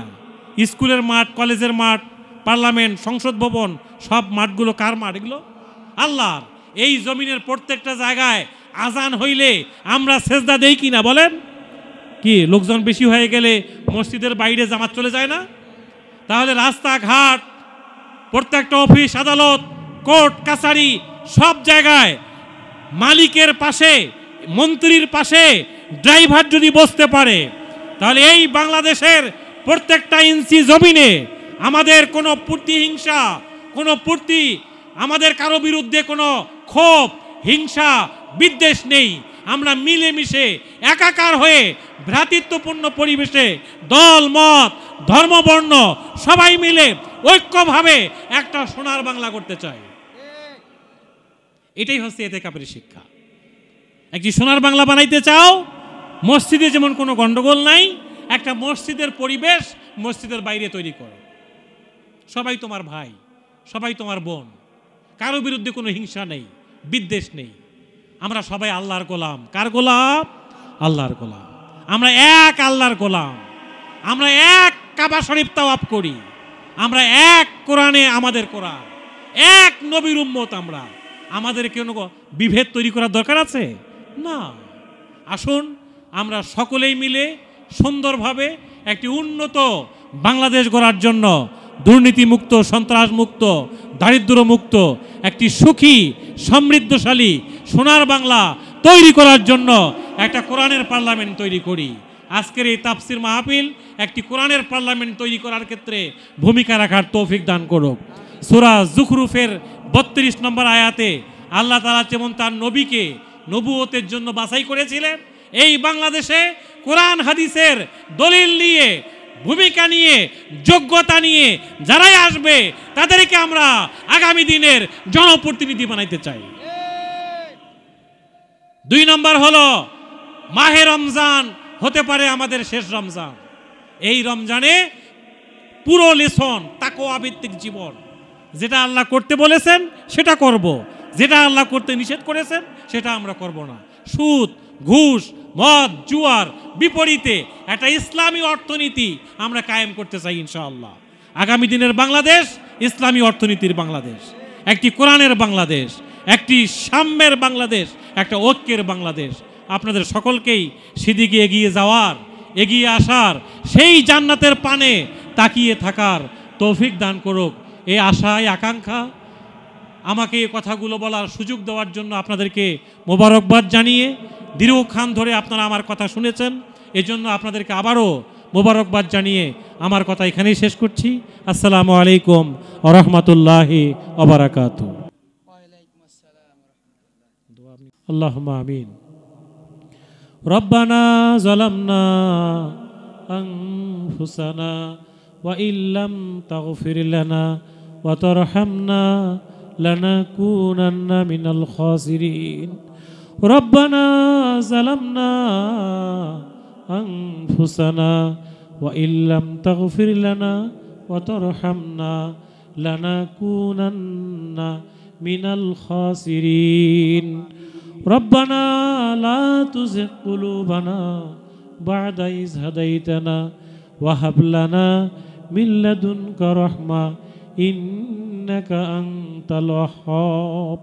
স্কুলের মাঠ, কলেজের মাঠ, পার্লামেন্ট, সংসদ ভবন, সব মাঠগুলো কার মাঠ? এগুলো আল্লাহর। এই জমিনের প্রত্যেকটা জায়গায় আজান হইলে আমরা সেজদা দেই কিনা বলেন? কি লোকজন বেশি হয়ে গেলে মসজিদের বাইরে জামাত চলে যায় না? তাহলে রাস্তাঘাট, প্রত্যেকটা অফিস আদালত, কোর্ট কাছারি, সব জায়গায় মালিকের পাশে, মন্ত্রীর পাশে ড্রাইভার যদি বসতে পারে, তাহলে এই বাংলাদেশের প্রত্যেকটা ইঞ্চি জমিনে আমাদের কোনো প্রতিহিংসা, কোনো আমাদের কারো বিরুদ্ধে কোনো ক্ষোভ, হিংসা, বিদ্বেষ নেই। আমরা মিলেমিশে একাকার হয়ে ভ্রাতৃত্বপূর্ণ পরিবেশে দল মত ধর্ম বর্ণ সবাই মিলে ঐক্যভাবে একটা সোনার বাংলা করতে চাই। এটাই হচ্ছে ইতিকাফের শিক্ষা। একটি সোনার বাংলা বানাইতে চাও, মসজিদে যেমন কোনো গন্ডগোল নাই, একটা মসজিদের পরিবেশ মসজিদের বাইরে তৈরি করো। সবাই তোমার ভাই, সবাই তোমার বোন, কারো বিরুদ্ধে কোনো হিংসা নেই, বিদ্বেষ নেই। আমরা সবাই আল্লাহর গোলাম। কার গোলাম? আল্লাহর গোলাম। আমরা এক আল্লাহর গোলাম। আমরা এক কাবা শরীফ তাওয়াফ করি। আমরা এক কোরআনে আমাদের কোরআন, এক নবীর উম্মত। আমরা আমাদের কোনো বিভেদ তৈরি করার দরকার আছে না। আসুন আমরা সকলেই মিলে সুন্দরভাবে একটি উন্নত বাংলাদেশ গড়ার জন্য, দুর্নীতিমুক্ত, সন্ত্রাসমুক্ত, দারিদ্র্যমুক্ত একটি সুখী সমৃদ্ধশালী সোনার বাংলা তৈরি করার জন্য একটা কোরআনের পার্লামেন্ট তৈরি করি। আজকের এই তাফসির মাহফিল একটি কোরআনের পার্লামেন্ট তৈরি করার ক্ষেত্রে ভূমিকা রাখার তৌফিক দান করুক। সূরা যুখরুফের 32 নম্বর আয়াতে আল্লাহ তাআলা যেমন তার নবীকে নবুয়তের জন্য বাছাই করেছিলেন, এই বাংলাদেশে কোরআন হাদিসের দলিল নিয়ে, ভূমিকা নিয়ে, যোগ্যতা নিয়ে যারাই আসবে তাদেরকে আমরা আগামী দিনের জনপ্রতিনিধি বানাইতে চাই। 2 নম্বর হলো মাহে রমজান হতে পারে আমাদের শেষ রমজান। এই রমজানে পুরো লেসন তাকওয়া ভিত্তিক জীবন। যেটা আল্লাহ করতে বলেছেন সেটা করব, যেটা আল্লাহ করতে নিষেধ করেছেন সেটা আমরা করব না। সুদ, ঘুষ, মদ, জুয়ার বিপরীতে একটা ইসলামী অর্থনীতি আমরা কায়েম করতে চাই ইনশাআল্লাহ। আগামী দিনের বাংলাদেশ ইসলামী অর্থনীতির বাংলাদেশ, একটি কোরআনের বাংলাদেশ, একটি সাম্যের বাংলাদেশ, একটা ঐক্যের বাংলাদেশ। আপনাদের সকলকেই সেদিকে এগিয়ে যাওয়ার, এগিয়ে আসার, সেই জান্নাতের পানে তাকিয়ে থাকার তৌফিক দান করুক। এই আশা, এই আকাঙ্ক্ষা, আমাকে এই কথাগুলো বলার সুযোগ দেওয়ার জন্য আপনাদেরকে মোবারকবাদ জানিয়ে, দীর্ঘক্ষণ ধরে আপনারা আমার কথা শুনেছেন, এজন্য আপনাদেরকে আবারও মোবারকবাদ জানিয়ে আমার কথা এখানেই শেষ করছি। আসসালামু আলাইকুম ওয়া রাহমাতুল্লাহি ওয়া বারাকাতুহু। আল্লাহুম্মা আমিন। রব্বানা যালামনা আনফুসানা ওয়া ইল্লাম তাগফির লানা ওয়া তারহামনা লানাকুনান্না মিনাল খাসিরিন। রব্বানা যালামনা আনফুসানা ওয়া ইল্লাম তাগফির লানা ওয়া তারহামনা লানাকুনান্না মিনাল খাসিরিন। রব্বানা লা তুযিগ কুলুবানা বা'দা ইয হাদাইতানা ওয়া হাব লানা মিন লাদুনকা রাহমা إنك أنت الوهاب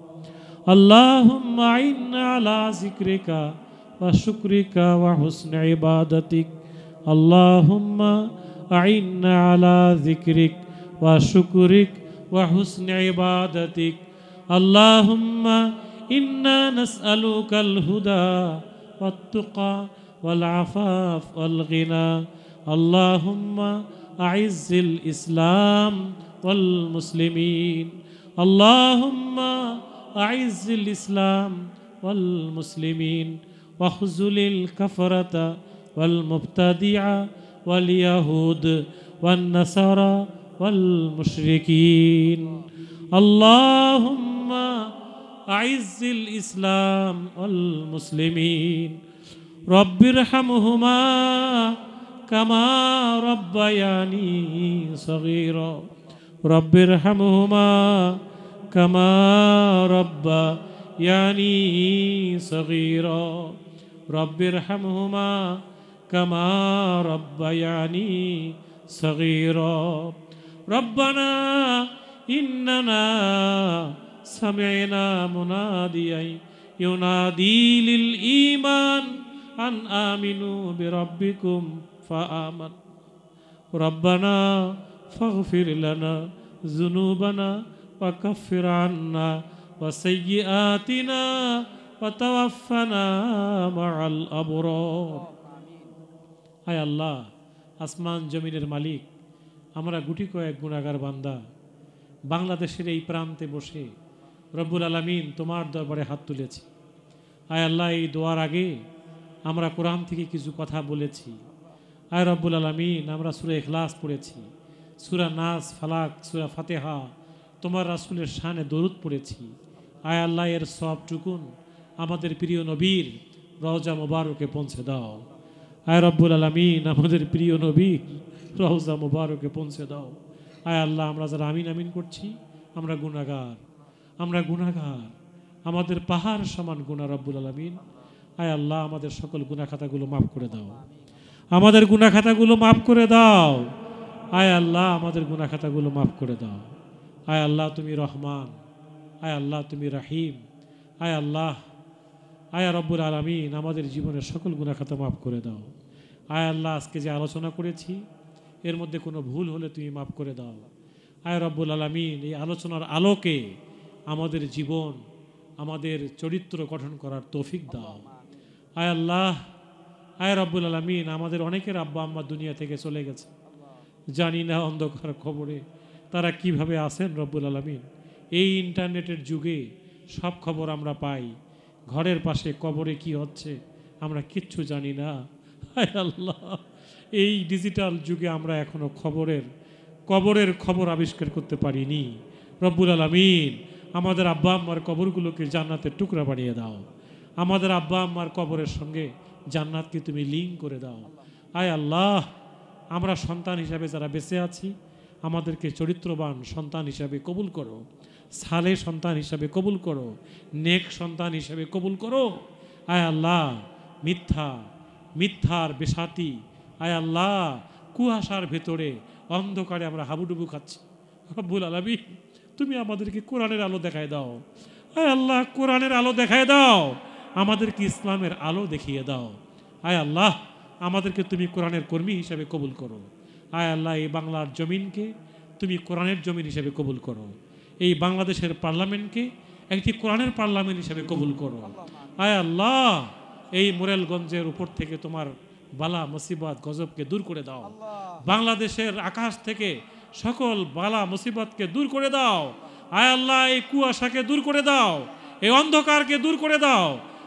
اللهم أعنا على ذكرك وشكرك وحسن عبادتك اللهم أعنا على ذكرك وشكرك وحسن عبادتك اللهم إنا نسألك الهدى والتقى والعفاف والغنى اللهم أعز الإسلام والمسلمين اللهم أعز الإسلام والمسلمين واخذل الكفرة والمبتدعة واليهود والنصارى والمشركين اللهم أعز الإسلام والمسلمين رب ارحمهما كما ربياني صغيرا رب ارحمهما كما ربياني صغيرا رب ارحمهما كما ربياني صغيرا ربنا إننا سمعنا مناديا ينادي للإيمان أن آمنوا بربكم فآمن ربنا فاغفر لنا ذنوبنا وكفر عنا وسيئاتنا وتوفنا مع الأبرار আয় আল্লাহ আসমান জমিনের মালিক আমরা গুটি কয়েক গুনাহগার বান্দা বাংলাদেশের এই প্রান্তে বসে রব্বুল আলামিন তোমার দরবারে হাত তুলেছি আয় আল্লাহ এই দোয়ার আগে আমরা কোরআন থেকে কিছু কথা বলেছি আয় রব্বুল আলামিন আমরা সূরা ইখলাস পড়েছি সূরা নাস ফালাক সূরা ফাতিহা তোমার রাসূলের শানে দরুদ পড়েছি আয় আল্লাহ এর সবটুকুন আমাদের প্রিয় নবীর রওজা মুবারকে পৌঁছে দাও আয় রব্বুল আলামিন আমাদের প্রিয় নবীর রওজা মুবারকে পৌঁছে দাও আয় আল্লাহ আমরা যারা আমিন আমিন করছি আমরা গুনাহগার আমাদের পাহাড় সমান গুনাহ রব্বুল আলামিন আয় আল্লাহ আমাদের সকল গুনাহ খাতাগুলো মাফ করে দাও আমাদের গুনাহ খাতাগুলো মাফ করে দাও আয় আল্লাহ আমাদের গুনাহ খাতাগুলো মাফ করে দাও আয় আল্লাহ তুমি রহমান আয় আল্লাহ তুমি রহিম আয় আল্লাহ আয় রব্বুল আলামিন আমাদের জীবনের সকল গুনাহ খাতা মাফ করে দাও আয় আল্লাহ আজকে যে আলোচনা করেছি এর মধ্যে কোনো ভুল হলে তুমি মাফ করে দাও আয় রব্বুল আলামিন এই আলোচনার আলোকে আমাদের জীবন আমাদের চরিত্র গঠন করার তৌফিক দাও আয় আল্লাহ আয় রব্বুল আলামিন আমাদের অনেকের আব্বা আম্মা দুনিয়া থেকে চলে গেছে জানি না অন্ধকার খবরে তারা কিভাবে আছেন রব্বুল আলামিন এই ইন্টারনেটের যুগে সব খবর আমরা পাই ঘরের পাশে কবরে কি হচ্ছে আমরা কিচ্ছু জানি না হায় আল্লাহ এই ডিজিটাল যুগে আমরা এখনো কবরের খবর আবিষ্কার করতে পারিনি রব্বুল আলামিন আমাদের আব্বা আম্মার কবরগুলোকে জান্নাতের টুকরা বানিয়ে দাও আমাদের আব্বা আম্মার কবরের সঙ্গে জান্নাতকে তুমি লিঙ্ক করে দাও আয় আল্লাহ আমরা সন্তান হিসাবে যারা বেঁচে আছি আমাদেরকে চরিত্রবান সন্তান হিসাবে কবুল করো সালে সন্তান হিসাবে কবুল করো নেক সন্তান হিসাবে কবুল করো আয় আল্লাহ মিথ্যার বেসাতি আয় আল্লাহ কুয়াশার ভেতরে অন্ধকারে আমরা হাবুডুবু খাচ্ছি রব্বুল আলামিন তুমি আমাদেরকে কোরআনের আলো দেখায় দাও আয় আল্লাহ কোরআনের আলো দেখায় দাও আমাদেরকে ইসলামের আলো দেখিয়ে দাও আয় আল্লাহ আমাদেরকে তুমি কোরআনের কর্মী হিসেবে কবুল করো আয় আল্লাহ এই বাংলার জমিনকে তুমি কোরআনের জমিন হিসেবে কবুল করো এই বাংলাদেশের পার্লামেন্টকে একটি কোরআনের পার্লামেন্ট হিসেবে কবুল করো আয় আল্লাহ এই মোরেলগঞ্জের উপর থেকে তোমার বালা মুসিবত গজবকে দূর করে দাও বাংলাদেশের আকাশ থেকে সকল বালা মুসিবতকে দূর করে দাও আয় আল্লাহ এই কুয়াশাকে দূর করে দাও এই অন্ধকারকে দূর করে দাও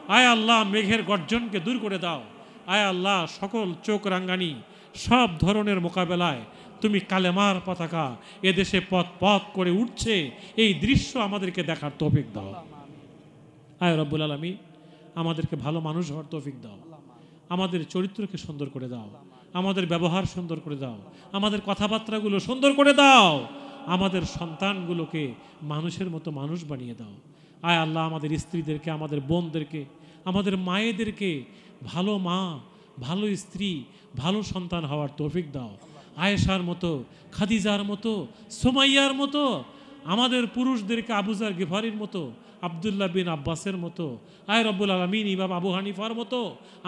আয় আল্লাহ মেঘের গর্জনকে দূর করে দাও আয় আল্লাহ সকল চোখ রাঙ্গানি সব ধরনের মোকাবেলায় তুমি কালেমার পতাকা এদেশে পথ পথ করে উঠছে এই দৃশ্য আমাদেরকে দেখার তৌফিক দাও আয় রব্বুল আলামিন আমাদেরকে ভালো মানুষ হওয়ার তৌফিক দাও আমাদের চরিত্রকে সুন্দর করে দাও আমাদের ব্যবহার সুন্দর করে দাও আমাদের কথাবার্তাগুলো সুন্দর করে দাও আমাদের সন্তানগুলোকে মানুষের মতো মানুষ বানিয়ে দাও আয় আল্লাহ আমাদের স্ত্রীদেরকে আমাদের বোনদেরকে আমাদের মায়েদেরকে ভালো মা ভালো স্ত্রী ভালো সন্তান হওয়ার তৌফিক দাও আয়েশার মতো খাদিজার মতো সুমাইয়ার মতো আমাদের পুরুষদেরকে আবু যার গিফারির মতো, আব্দুল্লাহ বিন আব্বাসের মতো, আয় রব্বুল আলামিন ইমাম আবু হানিফার মতো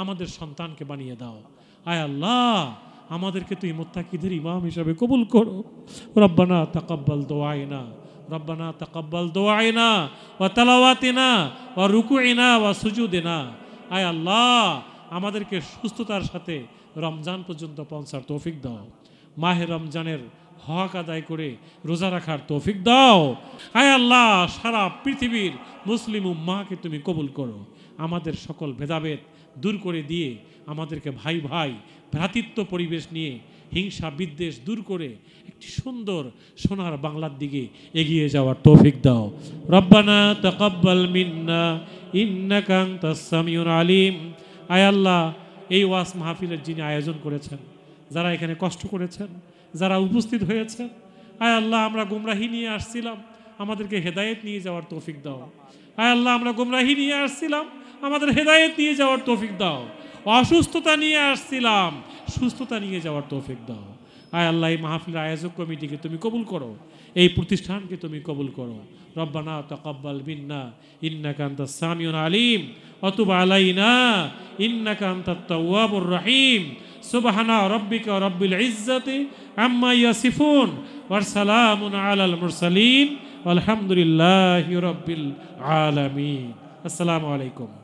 আমাদের সন্তানকে বানিয়ে দাও। আয় আল্লাহ, আমাদেরকে তুই মুত্তাকিদের ইমাম হিসাবে কবুল করো। রব্বানা তাকাব্বাল দুআইনা, রব্বানা তাকাব্বাল দুআইনা ওয়া তালাওয়াতিনা ওয়া রুকুইনা ওয়া সুজুদিনা। আয় আল্লাহ, আমাদেরকে সুস্থতার সাথে রমজান পর্যন্ত পৌঁছার তৌফিক দাও। মাহে রমজানের হক আদায় করে রোজা রাখার তৌফিক দাও। আয় আল্লাহ, সারা পৃথিবীর মুসলিম উম্মাহকে তুমি কবুল করো। আমাদের সকল ভেদাভেদ দূর করে দিয়ে আমাদেরকে ভাই ভাই ভ্রাতৃত্ব পরিবেশ নিয়ে হিংসা বিদ্বেষ দূর করে একটি সুন্দর সোনার বাংলার দিকে এগিয়ে যাওয়ার তৌফিক দাও। রব্বানা তাকাব্বাল মিন্না ইন্নাকা আনতাস সামিউল আলিম। আয় আল্লাহ, এই ওয়াজ মাহফিলের যিনি আয়োজন করেছেন, যারা এখানে কষ্ট করেছেন, যারা উপস্থিত হয়েছেন, আয় আল্লাহ, আমরা গুমরাহি নিয়ে আসছিলাম, আমাদেরকে হেদায়েত নিয়ে যাওয়ার তৌফিক দাও। আয় আল্লাহ, আমরা গুমরাহি নিয়ে আসছিলাম, আমাদের হেদায়েত নিয়ে যাওয়ার তৌফিক দাও। অসুস্থতা নিয়ে আসছিলাম, সুস্থতা নিয়ে যাওয়ার তৌফিক দাও। আয় আল্লাহ, এই মাহফিলের আয়োজক কমিটিকে তুমি কবুল করো, এই প্রতিষ্ঠানকে তুমি কবুল করো। রব্বানা তাকাব্বাল মিন্না ইন্নাকা আনতাস সামিউল আলিম ওয়া তুব আলাইনা ইন্নাকা আনতাত তাওয়াবুর রহিম। সুবহানা রাব্বিকা রাব্বিল ইজ্জাতি আম্মা ইয়াসিফুন ওয়া সালামুন আলাল মুরসালিন ওয়ালহামদুলিল্লাহি রাব্বিল আলামিন। আসসালামু আলাইকুম।